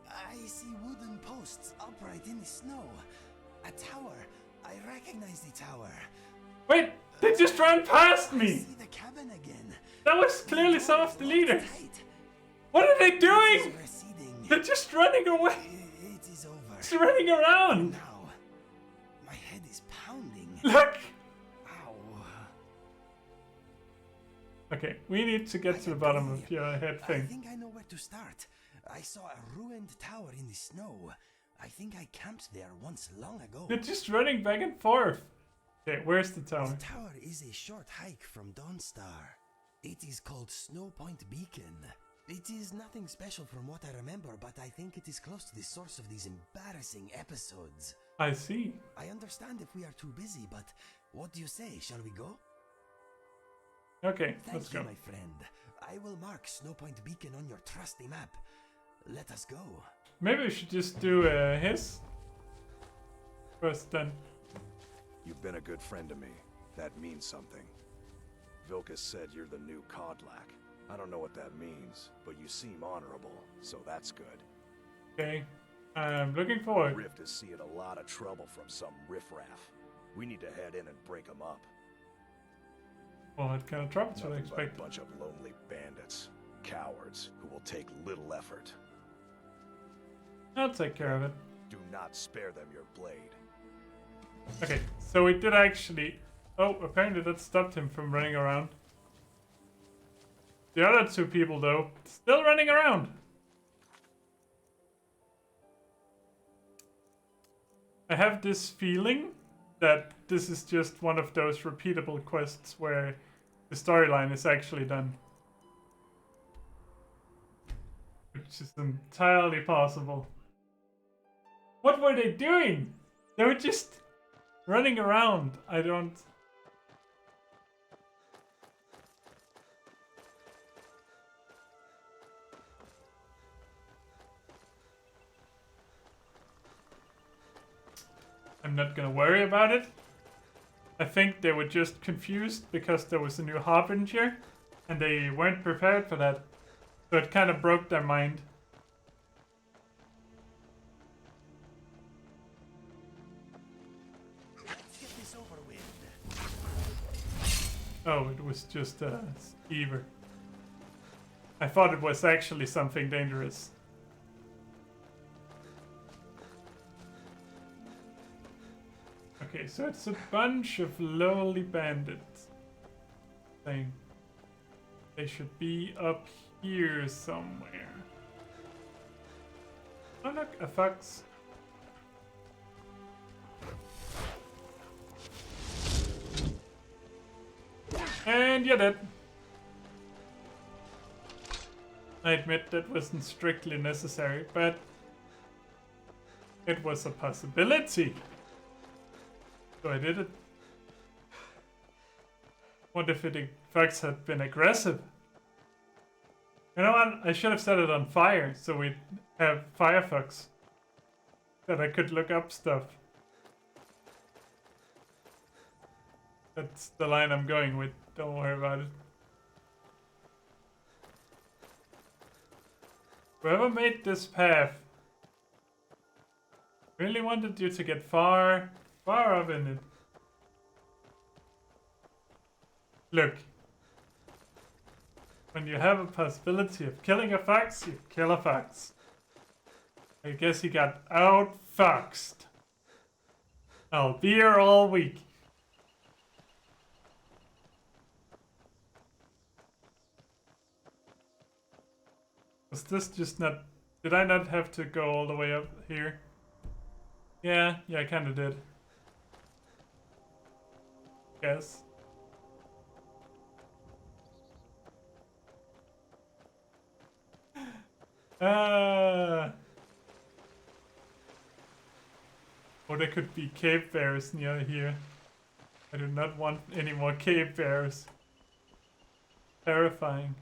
I see wooden posts upright in the snow. A tower. I recognize the tower. Wait, they just ran past me. I see the cabin again. That was clearly some of the leaders. What are they doing? They're just running away. It is over. Just running around. Now, my head is pounding. Look. Ow. Okay, we need to get to the bottom of your head thing. I think I know where to start. I saw a ruined tower in the snow. I think I camped there once long ago. They're just running back and forth. Okay, where's the tower? The tower is a short hike from Dawnstar. It is called Snow Point Beacon. It is nothing special from what I remember, but I think it is close to the source of these embarrassing episodes. I see. I understand if we are too busy, but what do you say? Shall we go? Okay, Thank let's you, go. my friend. I will mark Snow Point Beacon on your trusty map. Let us go. Maybe we should just do his first then. You've been a good friend to me. That means something. Vilkas said you're the new Kodlak. I don't know what that means, but you seem honorable, so that's good. Okay, I'm looking forward. Rift is seeing a lot of trouble from some riffraff. We need to head in and break them up. Well, what kind of trouble should I Nothing but expect? a bunch of lonely bandits. Cowards who will take little effort. I'll take care of it. Do not spare them your blade. Okay, so we did actually... Oh, apparently that stopped him from running around. The other two people, though, still running around. I have this feeling that this is just one of those repeatable quests where the storyline is actually done. Which is entirely possible. What were they doing? They were just running around. I don't... I'm not gonna worry about it. I think they were just confused because there was a new harbinger and they weren't prepared for that. So it kind of broke their mind. Let's get this over with. Oh, it was just a skeever. I thought it was actually something dangerous. Okay, so it's a bunch of lowly bandits. Thing. They should be up here somewhere. Oh look, a fox. And you're dead. I admit that wasn't strictly necessary, but it was a possibility. So I did it. What if the fox had been aggressive? You know what? I should have set it on fire so we'd have firefox. That I could look up stuff. That's the line I'm going with. Don't worry about it. Whoever made this path really wanted you to get far up in it. Look. When you have a possibility of killing a fox, you kill a fox. I guess he got out-foxed. I'll be here all week. Was this just not... Did I not have to go all the way up here? Yeah, I kinda did. Yes. Oh, there could be cave bears near here. I do not want any more cave bears. Terrifying.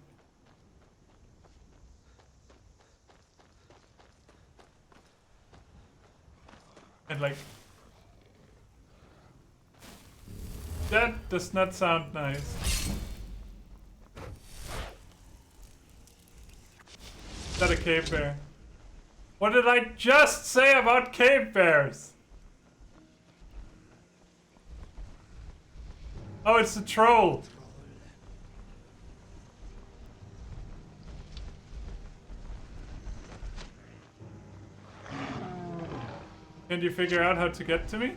And like... That does not sound nice. Is that a cave bear? What did I just say about cave bears? Oh, it's a troll. Can you figure out how to get to me?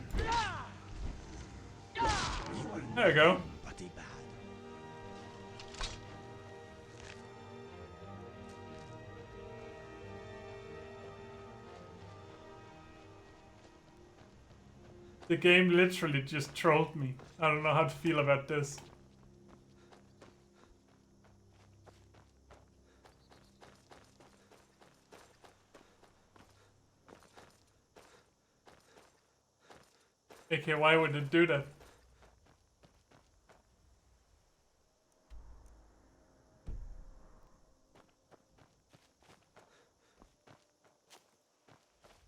There you go. The game literally just trolled me. I don't know how to feel about this. Okay, why would it do that?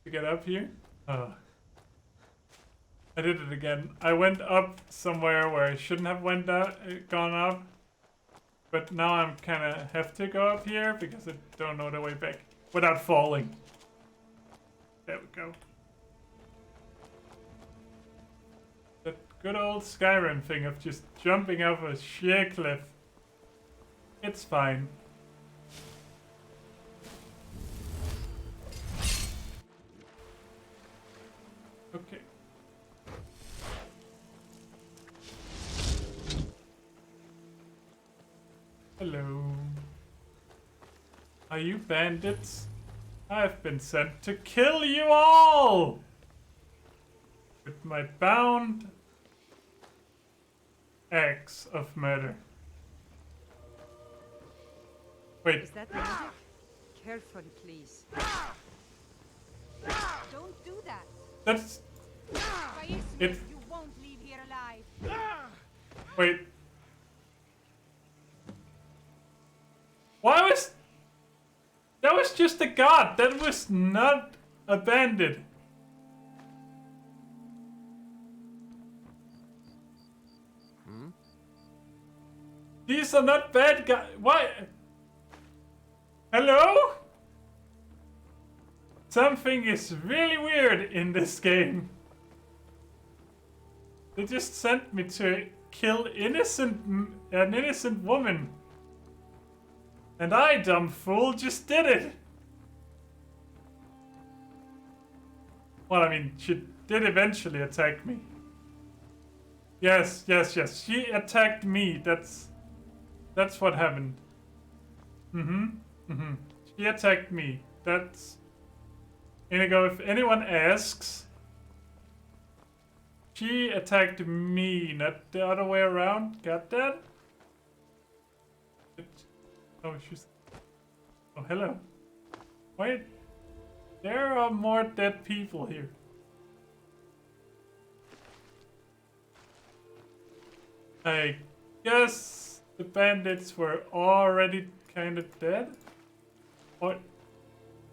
To get up here? Oh. I did it again. I went up somewhere where I shouldn't have gone up. But now I'm kinda have to go up here because I don't know the way back without falling. There we go. That good old Skyrim thing of just jumping off a sheer cliff. It's fine. Okay. Hello. Are you bandits? I've been sent to kill you all! With my bound axe of murder. Wait. Is that magic? Carefully, please. Don't do that. That's... It... You won't leave here alive. Wait. Why was... That was just a god. That was not a bandit. These are not bad guys. Why? Hello? Something is really weird in this game. They just sent me to kill an innocent woman. And I, dumb fool, just did it. Well, I mean, she did eventually attack me. Yes. She attacked me. That's what happened. She attacked me. That's... Inigo, if anyone asks, she attacked me, not the other way around. Got that? Oh, she's... Oh, hello. Wait. There are more dead people here. I guess the bandits were already kind of dead? What?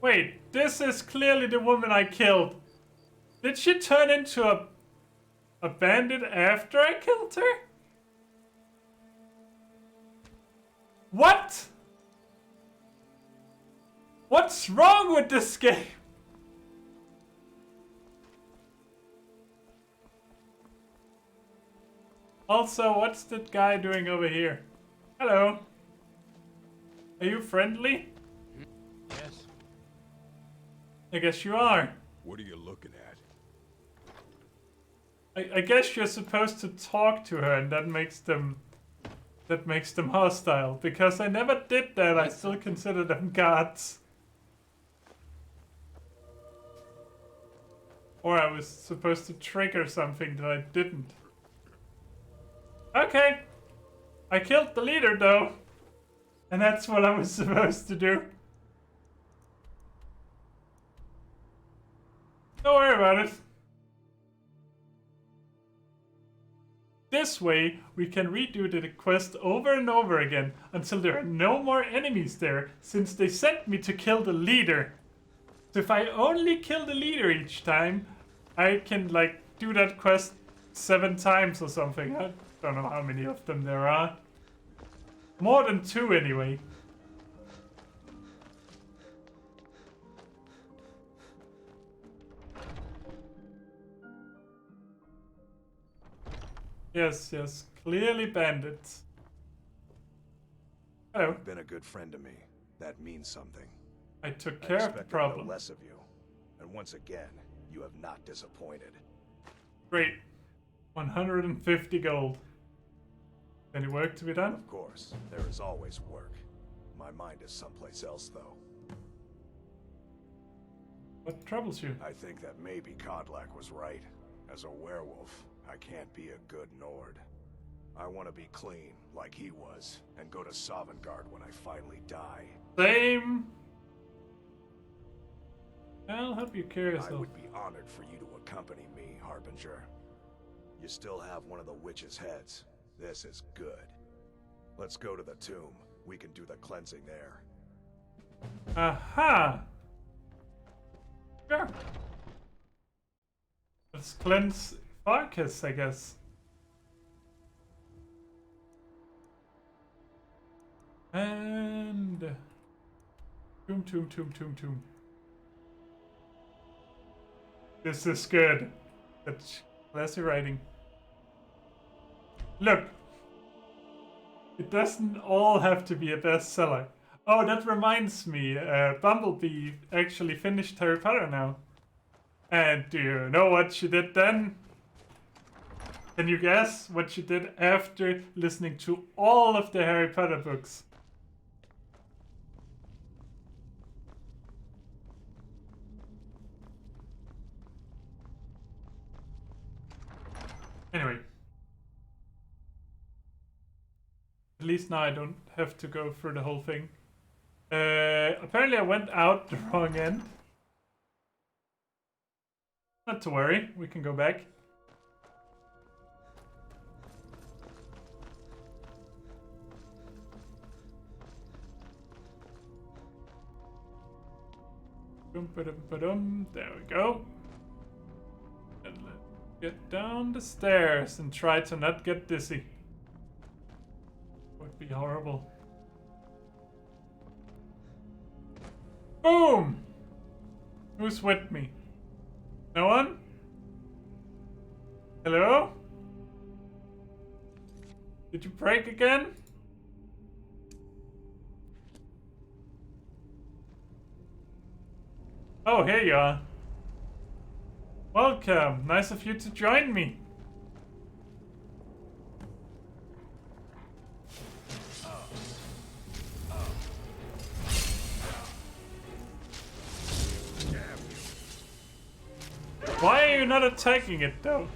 Wait, this is clearly the woman I killed. Did she turn into a bandit after I killed her? What? What's wrong with this game? Also, what's that guy doing over here? Hello. Are you friendly? Yes. I guess you are. What are you looking at? I guess you're supposed to talk to her, and that makes them hostile. Because I never did that, I still consider them gods. Or I was supposed to trigger something that I didn't. Okay. I killed the leader though. And that's what I was supposed to do. Don't worry about it. This way, we can redo the quest over and over again until there are no more enemies there, since they sent me to kill the leader. So if I only kill the leader each time, I can like do that quest 7 times or something. I don't know how many of them there are. More than 2 anyway. Yes, clearly bandits. Hello. You've been a good friend to me. That means something. I took care of the problem. No less of you. And once again, you have not disappointed. Great. 150 gold. Any work to be done? Of course. There is always work. My mind is someplace else, though. What troubles you? I think that maybe Kodlak was right. As a werewolf, I can't be a good Nord. I want to be clean, like he was, and go to Sovngarde when I finally die. Same. I'll help you carry yourself. I would be honored for you to accompany me, Harbinger. You still have one of the witch's heads. This is good. Let's go to the tomb. We can do the cleansing there. Aha! Sure. Let's cleanse Farkas, I guess. And... Tomb. This is good. That's classy writing. Look! It doesn't all have to be a bestseller. Oh, that reminds me. Bumblebee actually finished Harry Potter now. And do you know what she did then? Can you guess what she did after listening to all of the Harry Potter books? Anyway. At least now I don't have to go through the whole thing. Apparently I went out the wrong end. Not to worry, we can go back. There we go. And let's get down the stairs and try to not get dizzy. be horrible. Boom! Who's with me? No one? Hello? Did you break again? Oh, here you are. Welcome. Nice of you to join me. Why are you not attacking it though?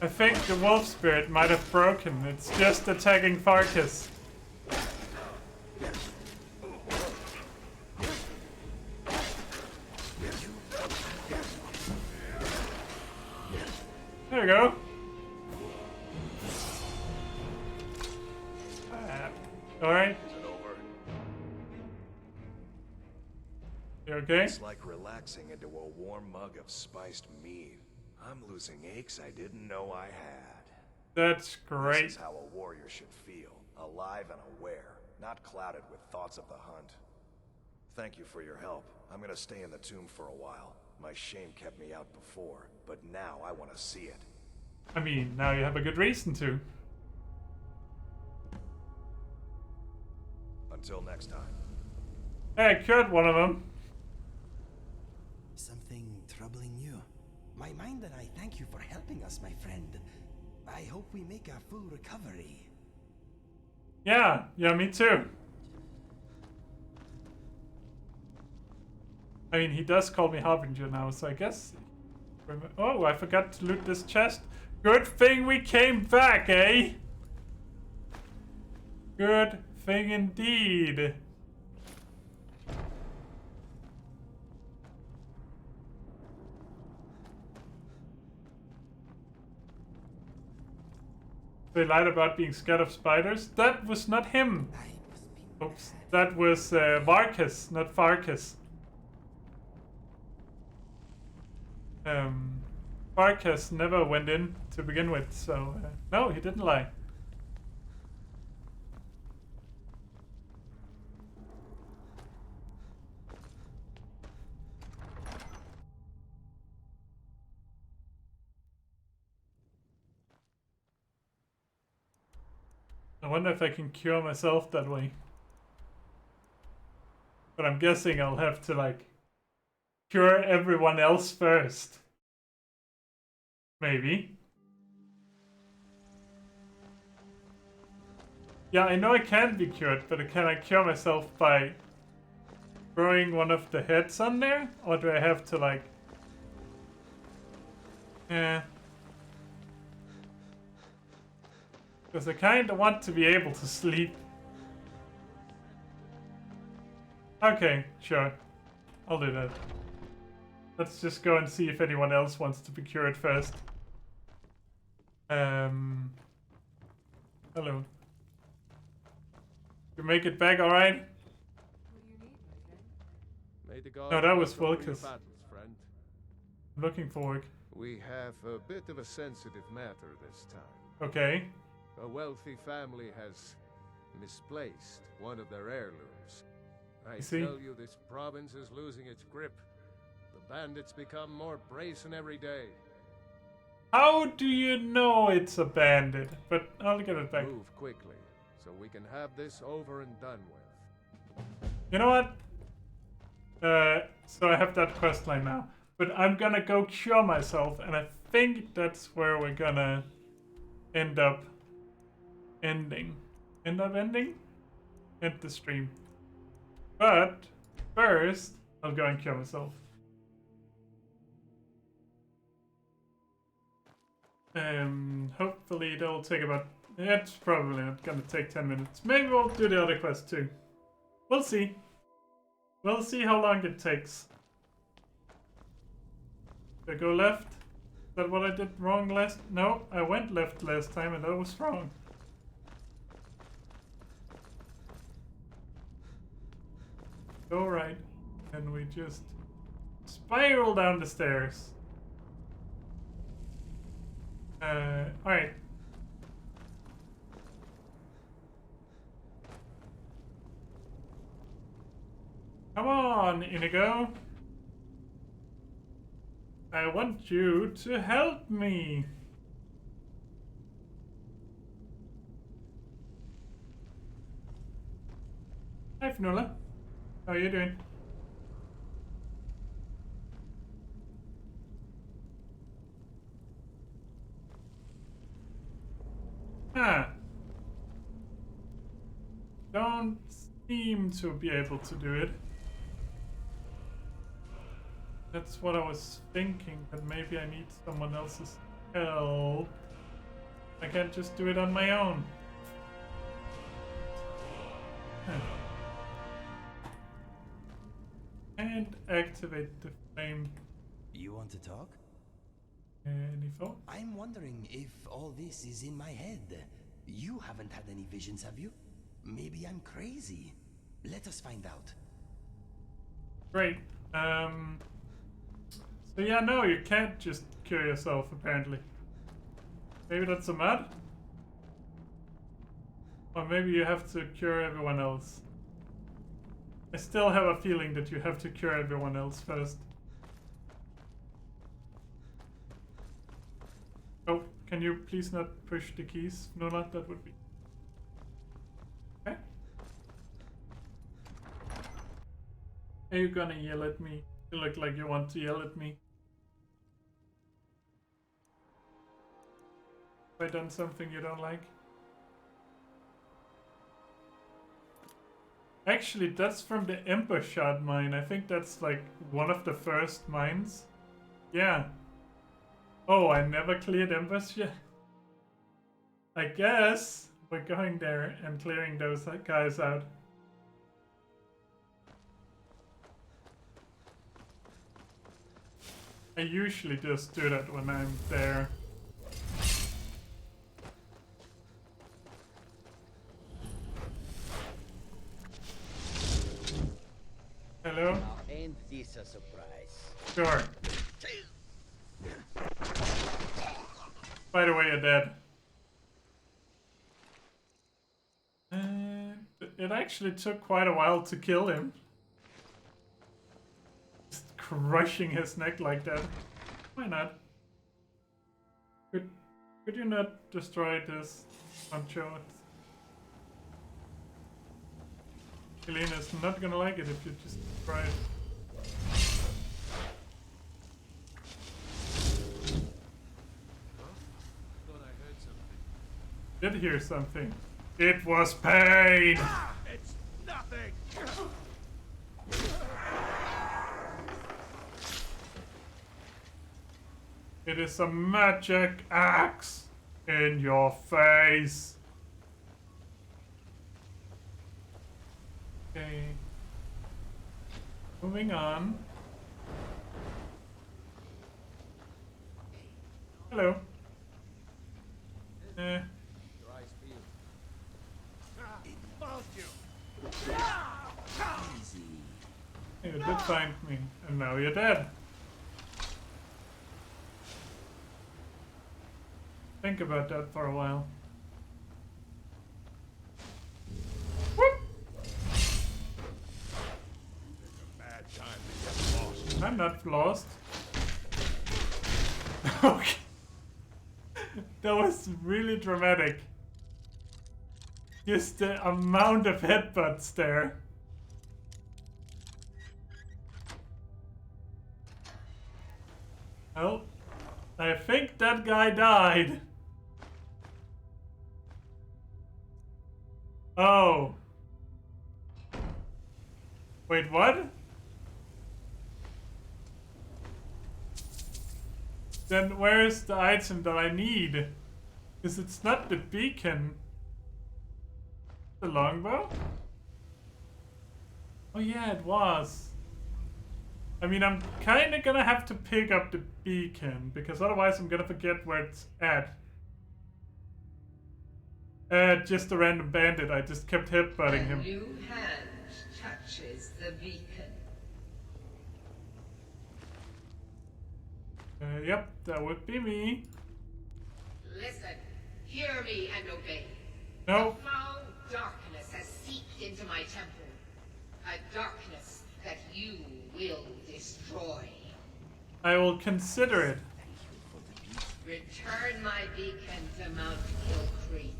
I think the wolf spirit might have broken. It's just attacking Farkas. There you go. Alright. You okay? It's like relaxing into a warm mug of spiced mead. I'm losing aches I didn't know I had. That's great. This is how a warrior should feel. Alive and aware, not clouded with thoughts of the hunt. Thank you for your help. I'm gonna stay in the tomb for a while. My shame kept me out before, but now I want to see it. I mean, now you have a good reason to. Until next time. Hey, I cured one of them. Something troubling you? My mind and I thank you for helping us, my friend. I hope we make a full recovery. Yeah, me too. I mean, he does call me Harbinger now, so I guess... Oh, I forgot to loot this chest. Good thing we came back, eh? Good thing indeed. They lied about being scared of spiders. That was not him. Oops. That was Varkas, not Farkas. Farkas never went in to begin with, so no, he didn't lie. I wonder if I can cure myself that way. But I'm guessing I'll have to, like, cure everyone else first. Maybe. Yeah, I know I can be cured, but can I cure myself by throwing one of the heads on there? Or do I have to, like... Because I kinda want to be able to sleep. Okay, sure. I'll do that. Let's just go and see if anyone else wants to be cured first. Hello. You make it back alright? No, that was Volkus. I'm looking for work. We have a bit of a sensitive matter this time. Okay. A wealthy family has misplaced one of their heirlooms. I tell you, this province is losing its grip. The bandits become more brazen every day. How do you know it's a bandit? But I'll get it back. Move quickly, so we can have this over and done with. You know what? So I have that questline now. But I'm gonna go cure myself, and I think that's where we're gonna end up ending. End the stream. But first, I'll go and cure myself. Hopefully that'll take about... It's probably not gonna take 10 minutes. Maybe we'll do the other quest too. We'll see. We'll see how long it takes. Did I go left? Is that what I did wrong last? No, I went left last time and that was wrong. Go right. And we just spiral down the stairs. Alright. Come on, Inigo. I want you to help me. Hi, Fnula. How are you doing? Huh. Don't seem to be able to do it. That's what I was thinking, that maybe I need someone else's help. I can't just do it on my own. Huh. And activate the flame. You want to talk? Any thoughts? I'm wondering if all this is in my head. You haven't had any visions, have you? Maybe I'm crazy. Let us find out. Great. So yeah, no, you can't just cure yourself, apparently. Maybe that's a mud? Or maybe you have to cure everyone else. I still have a feeling that you have to cure everyone else first. Oh, can you please not push the keys? No, not that would be... Okay. Are you gonna yell at me? You look like you want to yell at me. Have I done something you don't like? Actually, that's from the Ember Shard mine. I think that's like one of the first mines. Yeah. Oh, I never cleared Embers yet. I guess we're going there and clearing those guys out. I usually just do that when I'm there. Hello? Now, ain't this a surprise? Sure. By the way, you're dead. It actually took quite a while to kill him. Just crushing his neck like that. Why not? Could you not destroy this poncho? Elena's not gonna like it if you just destroy it. Did hear something. It was pain! It's nothing! It is a magic axe in your face. Okay. Moving on. Hello. You did find me, and now you're dead. Think about that for a while. Whoop! Bad time to get lost. I'm not lost. Okay. That was really dramatic. Just the amount of headbutts there. Well, I think that guy died. Oh. Wait, what? Then where's the item that I need? Because it's not the beacon. The longbow? Oh yeah, it was. I mean, I'm kind of gonna have to pick up the beacon, because otherwise I'm gonna forget where it's at. Just a random bandit. I just kept headbutting him. A new hand touches the beacon. Yep, that would be me. Listen, hear me and obey. No. The foul darkness has seeped into my temple. A darkness that you will destroy. I will consider it. Return my beacon to Mount Kill Creek.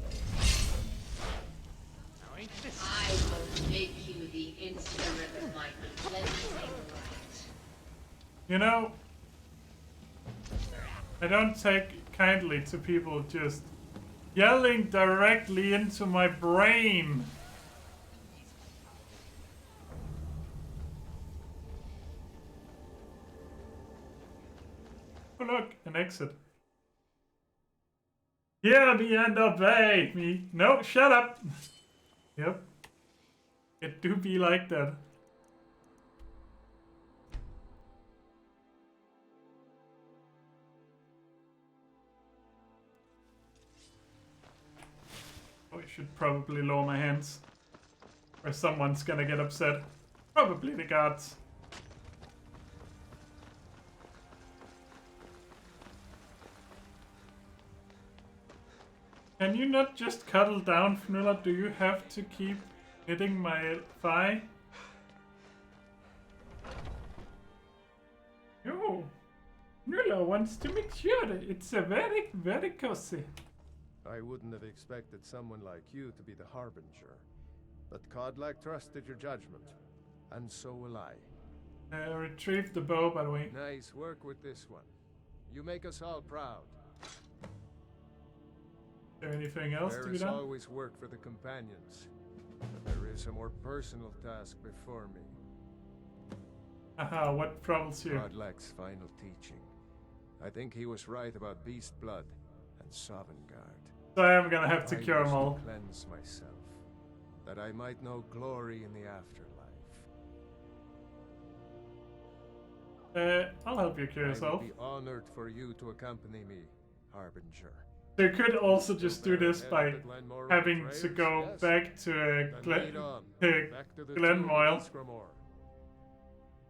I will make you the instrument of my cleansing light. You know, I don't take kindly to people just yelling directly into my brain. Oh look, an exit. Hear me and obey me. No, shut up. Yep. It do be like that. Oh, I should probably lower my hands. Or someone's gonna get upset. Probably the guards. Can you not just cuddle down, Fnulla? Do you have to keep hitting my thigh? Oh, Fnulla wants to make sure it's a very, very cozy. I wouldn't have expected someone like you to be the Harbinger. But Kodlak trusted your judgment. And so will I. Retrieve the bow, by the way. Nice work with this one. You make us all proud. Is there anything else to be done? There is always work for the companions. But there is a more personal task before me. Aha, what troubles you? Kodlak's final teaching. I think he was right about Beast Blood and Sovngarde. So I am gonna have to cure them all. Cleanse myself, that I might know glory in the afterlife. I'll help you cure yourself. I would be honored for you to accompany me, Harbinger. So you could also just do this by having to go back to Glenmoyle.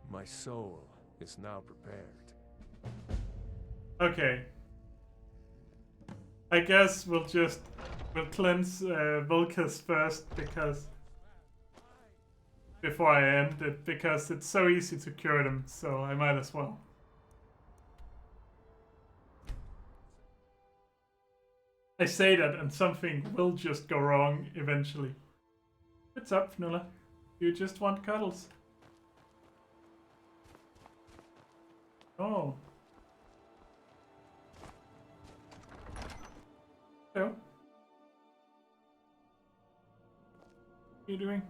My soul is now prepared. Okay. I guess we'll cleanse Vulcus first before I end it, because it's so easy to cure them, so I might as well. I say that and something will just go wrong eventually. What's up, Fnulla? You just want cuddles? Oh. Hello. What are you doing?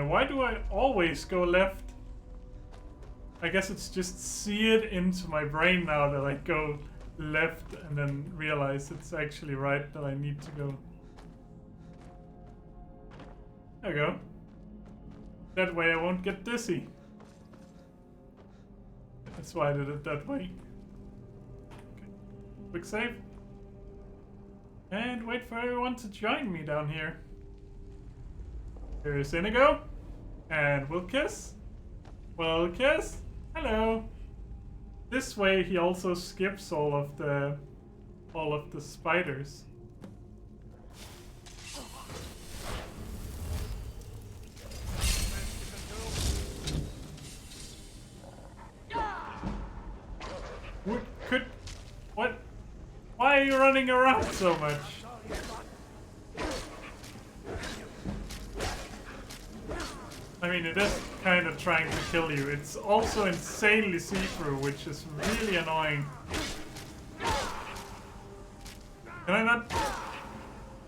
Why do I always go left? I guess it's just seared into my brain now that I go left and then realize it's actually right that I need to go. There we go. That way I won't get dizzy. That's why I did it that way. Okay. Quick save. And wait for everyone to join me down here. Here's Inigo. And we'll kiss. We'll kiss. Hello. This way he also skips all of the spiders. What? Why are you running around so much? I mean, it is kind of trying to kill you. It's also insanely see-through, which is really annoying. Can I not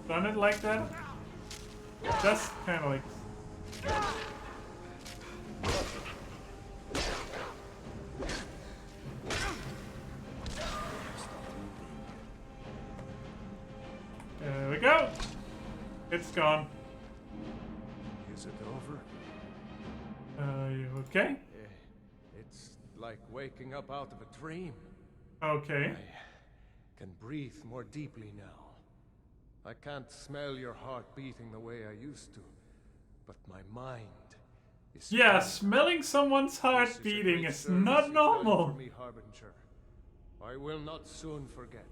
done it like that? Just kind of like... There we go. It's gone. Is it over? You okay? It's like waking up out of a dream. Okay. I can breathe more deeply now. I can't smell your heart beating the way I used to, but my mind Yeah, smelling someone's heart beating is not normal. For me, Harbinger. I will not soon forget.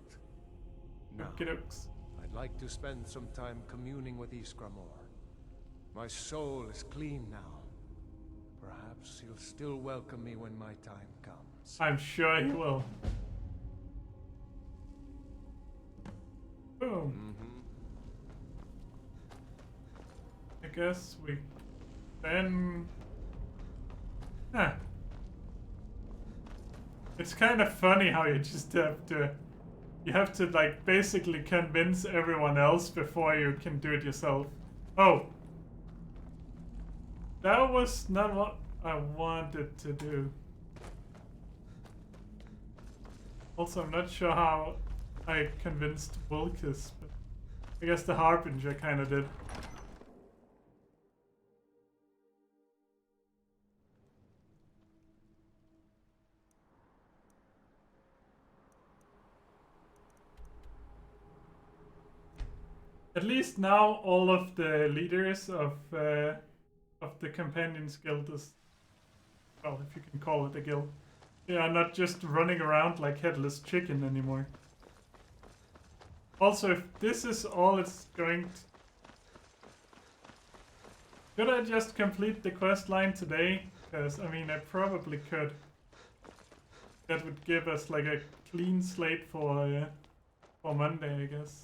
Now, I'd like to spend some time communing with Iskramor. My soul is clean now. Perhaps he'll still welcome me when my time comes. I'm sure he will. Boom. I guess we then... Huh. It's kind of funny how you just have to... You have to, like, basically convince everyone else before you can do it yourself. Oh! That was not what I wanted to do. Also, I'm not sure how I convinced Vulcus, but I guess the Harbinger kind of did. At least now all of the leaders of the Companions Guild is, well, if you can call it a guild, they are not just running around like headless chicken anymore. Also, if this is all it's going to... Could I just complete the quest line today? Because, I mean, I probably could. That would give us like a clean slate for Monday, I guess.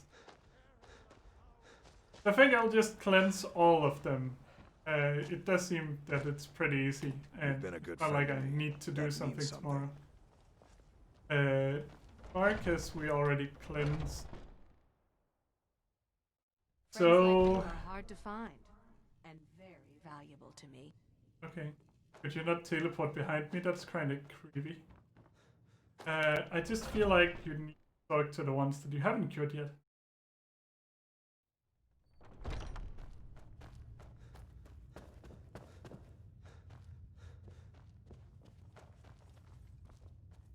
I think I'll just cleanse all of them. It does seem that it's pretty easy, and not like I need to do something tomorrow. Marcus we already cleansed. So are hard to find, and very valuable to me. Okay, could you not teleport behind me? That's kind of creepy. I just feel like you need to talk to the ones that you haven't cured yet.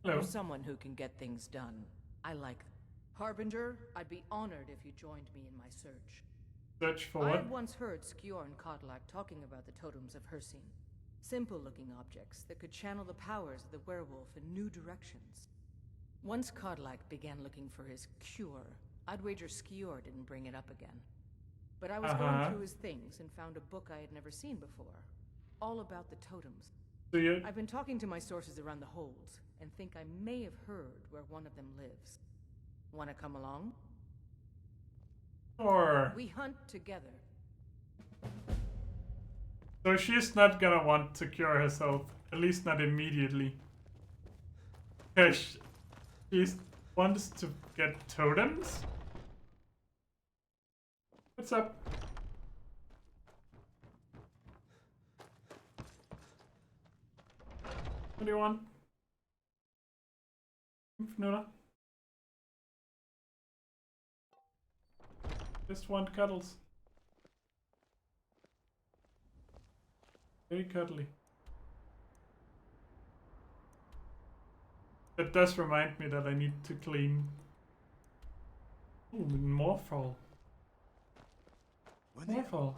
You're someone who can get things done. I like them. Harbinger, I'd be honored if you joined me in my search. Search for I what? had once heard Skjor and Kodlak talking about the totems of Hircine. Simple-looking objects that could channel the powers of the werewolf in new directions. Once Kodlak began looking for his cure, I'd wager Skjor didn't bring it up again. But I was going through his things and found a book I had never seen before. All about the totems. So I've been talking to my sources around the holds, and think I may have heard where one of them lives. Wanna come along? Sure. We hunt together. So she's not gonna want to cure herself, at least not immediately. Because she wants to get totems? What's up? What do you want? Nula? Just want cuddles. Very cuddly. That does remind me that I need to clean. Ooh, Morphal. Morphal.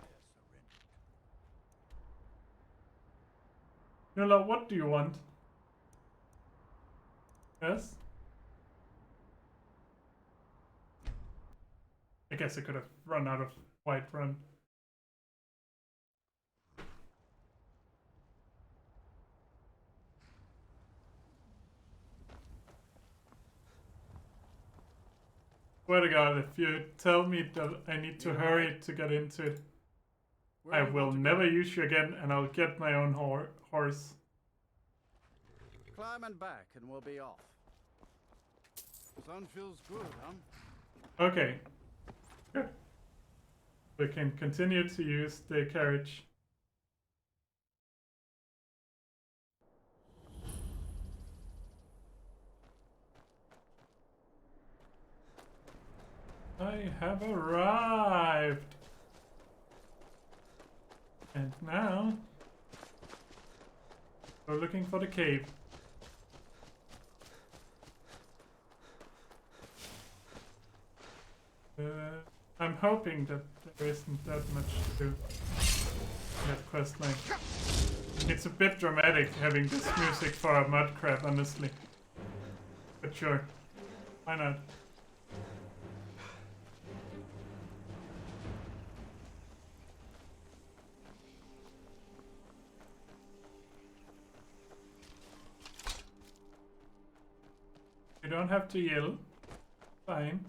Nula, what do you want? Yes? I guess I could have run out of Whiterun. Swear to God, if you tell me that I need to hurry to get into it, I will never use you again and I'll get my own horse. Climb and back and we'll be off. Sun feels good, huh? Okay. Good. We can continue to use the carriage. I have arrived. And now we're looking for the cave. I'm hoping that there isn't that much to do in that quest line. It's a bit dramatic having this music for a mud crab, honestly. But sure, why not? You don't have to yell. Fine.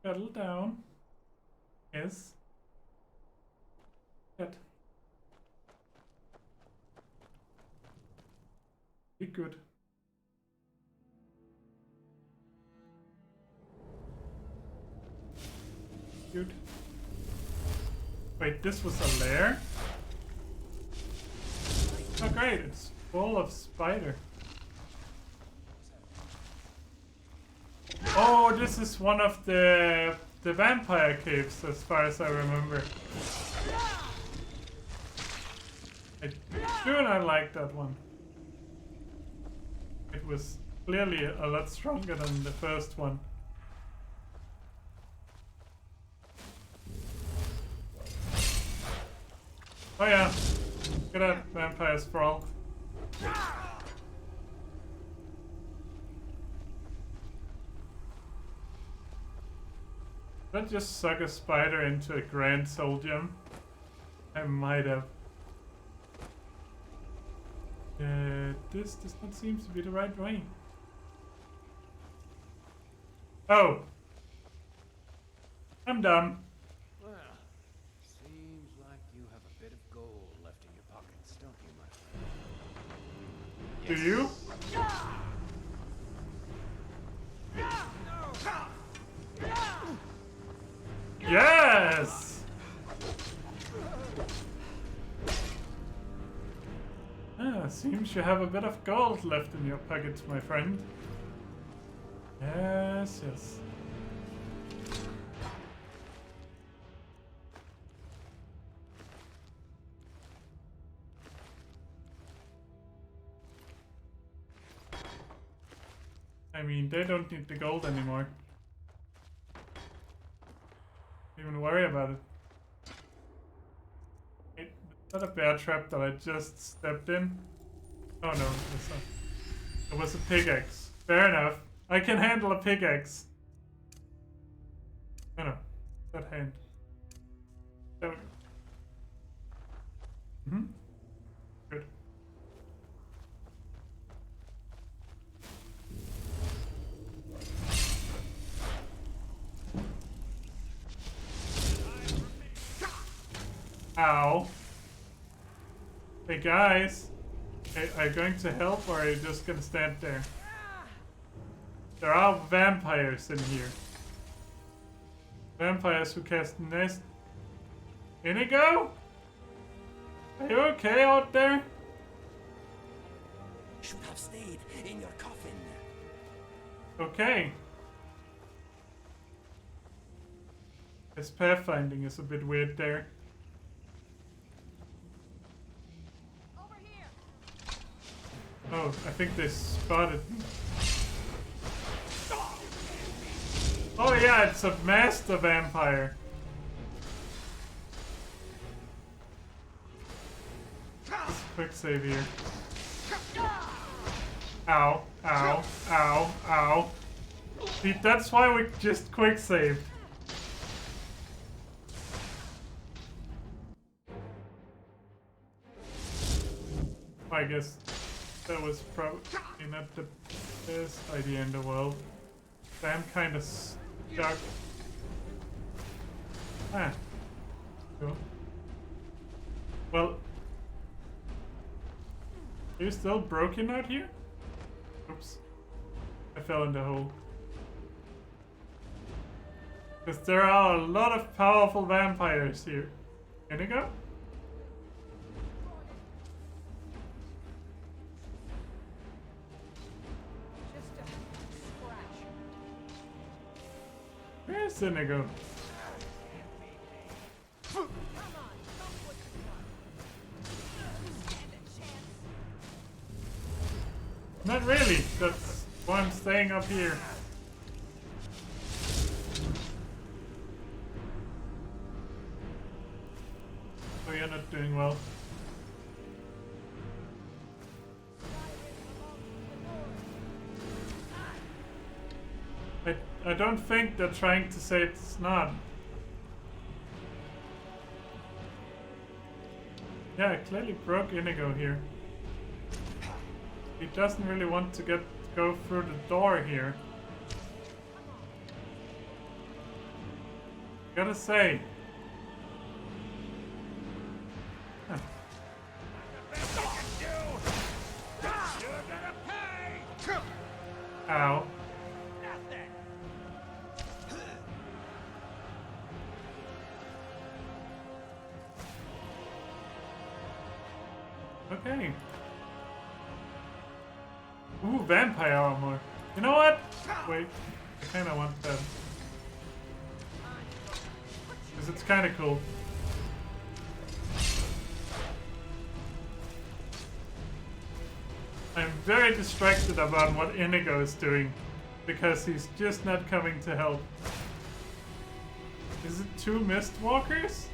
Settle down. Yes. Good. Be good. Good. Wait, this was a lair? Oh great, it's full of spider. Oh, this is one of the vampire caves, as far as I remember. I do not like that one. It was clearly a lot stronger than the first one. Oh yeah, good at vampire sprawl. Did I just suck a spider into a grand soul gem? I might have. This does not seem to be the right way. Oh! I'm dumb. Well, seems like you have a bit of gold left in your pockets, don't you, my friend? Do you? Yes! Ah, seems you have a bit of gold left in your pockets, my friend. Yes, yes. I mean, they don't need the gold anymore. Don't even worry about it. Wait, is that a bear trap that I just stepped in? Oh no, it was a pickaxe. Fair enough. I can handle a pickaxe. Oh no, that hand. There we go. Good. Ow. Hey guys. Hey, are you going to help or are you just gonna stand there? There are vampires in here. Vampires who cast nest. Inigo? Are you okay out there? Should have stayed in your coffin. Okay. This pathfinding is a bit weird there. Oh, I think they spotted me. Oh yeah, it's a master vampire. Just quick save here. Ow, ow, ow, ow. See, that's why we just quick saved. I guess that was probably not the best idea in the world. I'm kind of stuck. Ah. Cool. Well. Are you still broken out here? Oops. I fell in the hole. Because there are a lot of powerful vampires here. Can you go? Where's Inigo? Not really, that's why I'm staying up here. Oh, you're not doing well. I don't think they're trying to say it's not. Yeah, I clearly broke Inigo here. He doesn't really want to go through the door here. Gotta say. Huh. Ow. Okay. Ooh, vampire armor. You know what? Wait, I kinda want that. Because it's kinda cool. I'm very distracted about what Inigo is doing. Because he's just not coming to help. Is it 2 Mistwalkers?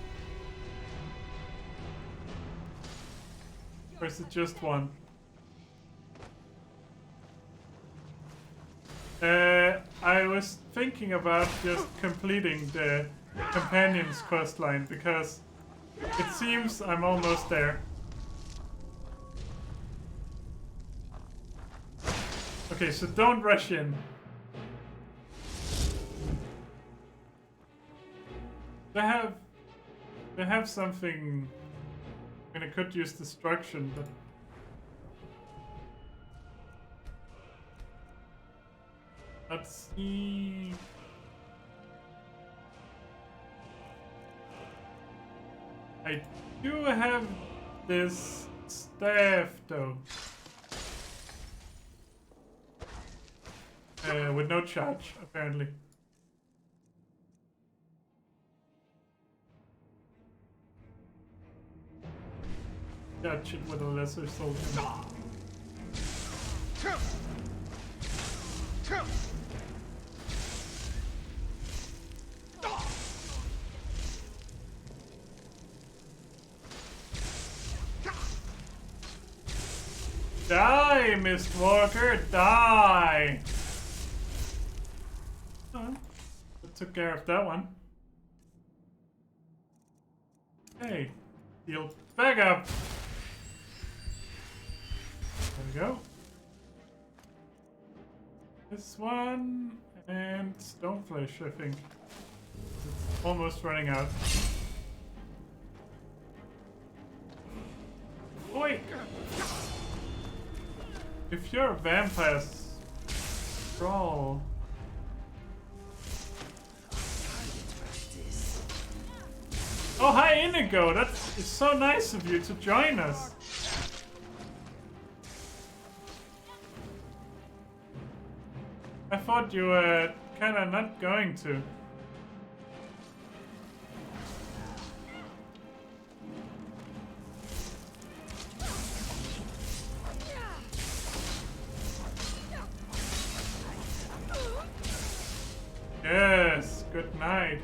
Or is it just 1? I was thinking about just completing the Companions questline because it seems I'm almost there. Okay, so don't rush in. They have something. I mean, I could use destruction, but let's see. I do have this staff though. With no charge, apparently. Charge it with a lesser soldier. Die, Mistwalker, die! Oh, I took care of that one. Hey, heal back up! There we go. This one, and Stoneflesh, I think. It's almost running out. Oi! If you're a vampire sprawl. Oh, hi Inigo! That's so nice of you to join us. I thought you were kinda not going to. Yes, good night.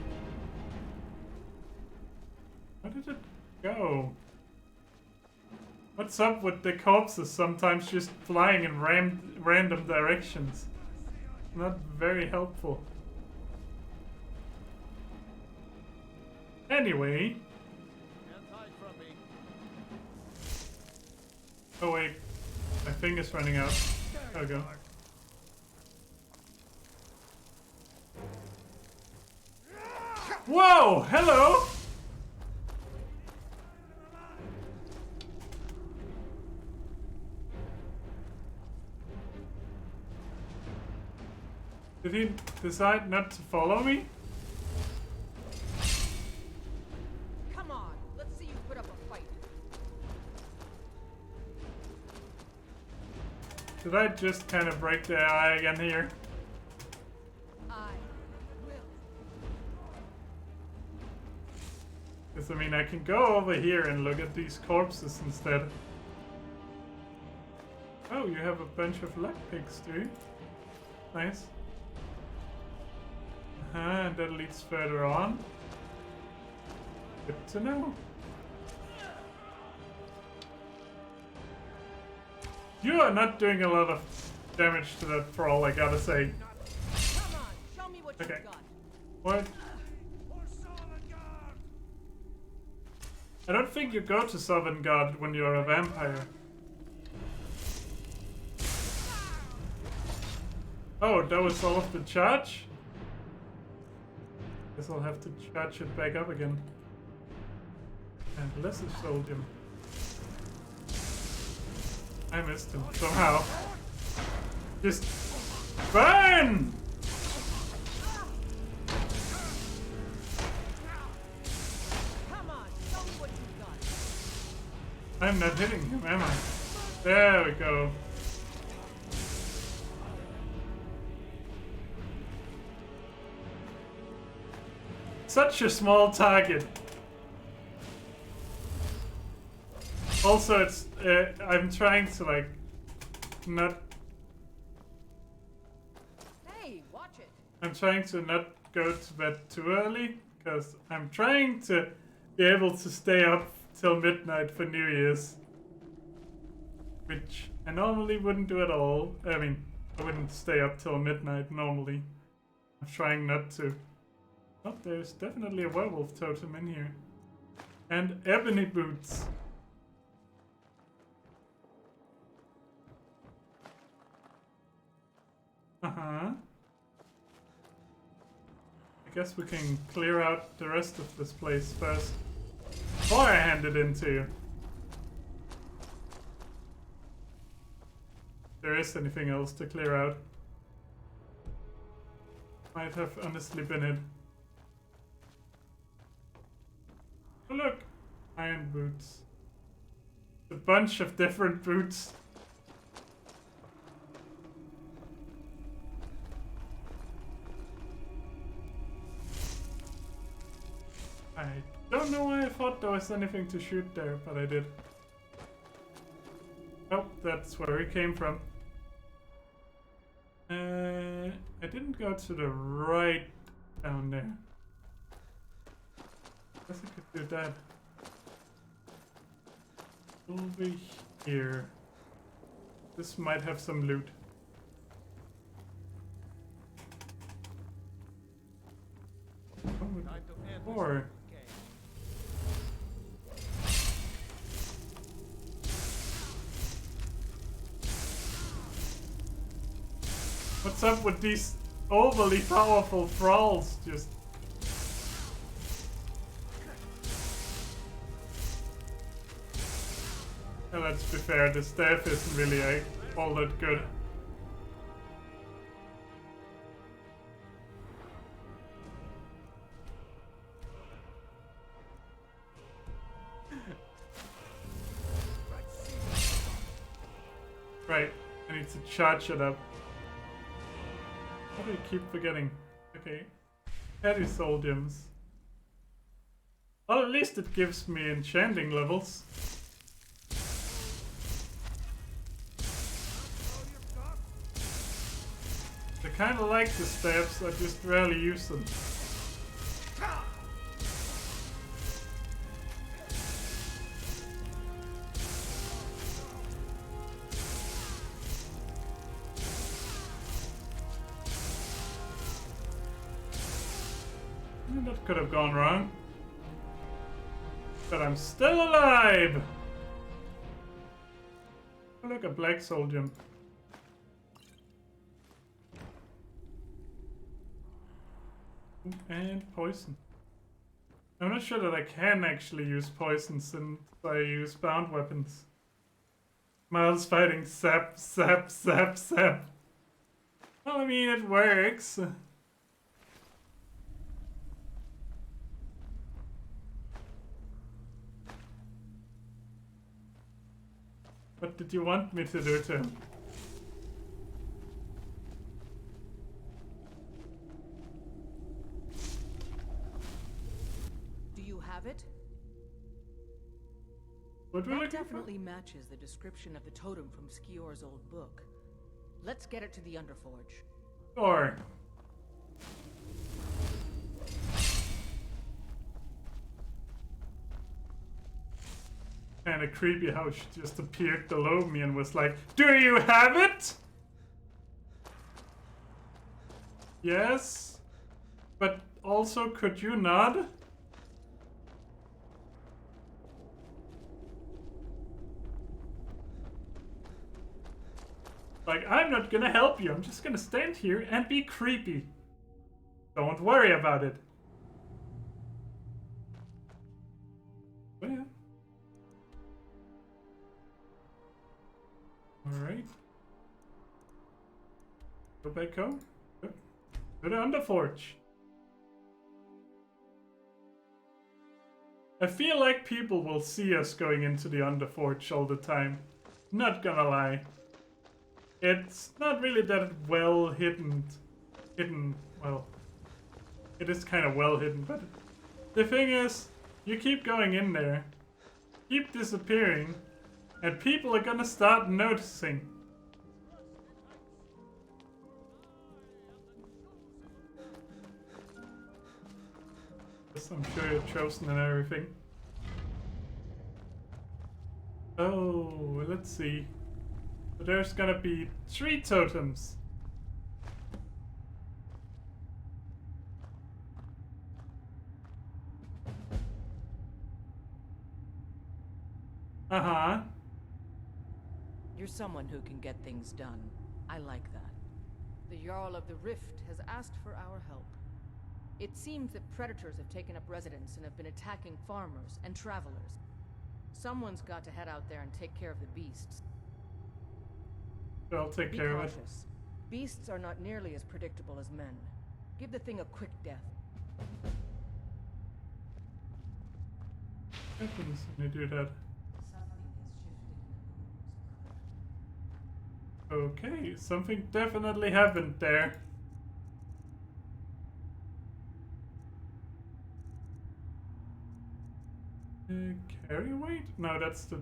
Where did it go? What's up with the corpses sometimes just flying in random directions? Not very helpful. Anyway. Oh wait, my thing is running out. There we go. Whoa! Hello! Did he decide not to follow me? Come on, let's see you put up a fight. Did I just kind of break the eye again here? Because I mean, I can go over here and look at these corpses instead. Oh, you have a bunch of lockpicks, do you? Nice. And that leads further on. Good to know. You are not doing a lot of damage to that thrall, I gotta say. Okay. What? I don't think you go to Sovngarde when you're a vampire. Oh, that was all of the charge? Guess I'll have to charge it back up again. And lesser sodium. I missed him somehow. Just burn! I'm not hitting him, am I? There we go. Such a small target. Also, it's I'm trying to like not. Hey, watch it. I'm trying to not go to bed too early because I'm trying to be able to stay up till midnight for New Year's, which I normally wouldn't do at all. I mean, I wouldn't stay up till midnight normally. I'm trying not to. Oh, there's definitely a werewolf totem in here. And ebony boots. Uh-huh. I guess we can clear out the rest of this place first. Before I hand it in to you. If there is anything else to clear out. Might have honestly been it. Oh look! Iron boots. A bunch of different boots. I don't know why I thought there was anything to shoot there, but I did. Oh, that's where it came from. I didn't go to the right down there. Guess I could do that. Over here. This might have some loot. Or what's up with these overly powerful thralls? Just and let's be fair, the staff isn't really all that good. Right, I need to charge it up. How do I keep forgetting? Okay. Heavy soldiums. Well, at least it gives me enchanting levels. I kinda like the staves, I just rarely use them. That could have gone wrong. But I'm still alive! Oh look, a black soldier. And poison. I'm not sure that I can actually use poison since I use bound weapons. Miles fighting sap, sap, sap, sap. Well, I mean, it works. What did you want me to do to him? Do you have it? What That definitely matches the description of the totem from Skior's old book. Let's get it to the Underforge. Or kinda creepy how she just appeared below me and was like, "Do you have it?" Yes. But also, could you not? Like, I'm not gonna help you. I'm just gonna stand here and be creepy. Don't worry about it. Oh, yeah. Alright. Go back home. Go to the Underforge. I feel like people will see us going into the Underforge all the time. Not gonna lie. It's not really that well hidden. Well, it is kind of well hidden, but the thing is, you keep going in there, keep disappearing, and people are gonna start noticing. I'm sure you're chosen and everything. Oh, let's see. So there's gonna be 3 totems. Uh-huh. You're someone who can get things done. I like that. The Jarl of the Rift has asked for our help. It seems that predators have taken up residence and have been attacking farmers and travelers. Someone's got to head out there and take care of the beasts. I'll take care of it. Beasts are not nearly as predictable as men. Give the thing a quick death. What happens when you do that? Okay, something definitely happened there. Carry weight? No, that's the...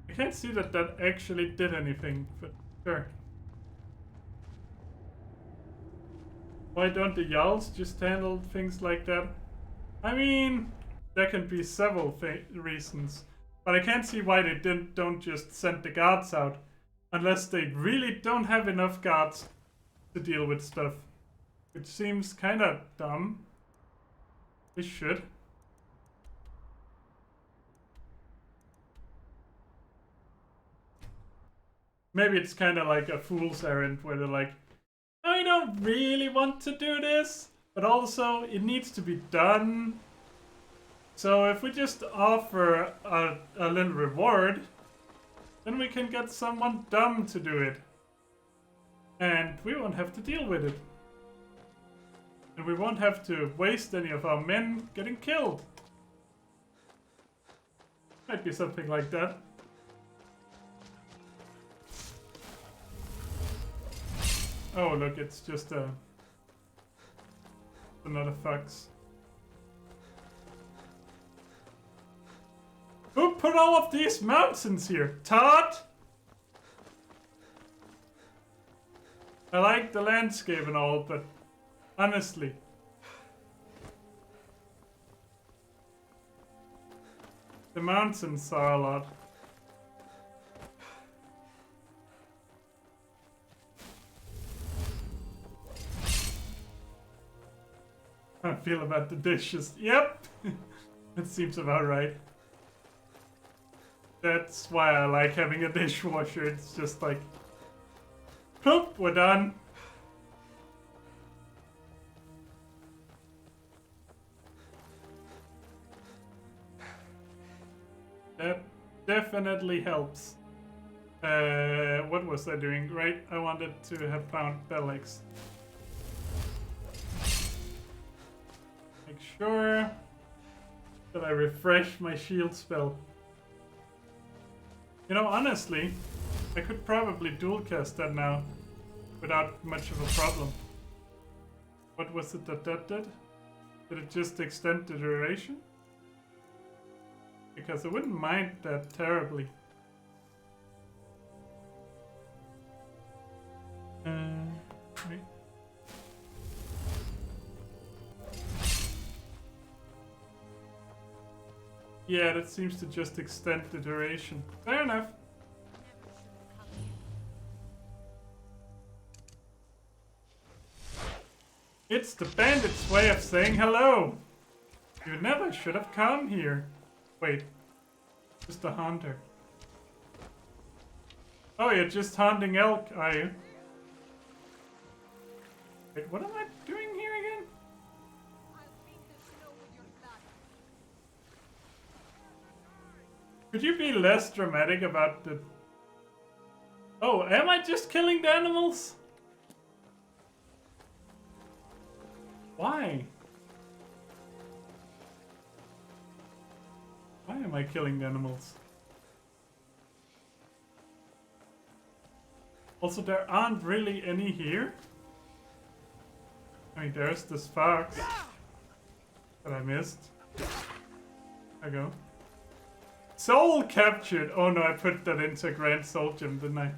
I can't see that that actually did anything, but sure. Why don't the Jarls just handle things like that? I mean, there can be several reasons, but I can't see why they don't just send the guards out, unless they really don't have enough guards to deal with stuff. Which seems kind of dumb. They should. Maybe it's kind of like a fool's errand where they're like, I don't really want to do this, but also it needs to be done. So if we just offer a little reward, then we can get someone dumb to do it. And we won't have to deal with it. And we won't have to waste any of our men getting killed. Might be something like that. Oh, look, it's just another fox. Who put all of these mountains here? Todd? I like the landscape and all, but honestly. The mountains are a lot. How I feel about the dishes. Yep! That seems about right. That's why I like having a dishwasher. It's just like, ploop, we're done. That definitely helps. What was I doing? Right, I wanted to have found Bellix. Make sure that I refresh my shield spell. You know, honestly, I could probably dual cast that now without much of a problem. What was it that did? Did it just extend the duration? Because I wouldn't mind that terribly. Wait. Yeah, that seems to just extend the duration. Fair enough. It's the bandit's way of saying hello. You never should have come here. Wait, just a hunter. Oh, you're just hunting elk, are you? Wait, what am I doing here again? Could you be less dramatic about the... Oh, am I just killing the animals? Why? Why am I killing the animals? Also, there aren't really any here. I mean, there's this fox that I missed. There we go. Soul captured! Oh no, I put that into Grand Soul Gem, didn't I?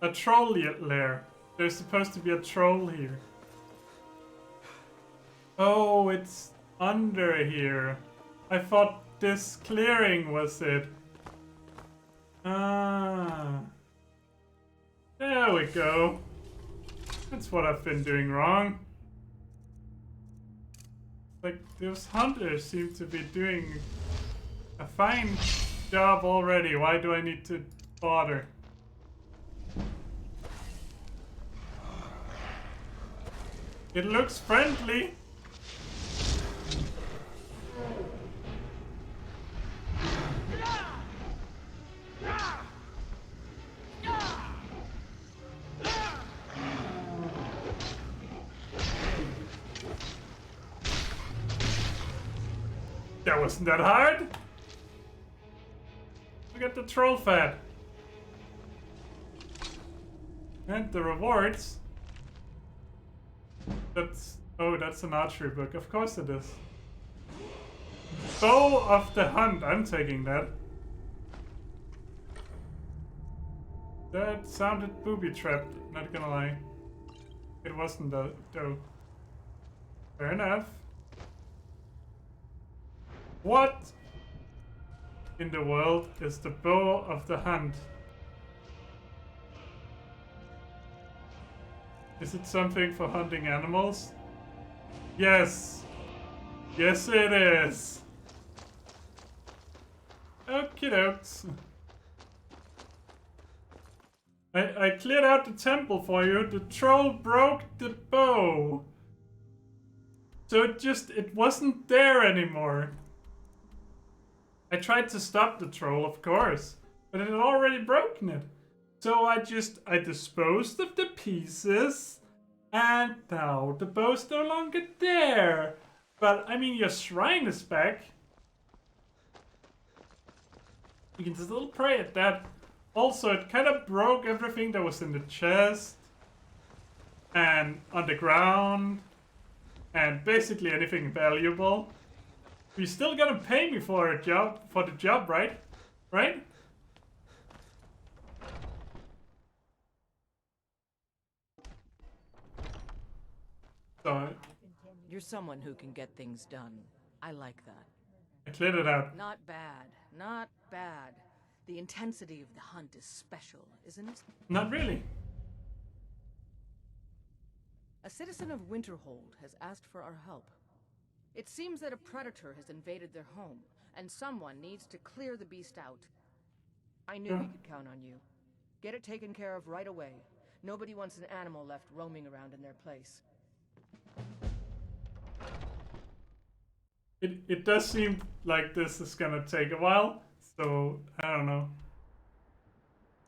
A troll lair. There's supposed to be a troll here. Oh, it's under here. I thought this clearing was it. Ah. There we go. That's what I've been doing wrong. Like, those hunters seem to be doing a fine job already. Why do I need to bother? It looks friendly. That wasn't that hard. We got the troll fat. And the rewards. That's... Oh, that's an archery book. Of course it is. Bow of the Hunt. I'm taking that. That sounded booby-trapped, not gonna lie. It wasn't though. Fair enough. What in the world is the Bow of the Hunt? Is it something for hunting animals? Yes. Yes it is. Okie dokes. I cleared out the temple for you. The troll broke the bow. So it wasn't there anymore. I tried to stop the troll, of course, but it had already broken it. So I disposed of the pieces, and now the bow's no longer there. But, I mean, your shrine is back. You can still pray at that. Also, it kind of broke everything that was in the chest, and on the ground, and basically anything valuable. You're still gonna pay me for the job, right? Right? So, You're someone who can get things done. I like that. I cleared it out. Not bad. Not bad. The intensity of the hunt is special, isn't it? Not really. A citizen of Winterhold has asked for our help. It seems that a predator has invaded their home, and someone needs to clear the beast out. I knew we could count on you. Get it taken care of right away. Nobody wants an animal left roaming around in their place. It does seem like this is gonna take a while, so I don't know.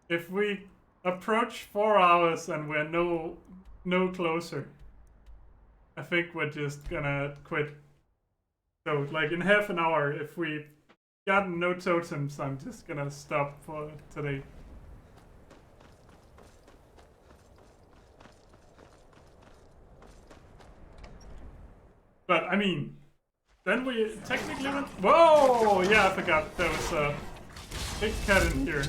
If we approach 4 hours and we're no closer, I think we're just gonna quit. So like in half an hour, if we got no totems, I'm just gonna stop for today. But I mean, then we technically went. Whoa! Yeah, I forgot there was a big cat in here.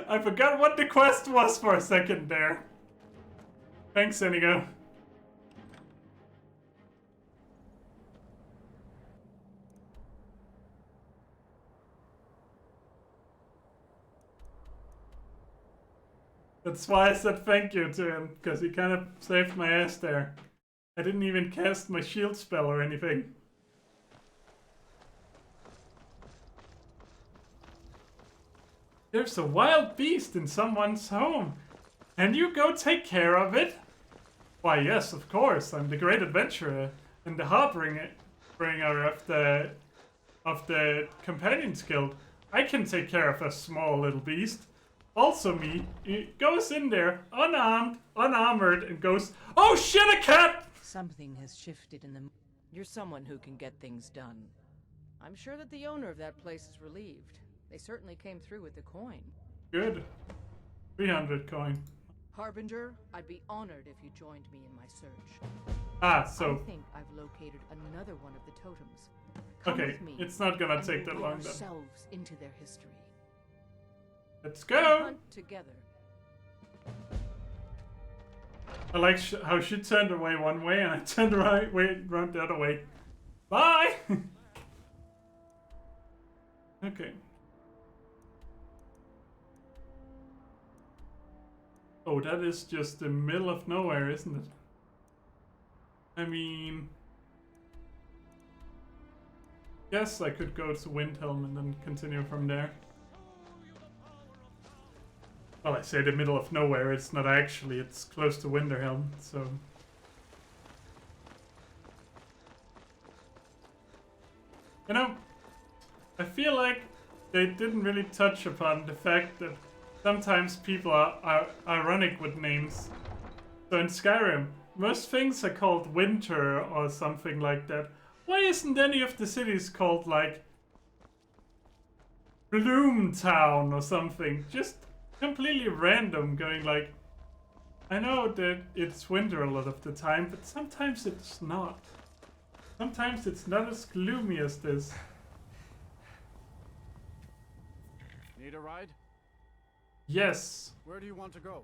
I forgot what the quest was for a second there. Thanks, Inigo. That's why I said thank you to him, because he kind of saved my ass there. I didn't even cast my shield spell or anything. There's a wild beast in someone's home, and you go take care of it? Why, yes, of course. I'm the great adventurer and the harbinger of the Companions Guild. I can take care of a small little beast. Also me, he goes in there, unarmed, unarmored, and goes, "Oh shit, a cat!" Something has shifted in the... You're someone who can get things done. I'm sure that the owner of that place is relieved. They certainly came through with the coin. Good. 300 coin. Harbinger, I'd be honored if you joined me in my search. Ah, so... I think I've located another one of the totems. Come okay, with me, it's not gonna take that we'll long then. ourselves into their history. Let's go! Hunt together. I like how she turned away one way and I turned around the other way. Bye! Okay. Oh, that is just the middle of nowhere, isn't it? I mean... Yes, I could go to Windhelm and then continue from there. Well, I say the middle of nowhere, it's not actually, it's close to Winterhelm, so... You know, I feel like they didn't really touch upon the fact that sometimes people are ironic with names. So in Skyrim, most things are called Winter or something like that. Why isn't any of the cities called, like, Bloomtown or something? Just completely random, going like, I know that it's winter a lot of the time, but sometimes it's not. Sometimes it's not as gloomy as this. Need a ride? Yes. Where do you want to go?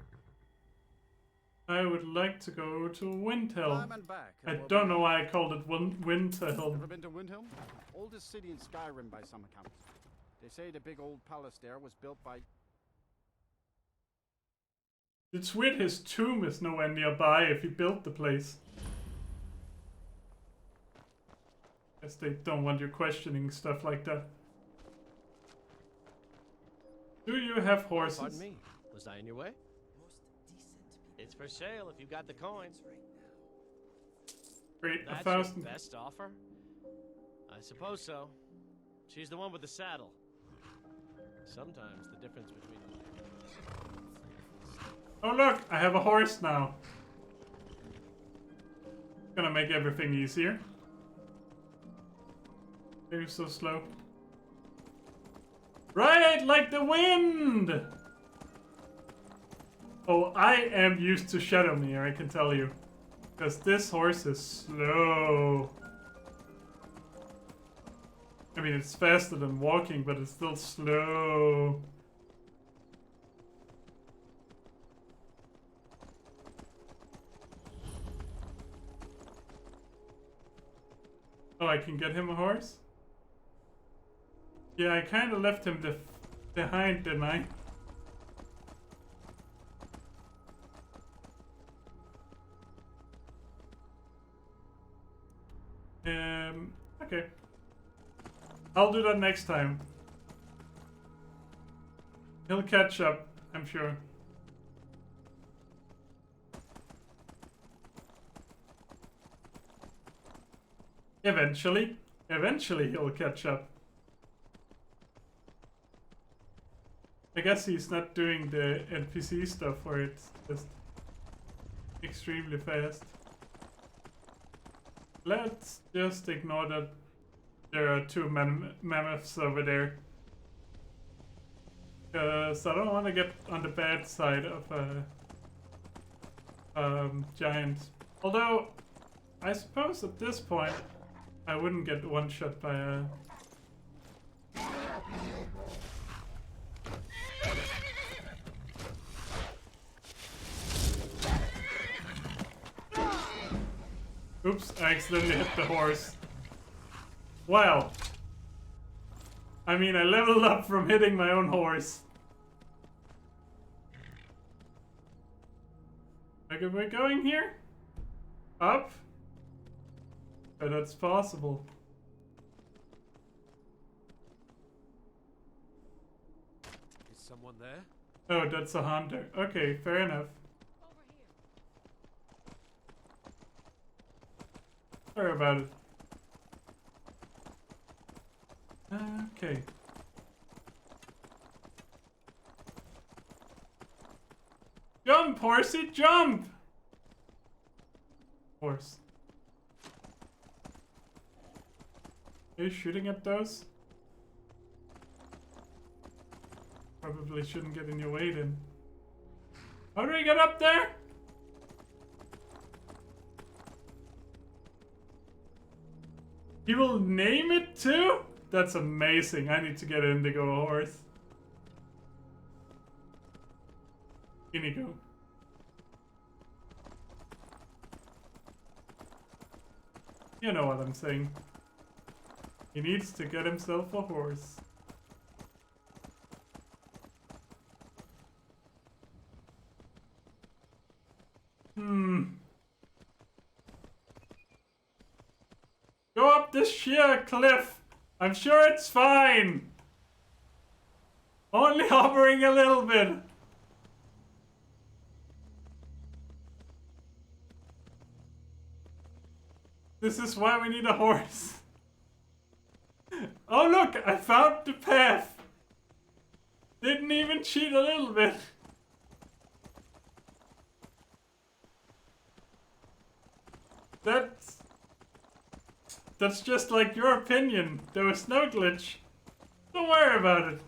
I would like to go to Windhelm. Climb and back, I and don't know why I called it Winterhelm. Ever been to Windhelm? Oldest city in Skyrim by some accounts. They say the big old palace there was built by... It's weird his tomb is nowhere nearby if he built the place. Guess they don't want you questioning stuff like that. Do you have horses? Pardon me. Was I in your way? It's for sale if you got the coin. Great, That's 1,000. your best offer? I suppose so. She's the one with the saddle. Sometimes the difference between... Oh look, I have a horse now. Gonna make everything easier. You're so slow. Right, like the wind! Oh, I am used to Shadowmere, I can tell you. Because this horse is slow. I mean, it's faster than walking, but it's still slow. Oh, I can get him a horse? Yeah, I kind of left him behind, didn't I? Okay. I'll do that next time. He'll catch up, I'm sure. Eventually he'll catch up. I guess he's not doing the NPC stuff where it's just extremely fast. Let's just ignore that there are two mammoths over there. Because I don't want to get on the bad side of a giant. Although, I suppose at this point, I wouldn't get one shot by a... Oops, I accidentally hit the horse. Wow. I mean, I leveled up from hitting my own horse. Like, are we going here? Up? Oh, that's possible. Is someone there? Oh, that's a hunter. Okay, fair enough. Sorry about it. Okay. Jump, horsey, jump! Horse. Are you shooting at those? Probably shouldn't get in your way then. How do we get up there? He will name it too? That's amazing. I need to get an indigo horse. Indigo. You know what I'm saying. He needs to get himself a horse. Go up this sheer cliff. I'm sure it's fine. Only hovering a little bit. This is why we need a horse. Oh look, I found the path. Didn't even cheat a little bit. That's just like your opinion. There was no glitch. Don't worry about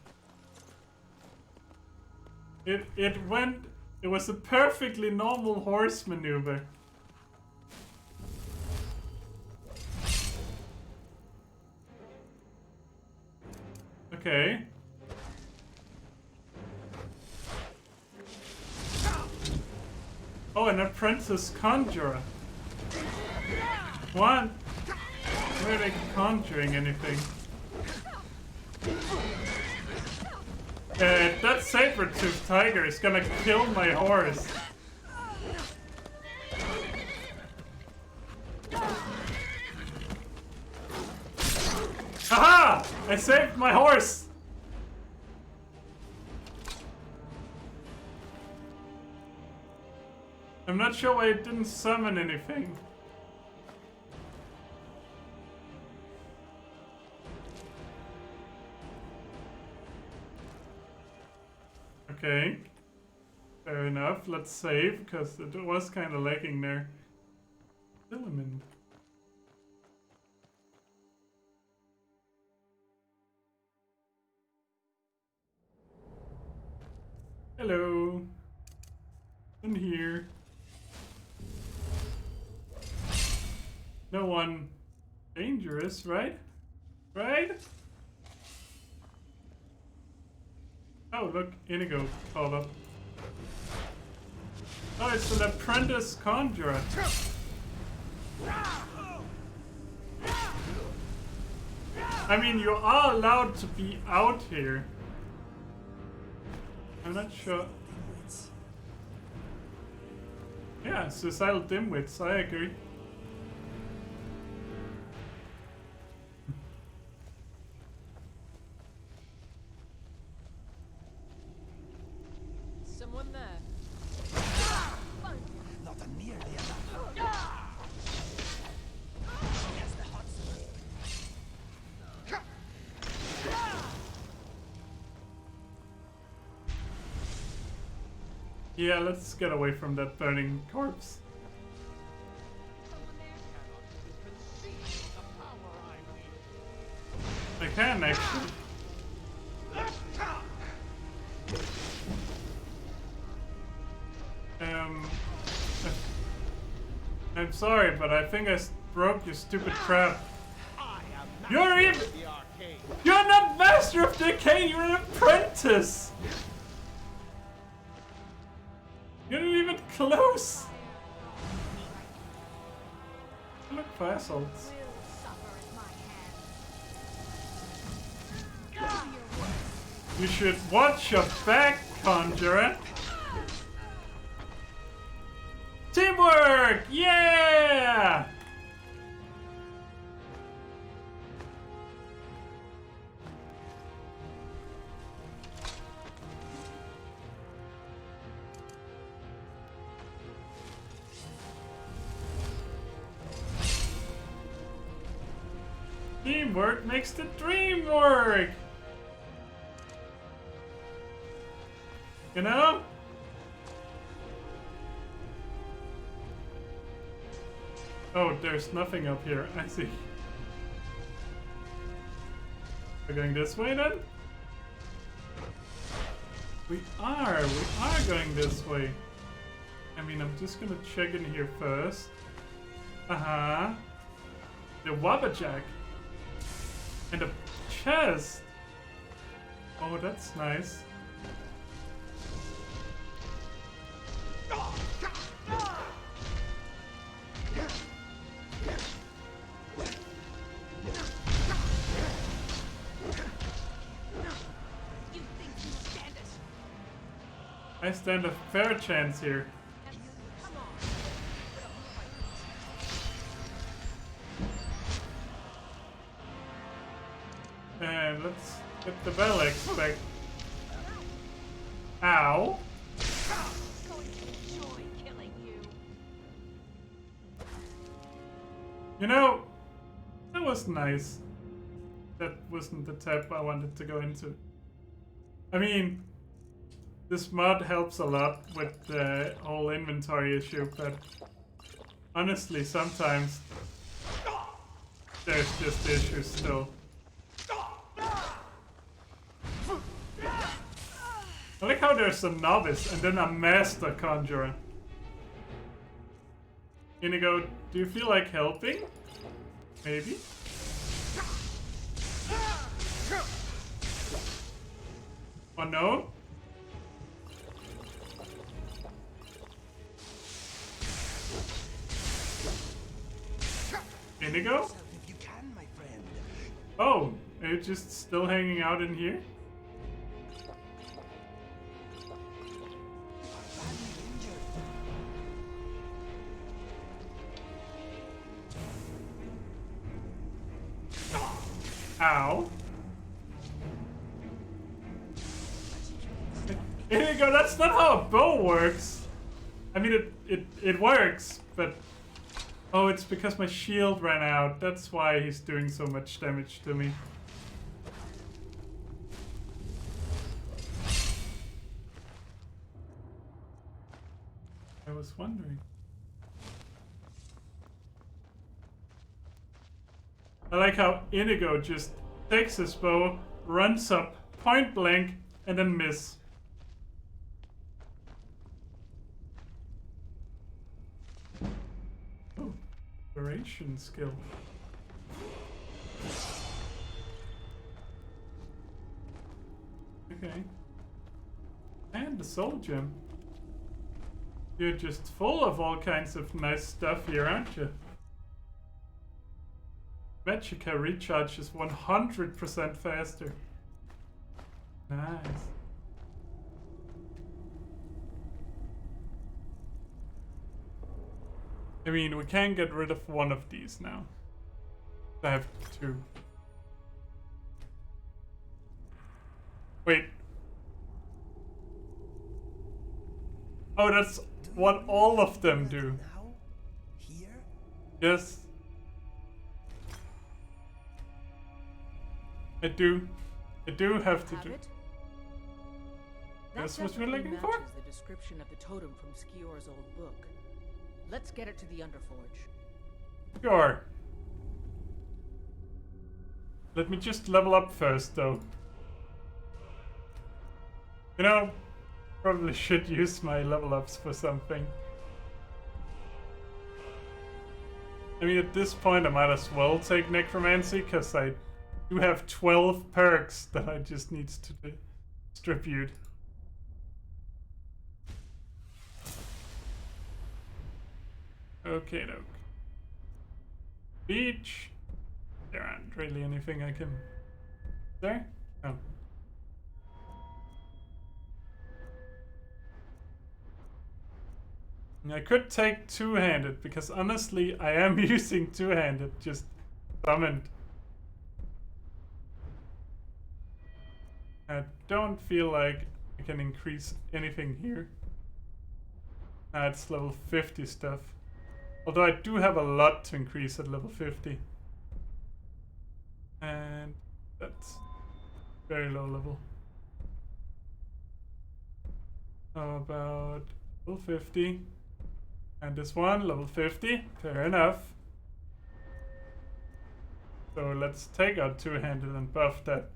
it. It was a perfectly normal horse maneuver. Okay. Oh, an apprentice conjurer. What? Where are they conjuring anything? That saber-toothed tiger is gonna kill my horse. Aha! I saved my horse! I'm not sure why it didn't summon anything. Okay. Fair enough. Let's save, because it was kind of lagging there. Element. Hello. In here. No one dangerous, right? Right? Oh, look, Inigo called up. Oh, it's an apprentice conjurer. I mean, you are allowed to be out here. I'm not sure. Yeah, suicidal dimwits, I agree. Someone there. Not nearly enough. Yes, the hot Yeah, let's get away from that burning corpse. I can actually. I'm sorry, but I think I broke your stupid crap. You're not master of the arcane, you're an apprentice! You're not even close! Look for assaults. You should watch your back, conjurer! Teamwork! Yeah! Teamwork makes the dream work! You know? Oh, there's nothing up here. I see. We're going this way then? We are going this way. I mean, I'm just gonna check in here first. Uh-huh. The Wabbajack. And a chest. Oh, that's nice. I stand a fair chance here. And let's get the Velix back. Ow. You know, that was nice. That wasn't the tab I wanted to go into. I mean, this mod helps a lot with the whole inventory issue, but honestly, sometimes there's just issues still. I like how there's a novice and then a master conjurer. Inigo, do you feel like helping? Maybe? Oh no? Inigo? Oh, are you just still hanging out in here? Ow. Inigo, that's not how a bow works. I mean, it works, but... Oh, it's because my shield ran out. That's why he's doing so much damage to me. I was wondering. I like how Inigo just takes his bow, runs up, point blank, and then miss. Oh, duration skill. Okay. And the soul gem. You're just full of all kinds of nice stuff here, aren't you? Magicka recharge is 100% faster. Nice. I mean, we can get rid of one of these now. I have two. Wait. Oh, that's what all of them do. Yes. I do have to do. That's what you're looking for? Matches the description of the totem from Skior's old book. Let's get it to the Underforge. Sure. Let me just level up first, though. You know, probably should use my level ups for something. I mean, at this point, I might as well take Necromancy, because I do have 12 perks that I just need to distribute. Okay, doke. Beach. There aren't really anything I can... There? Oh. I could take two-handed, because honestly, I am using two-handed, just summoned. I don't feel like I can increase anything here. It's level 50 stuff. Although I do have a lot to increase at level 50. And that's very low level. How about level 50? And this one, level 50. Fair enough. So let's take out two-handed and buff that.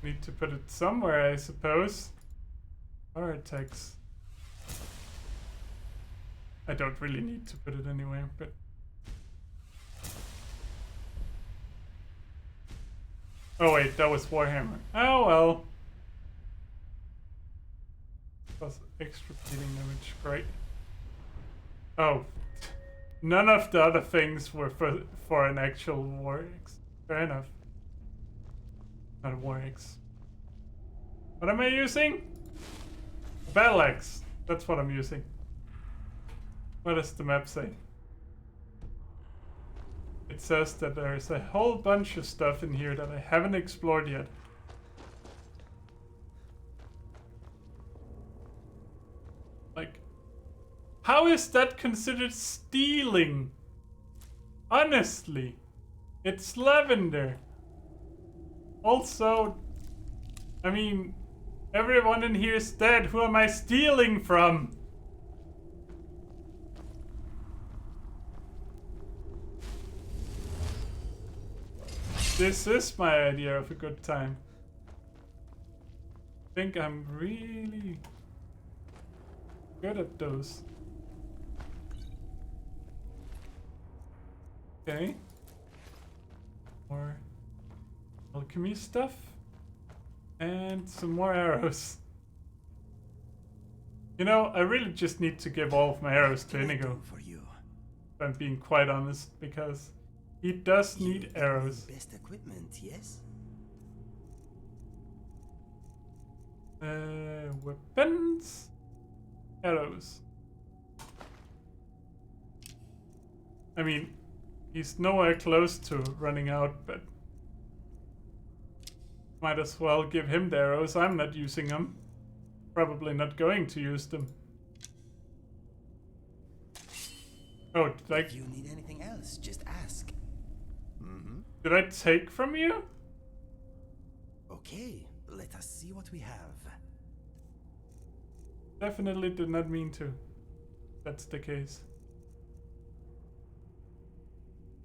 Need to put it somewhere, I suppose. Or attacks. I don't really need to put it anywhere, but... Oh wait, that was Warhammer. Oh well. Plus extra bleeding damage, great. Oh. None of the other things were for an actual War Axe. Fair enough. Not a War Axe. What am I using? Battle Axe. That's what I'm using. What does the map say? It says that there's a whole bunch of stuff in here that I haven't explored yet. Like, how is that considered stealing? Honestly, it's lavender. Also, I mean, everyone in here is dead. Who am I stealing from? This is my idea of a good time. I think I'm really good at those. Okay. More alchemy stuff. And some more arrows. You know, I really just need to give all of my arrows to Inigo. For you. If I'm being quite honest, because he does need arrows. Best equipment, yes? Weapons. Arrows. I mean, he's nowhere close to running out, but might as well give him the arrows. I'm not using them. Probably not going to use them. Oh, did I... If you need anything else, just ask. Did I take from you? Okay, let us see what we have. Definitely did not mean to. That's the case.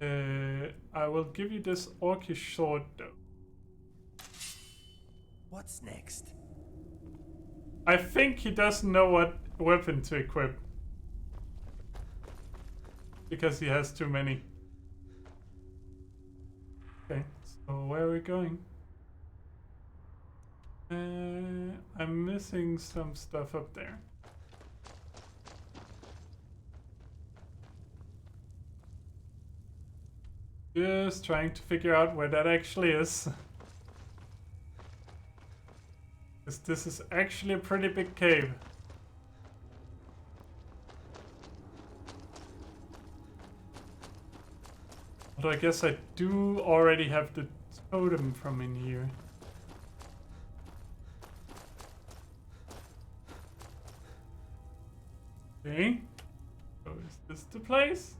I will give you this orcish sword though. What's next? I think he doesn't know what weapon to equip. Because he has too many. Okay, so where are we going? I'm missing some stuff up there. Just trying to figure out where that actually is. Because this is actually a pretty big cave. Although I guess I do already have the totem from in here. Okay. So is this the place?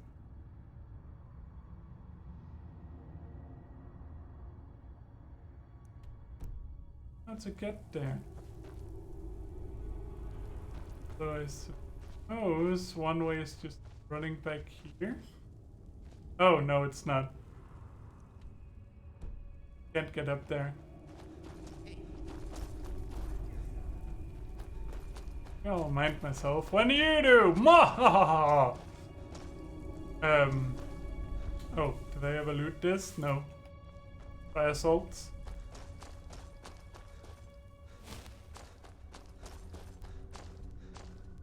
How to get there? So I suppose one way is just running back here. Oh, no, it's not. Can't get up there. I'll mind myself. When you do! Mwahaha! Oh, did I ever loot this? No. By assaults?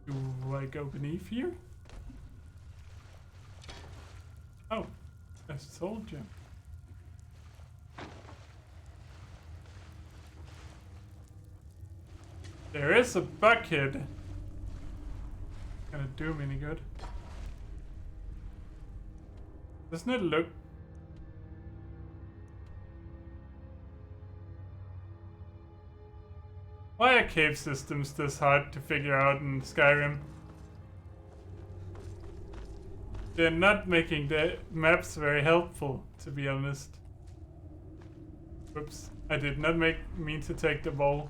Do I go beneath here? Oh, a soul gem. There is a bucket. Gonna do me any good. Doesn't it look... Why are cave systems this hard to figure out in Skyrim? They're not making the maps very helpful, to be honest. Whoops, I did not mean to take the bowl,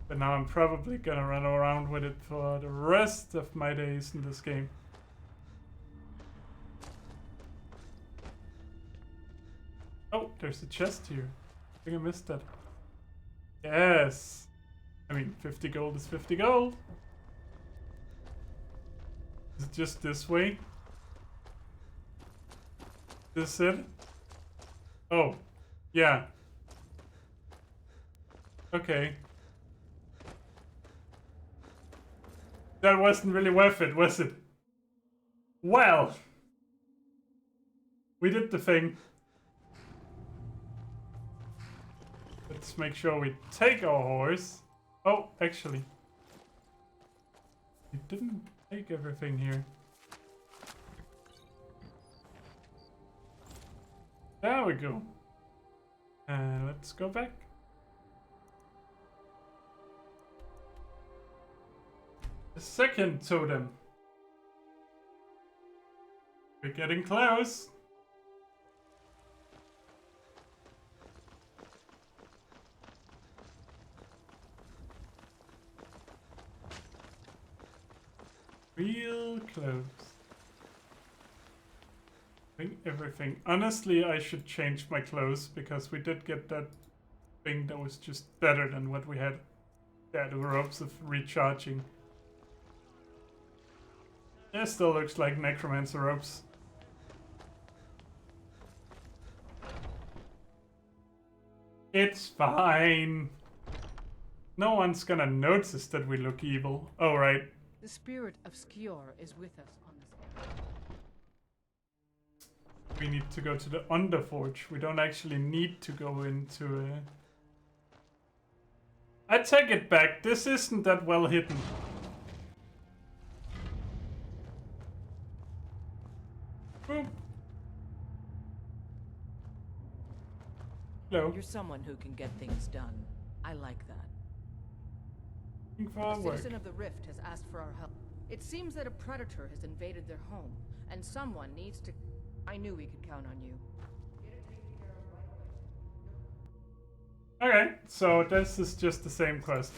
but now I'm probably gonna run around with it for the rest of my days in this game. Oh, there's a chest here. I think I missed that. Yes! I mean, 50 gold is 50 gold. Is it just this way? This it? Oh, yeah. Okay. That wasn't really worth it, was it? Well, we did the thing. Let's make sure we take our horse. Oh, actually. We didn't take everything here. There we go. Let's go back. The second totem. We're getting close. Real close. I think everything. Honestly, I should change my clothes because we did get that thing that was just better than what we had. Yeah, the ropes of recharging. It still looks like necromancer ropes. It's fine. No one's gonna notice that we look evil. Oh, right. The spirit of Skior is with us on this errand. We need to go to the Underforge. We don't actually need to go into I take it back. This isn't that well hidden. Boop. Hello. You're someone who can get things done. I like that. For A work. citizen of the Rift has asked for our help. It seems that a predator has invaded their home, and someone needs to... I knew we could count on you. Okay, so this is just the same quest.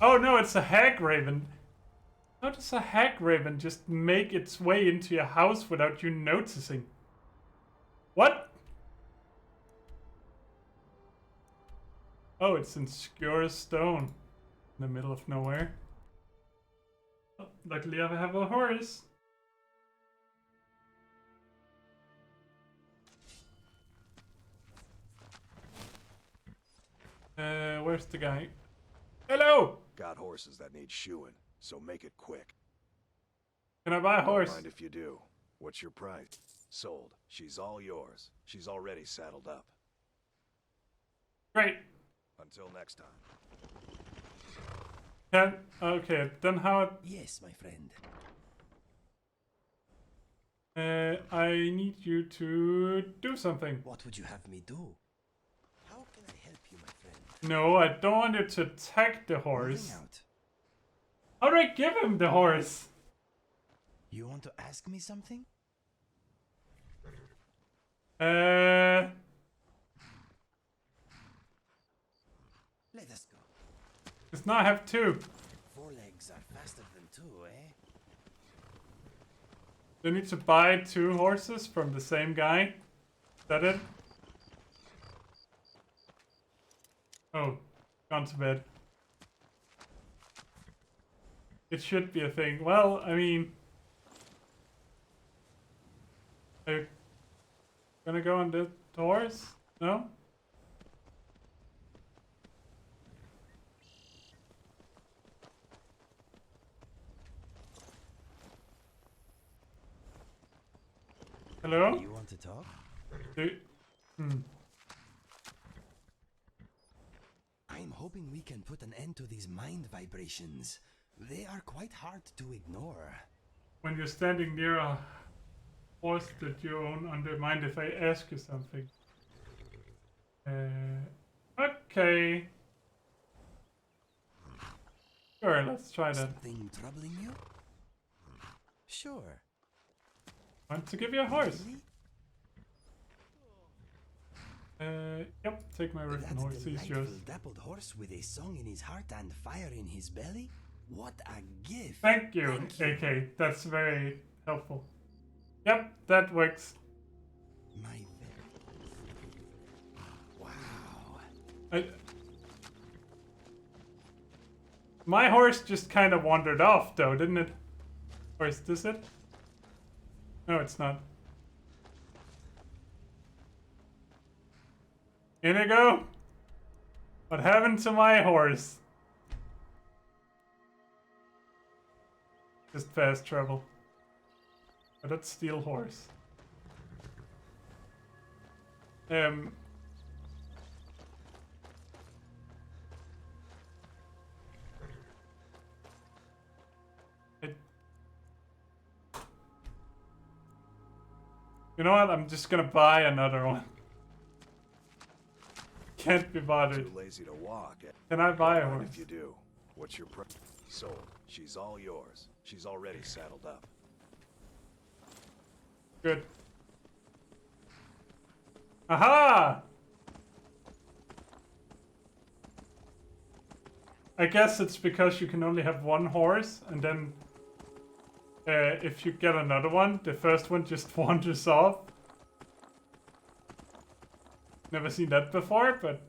Oh no, it's a hag raven. How does a hag raven just make its way into your house without you noticing? What? Oh, it's in Skyrim stone. In the middle of nowhere. Oh, luckily I have a horse. Where's the guy? Hello! Got horses that need shoeing, so make it quick. Can I buy a horse? Don't mind if you do. What's your price? Sold. She's all yours. She's already saddled up. Great. Until next Can time. okay, then how? Yes, my friend. I need you to do something. What would you have me do? How can I help you, my friend? No, I don't want you to attack the horse. How do I give him the horse? You want to ask me something? Let us go. Because now I have two. 4 legs are faster than 2, eh? Do I need to buy 2 horses from the same guy? Is that it? Oh, gone to bed. It should be a thing. Well, I mean... Are you gonna go on the horse? No? Hello? You want to talk? hoping we can put an end to these mind vibrations. They are quite hard to ignore. When you're standing near a horse that you own, mind if I ask you something? Okay. Sure, let's try that. Something troubling you? Sure. Want to give you a horse? Yep, take my ribbon horse, he's yours. Dappled horse with a song in his heart and fire in his belly? What a gift! Thank you, AK. That's very helpful. Yep, that works. Wow. My horse just kind of wandered off, though, didn't it? Or is this it? No, it's not. Inigo? What happened to my horse? Just fast travel. But that's steel horse. You know what? I'm just gonna buy another one. Can't be bothered. Too lazy to walk. Can I buy a horse? If you do, what's your sold? She's all yours. She's already saddled up. Good. Aha! I guess it's because you can only have one horse, and then if you get another one, the first one just wanders off. Never seen that before, but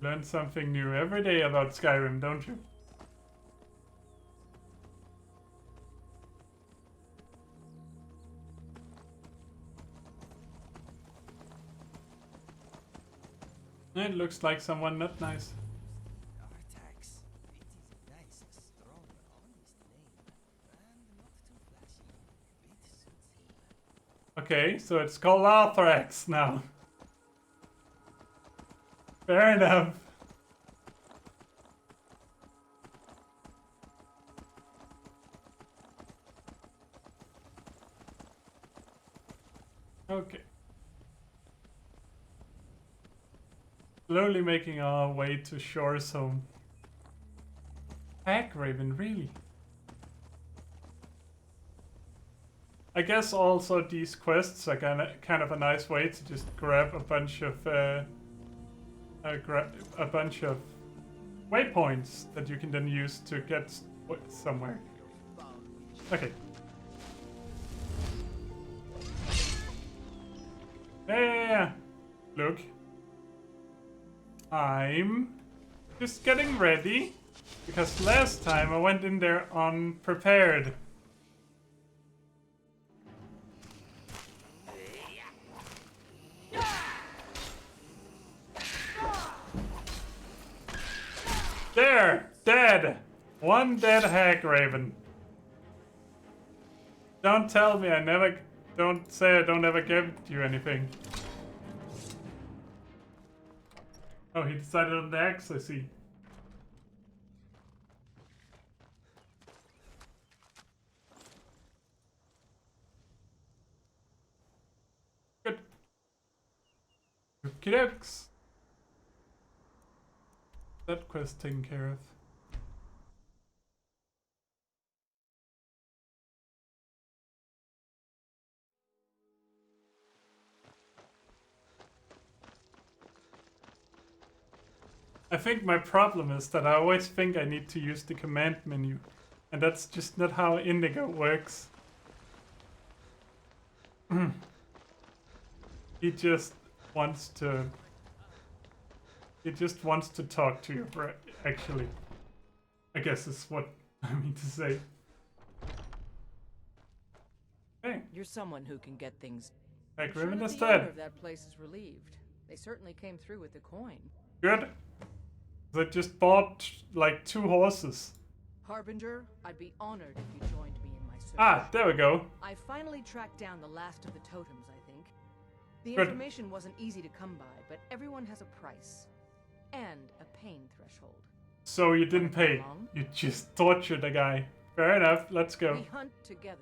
learn something new every day about Skyrim, don't you? It looks like someone not nice. Okay, so it's called Arthrax now. Fair enough. Okay. Slowly making our way to Shore's home. Heck, Raven, really? I guess also these quests are kind of a nice way to just grab a bunch of waypoints that you can then use to get somewhere. Okay. Yeah. Look. I'm just getting ready because last time I went in there unprepared. There! Dead! One dead hag raven. Don't tell me don't say I don't ever give you anything. Oh, he decided on the axe, I see. Good. Okie dokes. That quest taken care of. I think my problem is that I always think I need to use the command menu, and that's just not how Indigo works. He just wants to talk to you, actually. I guess is what I mean to say. Hey. You're someone who can get things. Like I'm sure Riven that is the owner dead. of that place is relieved. They certainly came through with the coin. Good. They just bought like 2 horses. Harbinger, I'd be honored if you joined me in my search. Ah, there we go. I finally tracked down the last of the totems, I think. The Good. information wasn't easy to come by, but everyone has a price. And a pain threshold. So you didn't pay. along? You just tortured a guy. Fair enough, let's go. We hunt together.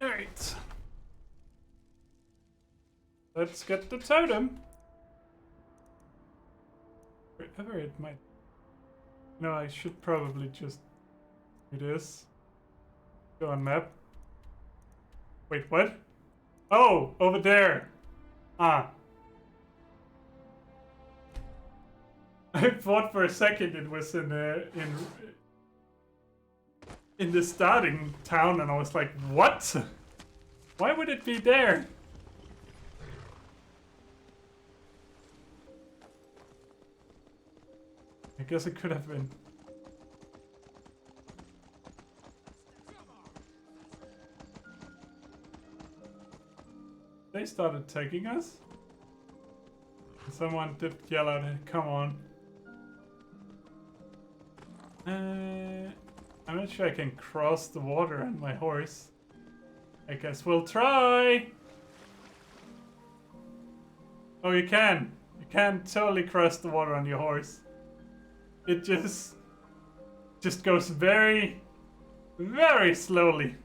Alright. Let's get the totem. Wherever it might. No, I should probably just do this. Go on map. Wait, what? Oh, over there. Ah. I thought for a second it was in the starting town, and I was like, what? Why would it be there? I guess it could have been. They started taking us? Someone did yell out, come on. I'm not sure I can cross the water on my horse. I guess we'll try! Oh, you can! You can totally cross the water on your horse. It just goes very, very slowly.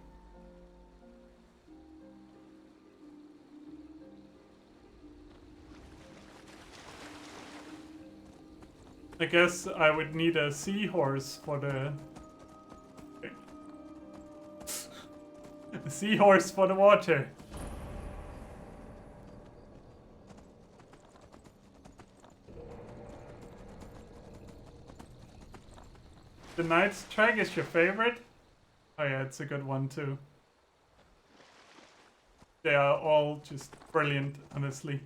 I guess I would need a seahorse for the... a seahorse for the water. The Knight's track is your favorite? Oh yeah, it's a good one too. They are all just brilliant, honestly.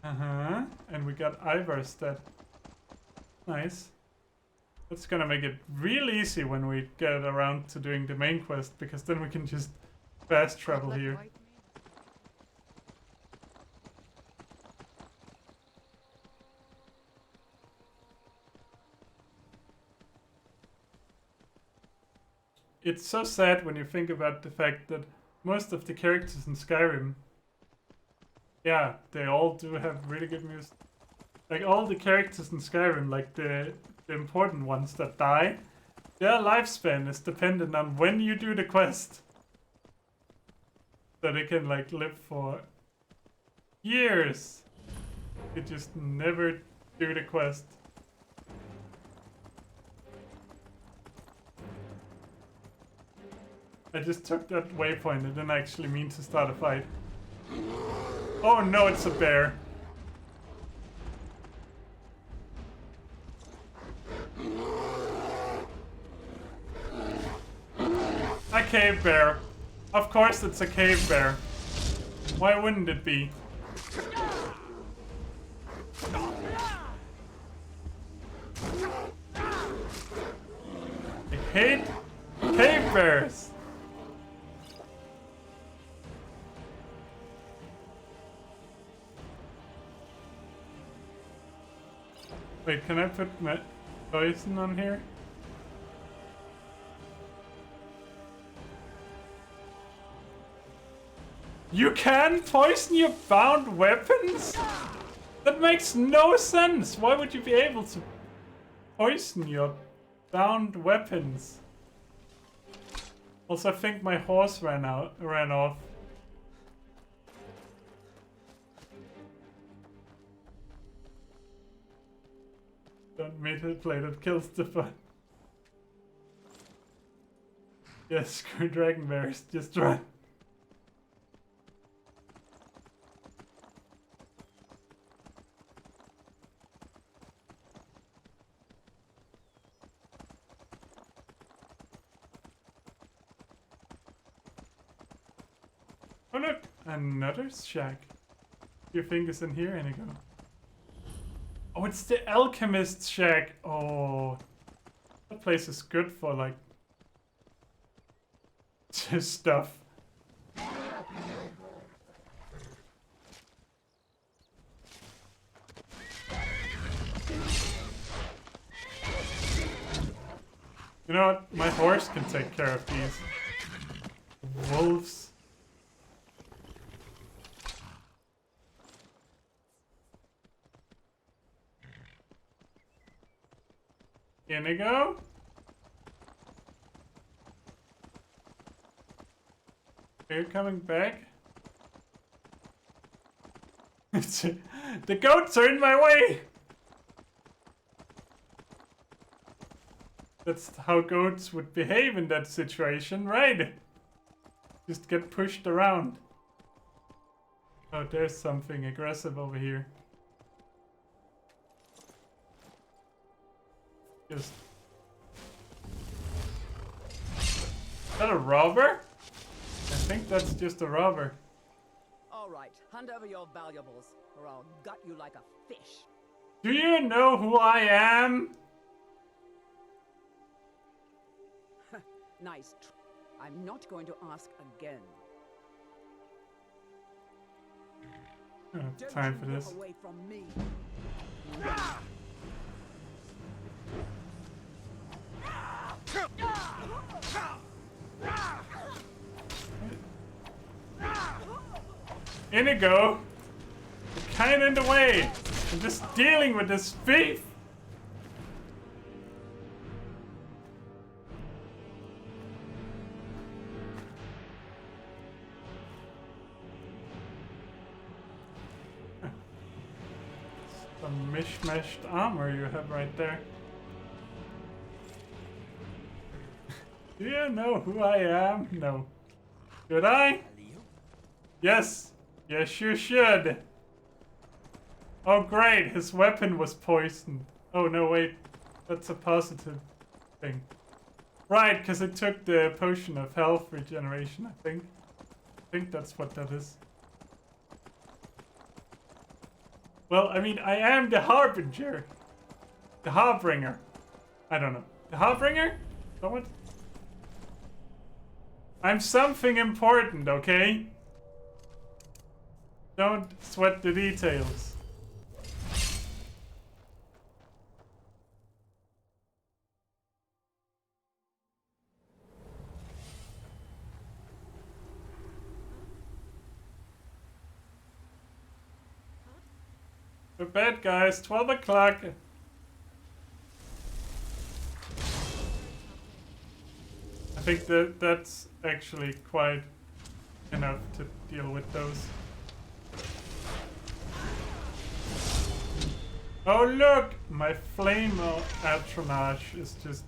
Uh-huh. And we got Ivar's stat. Nice. That's gonna make it real easy when we get around to doing the main quest, because then we can just fast travel here. It's so sad when you think about the fact that most of the characters in Skyrim, yeah, they all do have really good music. Like all the characters in Skyrim, like the important ones that die, their lifespan is dependent on when you do the quest. So they can like live for years. You just never do the quest. I just took that waypoint. I didn't actually mean to start a fight. Oh no, it's a bear. A cave bear. Of course it's a cave bear. Why wouldn't it be? I hate cave bears. Wait, can I put my poison on here? You can poison your bound weapons? That makes no sense. Why would you be able to poison your bound weapons? Also, I think my horse ran off. Don't meet a play that kills the fun. Yes, screw dragon bears, just run. Oh look, another shack. Your fingers in here, Inigo. Oh, it's the alchemist's shack. Oh, that place is good for like stuff. know what? My horse can take care of these wolves. Inigo? Are you coming back? The goats are in my way! That's how goats would behave in that situation, right? Just get pushed around. Oh, there's something aggressive over here. Just... Is that a robber? I think that's just a robber. All right, hand over your valuables, or I'll gut you like a fish. Do you know who I am? Nice. I'm not going to ask again. Time for this. Walk away from me. Inigo, you're kinda in the way. I'm just dealing with this thief. Some mishmashed armor you have right there. Do you know who I am? No. Should I? Yes. Yes, you should. Oh, great. His weapon was poisoned. Oh, no, wait. That's a positive thing. Right, because it took the potion of health regeneration, I think. I think that's what that is. Well, I mean, I am the Harbinger. The Harbinger. I don't know. The Harbinger? What? I'm something important, okay? Don't sweat the details. To bed, guys. 12 o'clock. I think that's actually quite enough to deal with those. Oh look! My flame atronage is just...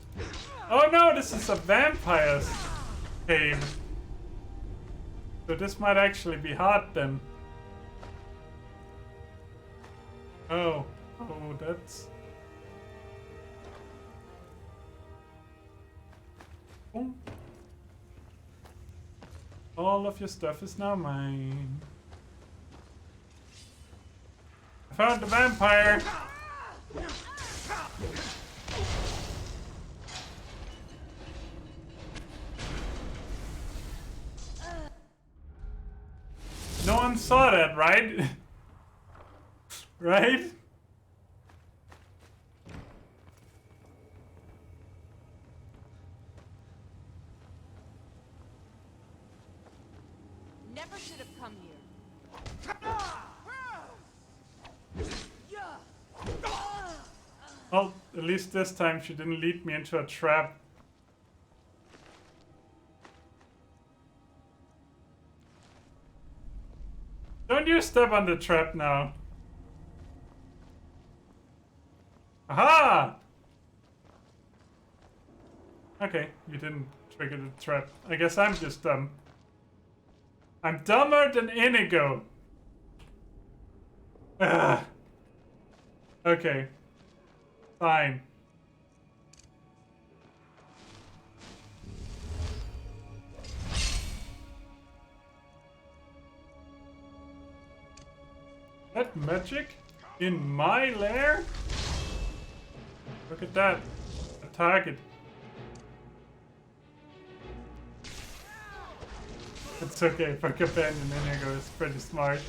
Oh no, this is a vampire's cave. So this might actually be hot then. Oh, that's... Boom. All of your stuff is now mine. I found the vampire! No one saw that, right? Right? Never should have come here. Well, at least this time she didn't lead me into a trap. Don't you step on the trap now. Aha! Okay, you didn't trigger the trap. I guess I'm just dumb. I'm dumber than Inigo. Ugh. Okay. Fine. That magic in my lair? Look at that. A target. It's okay for companion Inigo is pretty smart.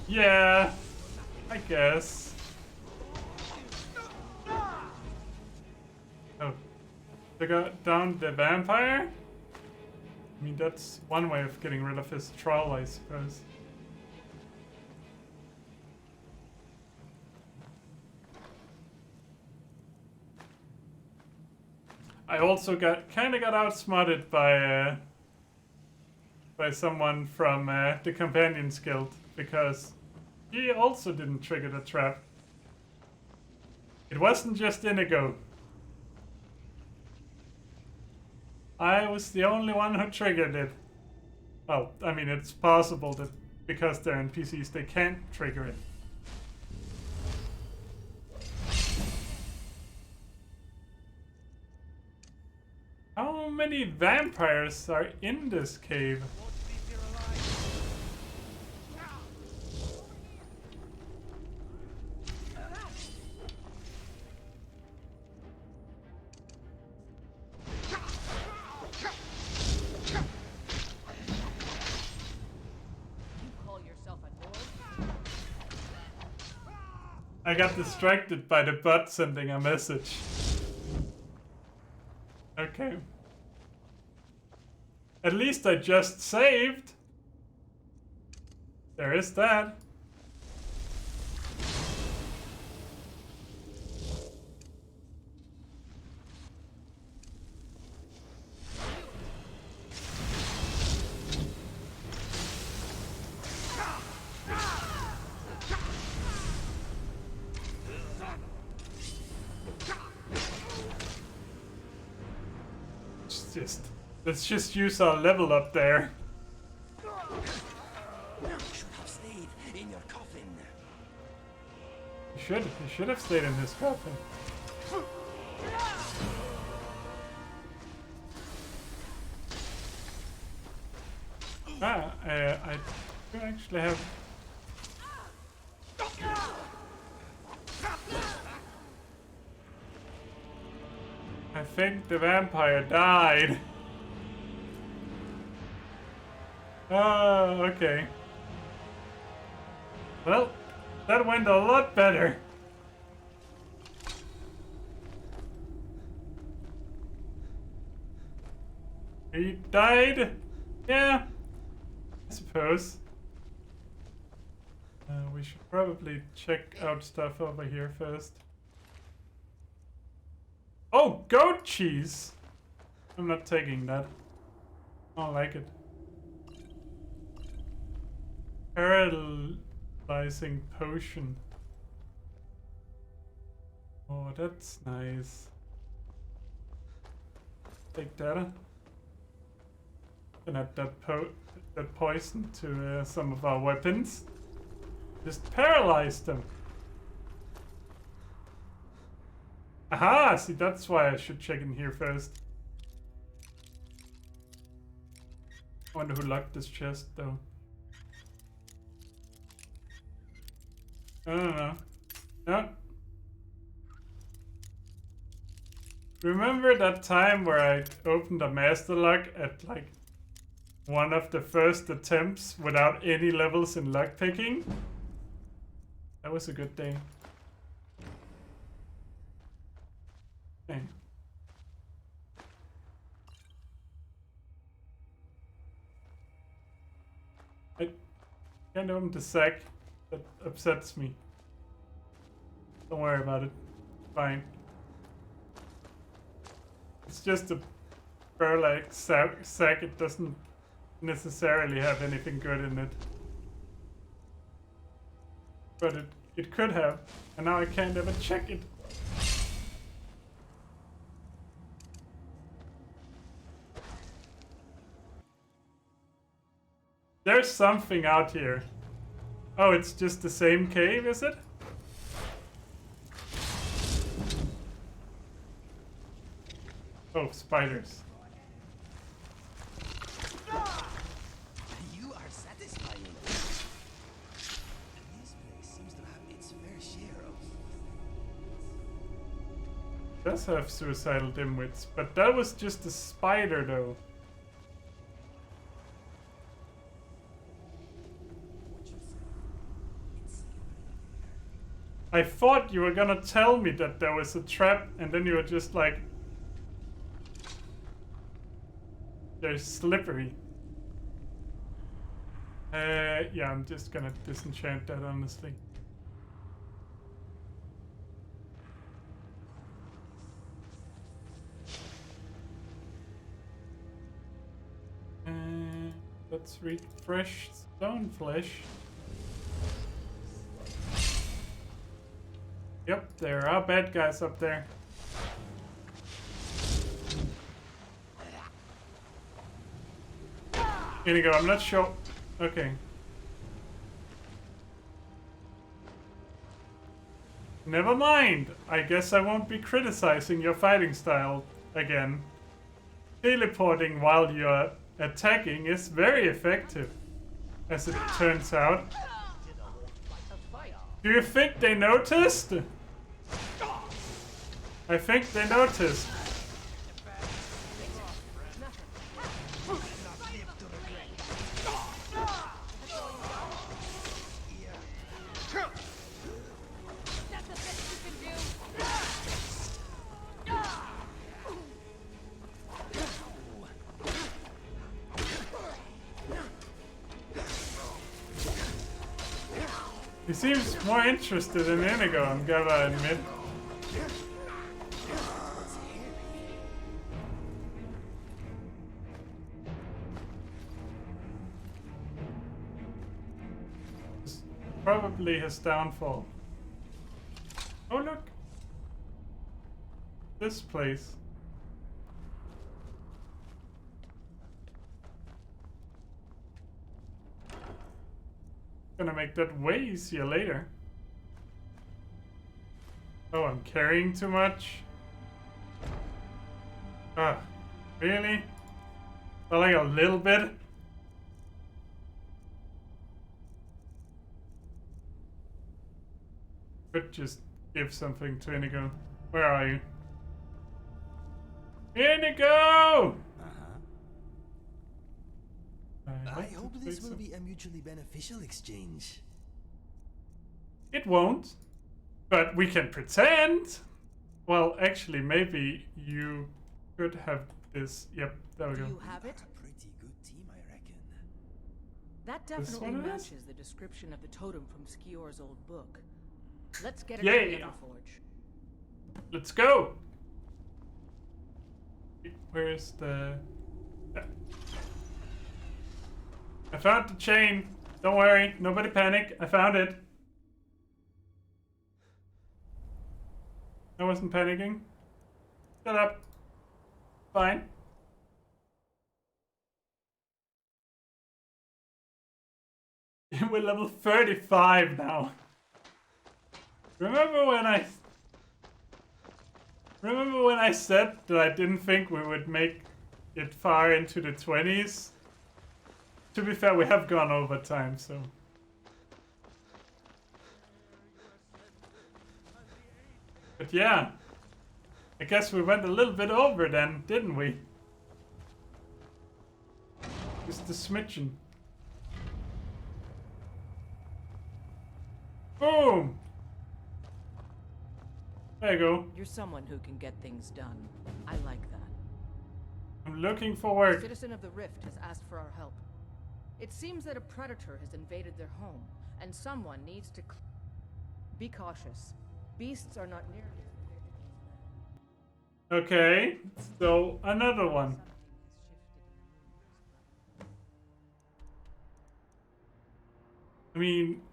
Yeah, I guess. Oh, the Took down the vampire? I mean, that's one way of getting rid of his troll, I suppose. I also kinda got outsmarted by someone from the Companions Guild, because he also didn't trigger the trap. It wasn't just Inigo. I was the only one who triggered it. Well, I mean, it's possible that because they're NPCs, they can't trigger it. How many vampires are in this cave? I got distracted by the bot sending a message. Okay. At least I just saved. There is that. Let's just use our level up there. You should have stayed in your coffin. He should have stayed in his coffin. I do actually have. I think the vampire died. Oh, okay. Well, that went a lot better. He died? Yeah, I suppose. We should probably check out stuff over here first. Oh, goat cheese! I'm not taking that. I don't like it. Paralyzing potion. Oh, that's nice. Take that. And add that poison to some of our weapons. Just paralyze them. Aha! See, that's why I should check in here first. I wonder who locked this chest, though. I don't know. No. Remember that time where I opened a master lock at like one of the first attempts without any levels in lockpicking? That was a good day. Okay. I can't open the sack. That upsets me. Don't worry about it. Fine. It's just a burlap sack. It doesn't necessarily have anything good in it. But it could have. And now I can't ever check it. There's something out here. Oh, it's just the same cave, is it? Oh, spiders. You are satisfying. This place seems to have its fair share of. It does have suicidal dimwits, but that was just a spider, though. I thought you were gonna tell me that there was a trap, and then you were just like, they're slippery. Yeah, I'm just gonna disenchant that, honestly. Let's read fresh stone flesh. Yep, there are bad guys up there. Here you go, I'm not sure. Okay. Never mind. I guess I won't be criticizing your fighting style again. Teleporting while you're attacking is very effective, as it turns out. Do you think they noticed? I think they noticed. He seems more interested in Inigo, I'm gonna admit. It's probably his downfall. Oh look! This place. Gonna make that way easier later. Oh, I'm carrying too much. Ah, really? Well, like a little bit. Could just give something to Inigo. Where are you? Inigo! I hope this will be a mutually beneficial exchange. It won't, but we can pretend. Well, actually, maybe you could have this. Yep, there we go. Do you have it? Pretty good team, I reckon. That This definitely one is? matches the description of the totem from Skior's old book. Let's get it Yeah. in the Forge. Let's go. Where's the? I found the chain. Don't worry, nobody panic. I found it. I wasn't panicking. Shut up. Fine. We're level 35 now. Remember when I said that I didn't think we would make it far into the 20s? To be fair, we have gone over time, so. But yeah, I guess we went a little bit over then, didn't we? Just a smidgen. Boom! There you go. You're someone who can get things done. I like that. I'm looking for A work. citizen of the Rift has asked for our help. It seems that a predator has invaded their home, and someone needs to be cautious. Beasts are not nearly as Okay, so another one. I mean,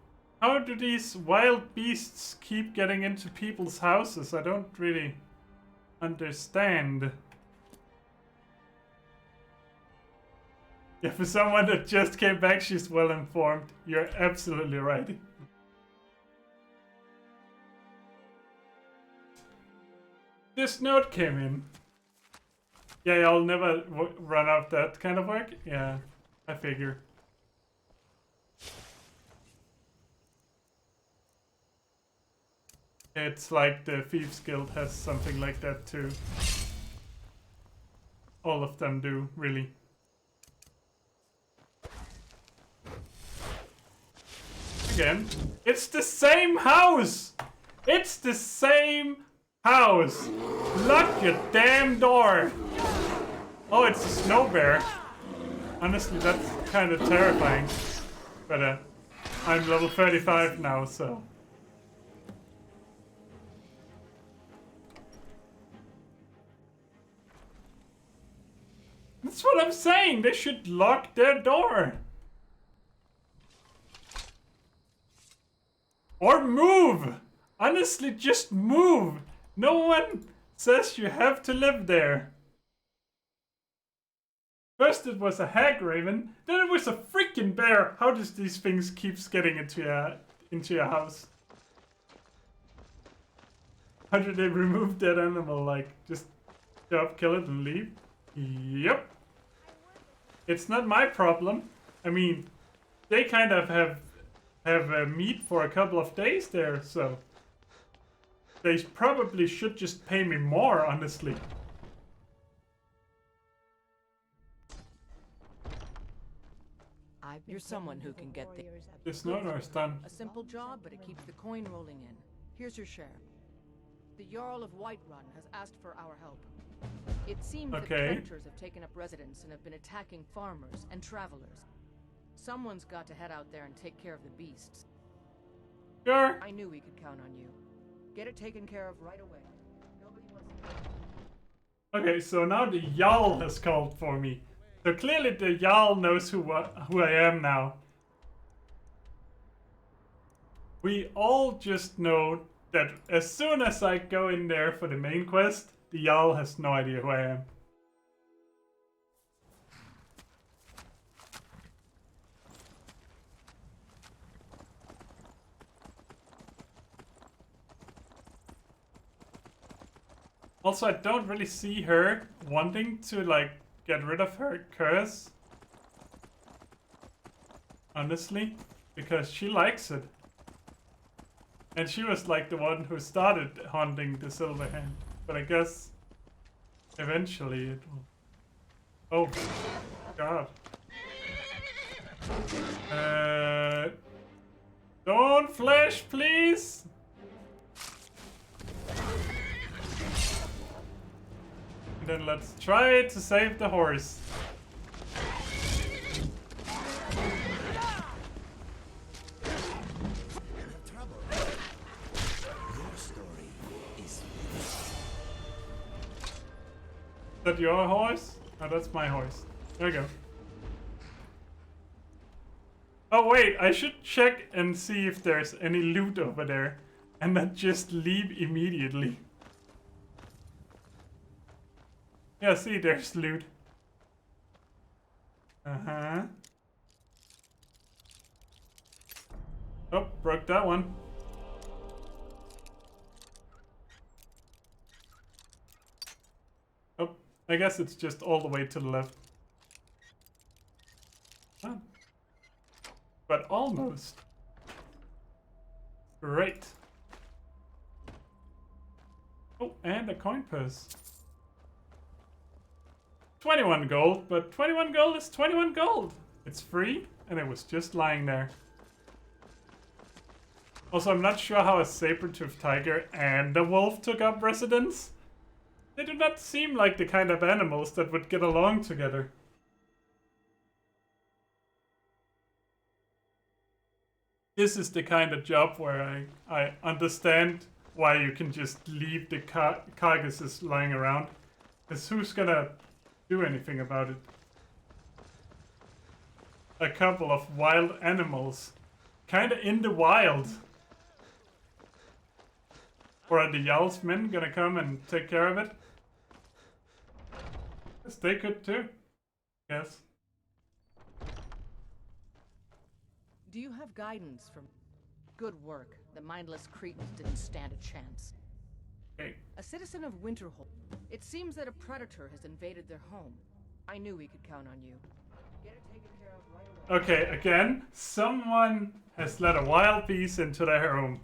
how do these wild beasts keep getting into people's houses? I don't really understand. Yeah, for someone that just came back, she's well informed. You're absolutely right. This note came in. Yeah, I'll never run out that kind of work. Yeah, I figure. It's like the Thieves Guild has something like that too. All of them do, really. Again, it's the same house! It's the same house! Lock your damn door! Oh, it's a snow bear. Honestly, that's kind of terrifying. But I'm level 35 now, so... That's what I'm saying! They should lock their door! Or move! Honestly, just move! No one says you have to live there. First it was a hag raven, then it was a freaking bear. How does these things keep getting into your house? How do they remove that animal? Like, just go up, kill it, and leave? Yep. It's not my problem. I mean, they kind of have meat for a couple of days there, so they probably should just pay me more, honestly. You're someone who can get the... This node is done. A simple job, but it keeps the coin rolling in. Here's your share. The Jarl of Whiterun has asked for our help. It seems that predators have taken up residence and have been attacking farmers and travelers. Someone's got to head out there and take care of the beasts. Sure. I knew we could count on you. Get it taken care of right away. Nobody wants to... Okay, so now the Jarl has called for me. So clearly the Jarl knows who I am now. We all just know that as soon as I go in there for the main quest, the Jarl has no idea who I am. Also, I don't really see her wanting to, like, get rid of her curse. Honestly. Because she likes it. And she was, like, the one who started haunting the Silver Hand. But I guess eventually it will... Oh, God. Don't flash, please! And then let's try to save the horse. Is that your horse? Oh, that's my horse. There we go. Oh wait, I should check and see if there's any loot over there. And not just leave immediately. Yeah, see, there's loot. Uh-huh. Oh, broke that one. Oh, I guess it's just all the way to the left. Huh. But almost. Great. Oh, and a coin purse. 21 gold, but 21 gold is 21 gold. It's free, and it was just lying there. Also, I'm not sure how a saber-toothed tiger and a wolf took up residence. They do not seem like the kind of animals that would get along together. This is the kind of job where I understand why you can just leave the carcasses lying around. Because who's gonna do anything about it? A couple of wild animals. Kinda in the wild. Or are the Jarl's men gonna come and take care of it? Yes, they could too. Yes. Do you have guidance from... Good work. The mindless Cretans didn't stand a chance. Okay. A citizen of Winterhold. It seems that a predator has invaded their home. I knew we could count on you. Get it taken care of right away. Okay, again, someone has let a wild beast into their home.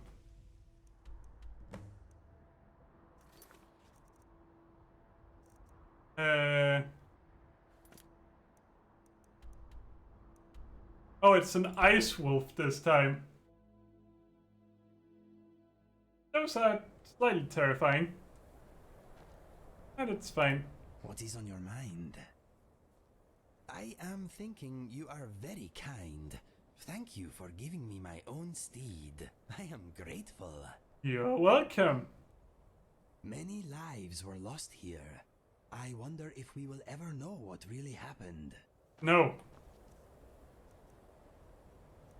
Oh, it's an ice wolf this time. Those are slightly terrifying. But it's fine. What is on your mind? I am thinking you are very kind. Thank you for giving me my own steed. I am grateful. You're welcome. Many lives were lost here. I wonder if we will ever know what really happened. No.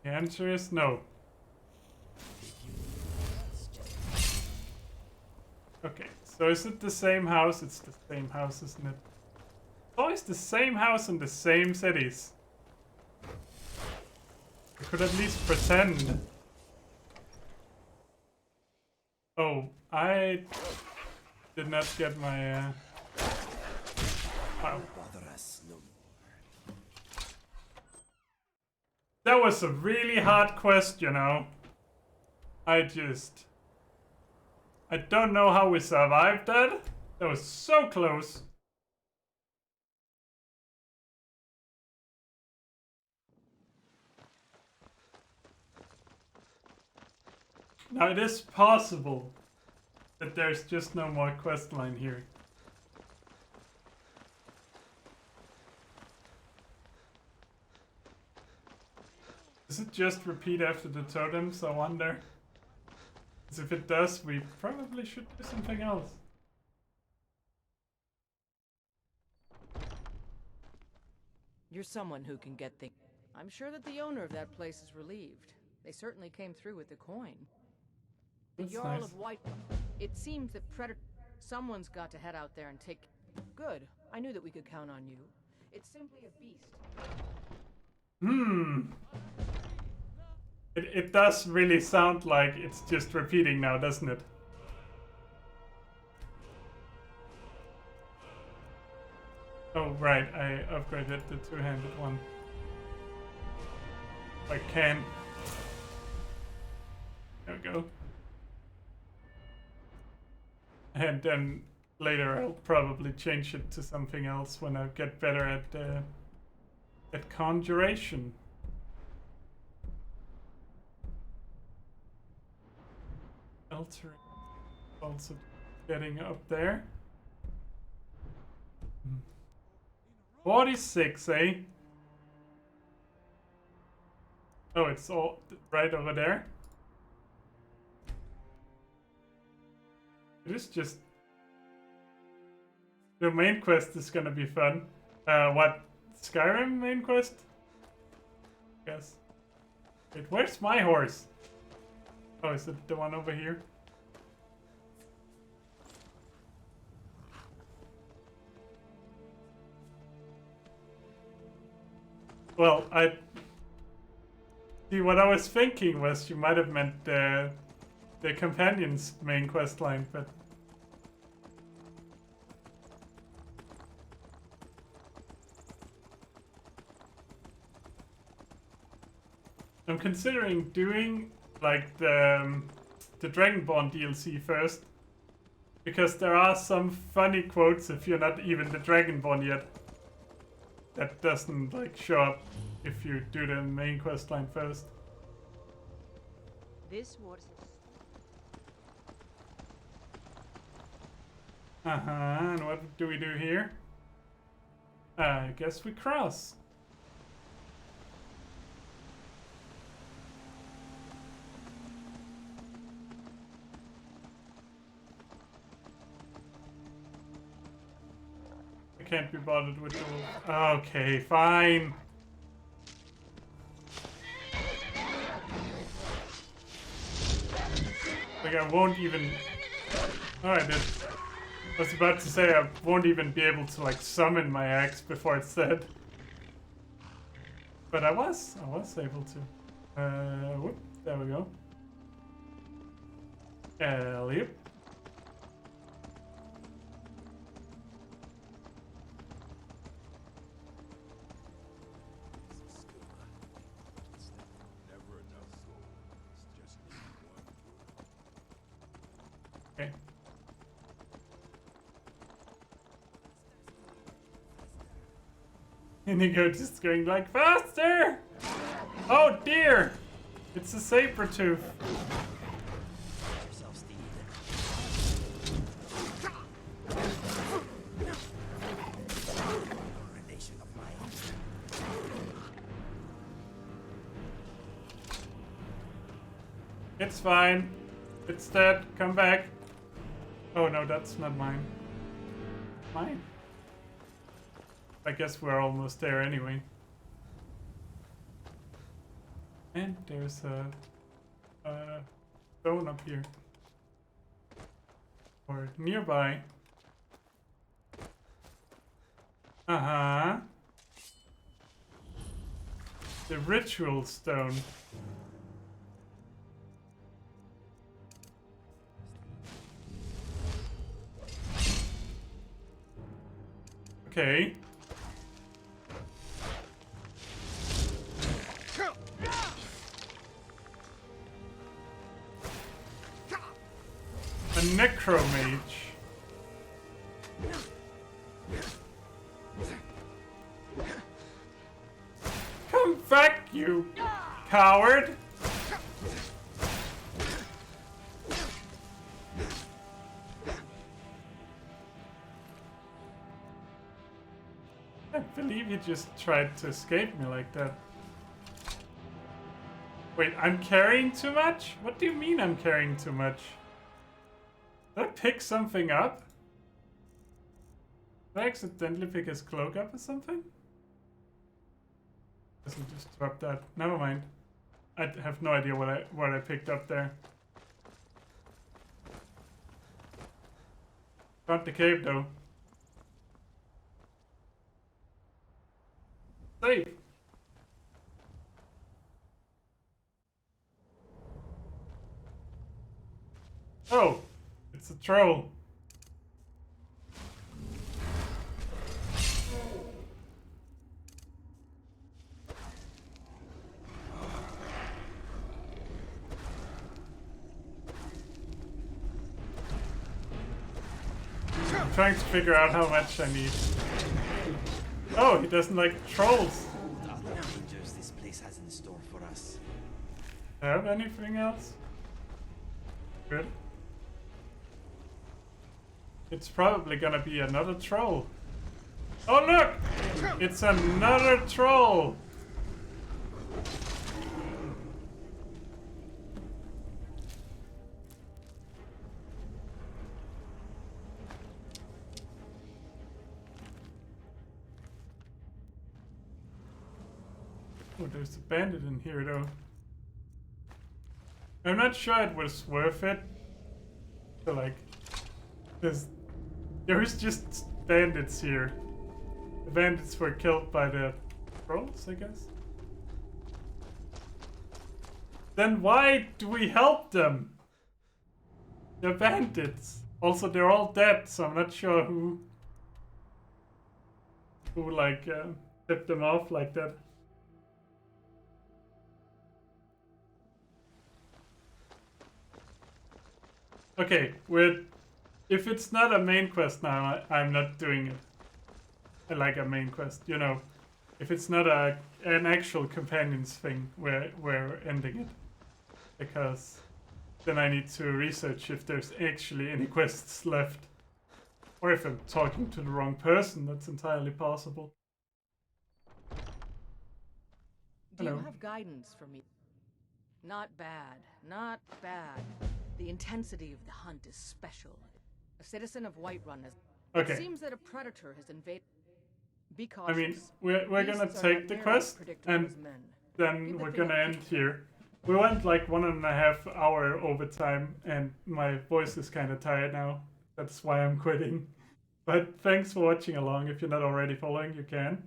The answer is no. Okay, so is it the same house? It's the same house, isn't it? Always the same house in the same cities. I could at least pretend. Oh, I did not get my wow. That was a really hard quest, you know. I don't know how we survived that. That was so close. Now it is possible that there's just no more quest line here. Does it just repeat after the totems, I wonder? Because if it does, we probably should do something else. You're someone who can get things. I'm sure that the owner of that place is relieved. They certainly came through with the coin. The That's Jarl nice. of White. It seems that someone's got to head out there and take... Good. I knew that we could count on you. It's simply a beast. It does really sound like it's just repeating now, doesn't it? Oh, right, I upgraded the two-handed one. If I can. There we go. And then later I'll probably change it to something else when I get better at conjuration. Altering, also getting up there. 46, eh? Oh, it's all right over there. It is just... The main quest is gonna be fun. What? Skyrim main quest? Yes. Wait, where's my horse? Oh, is it the one over here? Well, see, what I was thinking was you might have meant the companion's main quest line, but... I'm considering doing like the Dragonborn DLC first, because there are some funny quotes if you're not even the Dragonborn yet. That doesn't like show up if you do the main quest line first. This was... And what do we do here? I guess we cross. I can't be bothered with the wolf. Okay, fine. Like I won't even... Oh, I did. I was about to say I won't even be able to like summon my axe before it's dead. But I was able to. Whoop, there we go. Yep. Okay. Inigo just going like, faster! Oh dear! It's a saber tooth. Yourself, Steed. Relation of mine. It's fine. It's dead. Come back. Oh no, that's not mine. Mine? I guess we're almost there anyway. And there's a stone up here. Or nearby. Uh-huh. The ritual stone. Okay. A necromage. Come back, you coward! I believe you just tried to escape me like that. Wait, I'm carrying too much? What do you mean I'm carrying too much? Did I pick something up? Did I accidentally pick his cloak up or something? Doesn't just drop that. Never mind. I have no idea what I picked up there. Found the cave though. Safe. Oh, it's a troll. I'm trying to figure out how much I need. Oh, he doesn't like trolls. What other dangers this place has in store for us? Have anything else? Good. It's probably gonna be another troll. Oh look! It's another troll! Oh, there's a bandit in here though. I'm not sure it was worth it. So like, there's just bandits here. The bandits were killed by the trolls, I guess. Then why do we help them? They're bandits. Also, they're all dead, so I'm not sure who like tipped them off like that. Okay, if it's not a main quest now, I'm not doing it. Like a main quest, you know. If it's not an actual companions thing, we're ending it. Because then I need to research if there's actually any quests left. Or if I'm talking to the wrong person, that's entirely possible. Do you have guidance for me? Not bad, not bad. The intensity of the hunt is special. A citizen of Whiterun has... Okay. It seems that a predator has invaded... Be cautious. I mean, we're gonna take the quest, and then we're gonna end here. We went like 1.5 hour overtime, and my voice is kind of tired now. That's why I'm quitting. But thanks for watching along. If you're not already following, you can.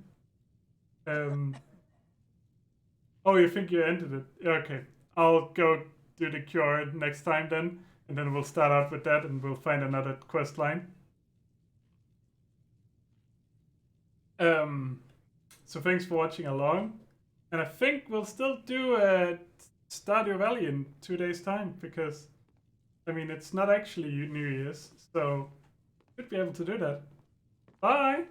Oh, you think you ended it? Okay. I'll go do the cure next time then, and then we'll start out with that, and we'll find another quest line. So thanks for watching along, and I think we'll still do Stardew Valley in 2 days time, because I mean it's not actually New Year's, so should be able to do that. Bye!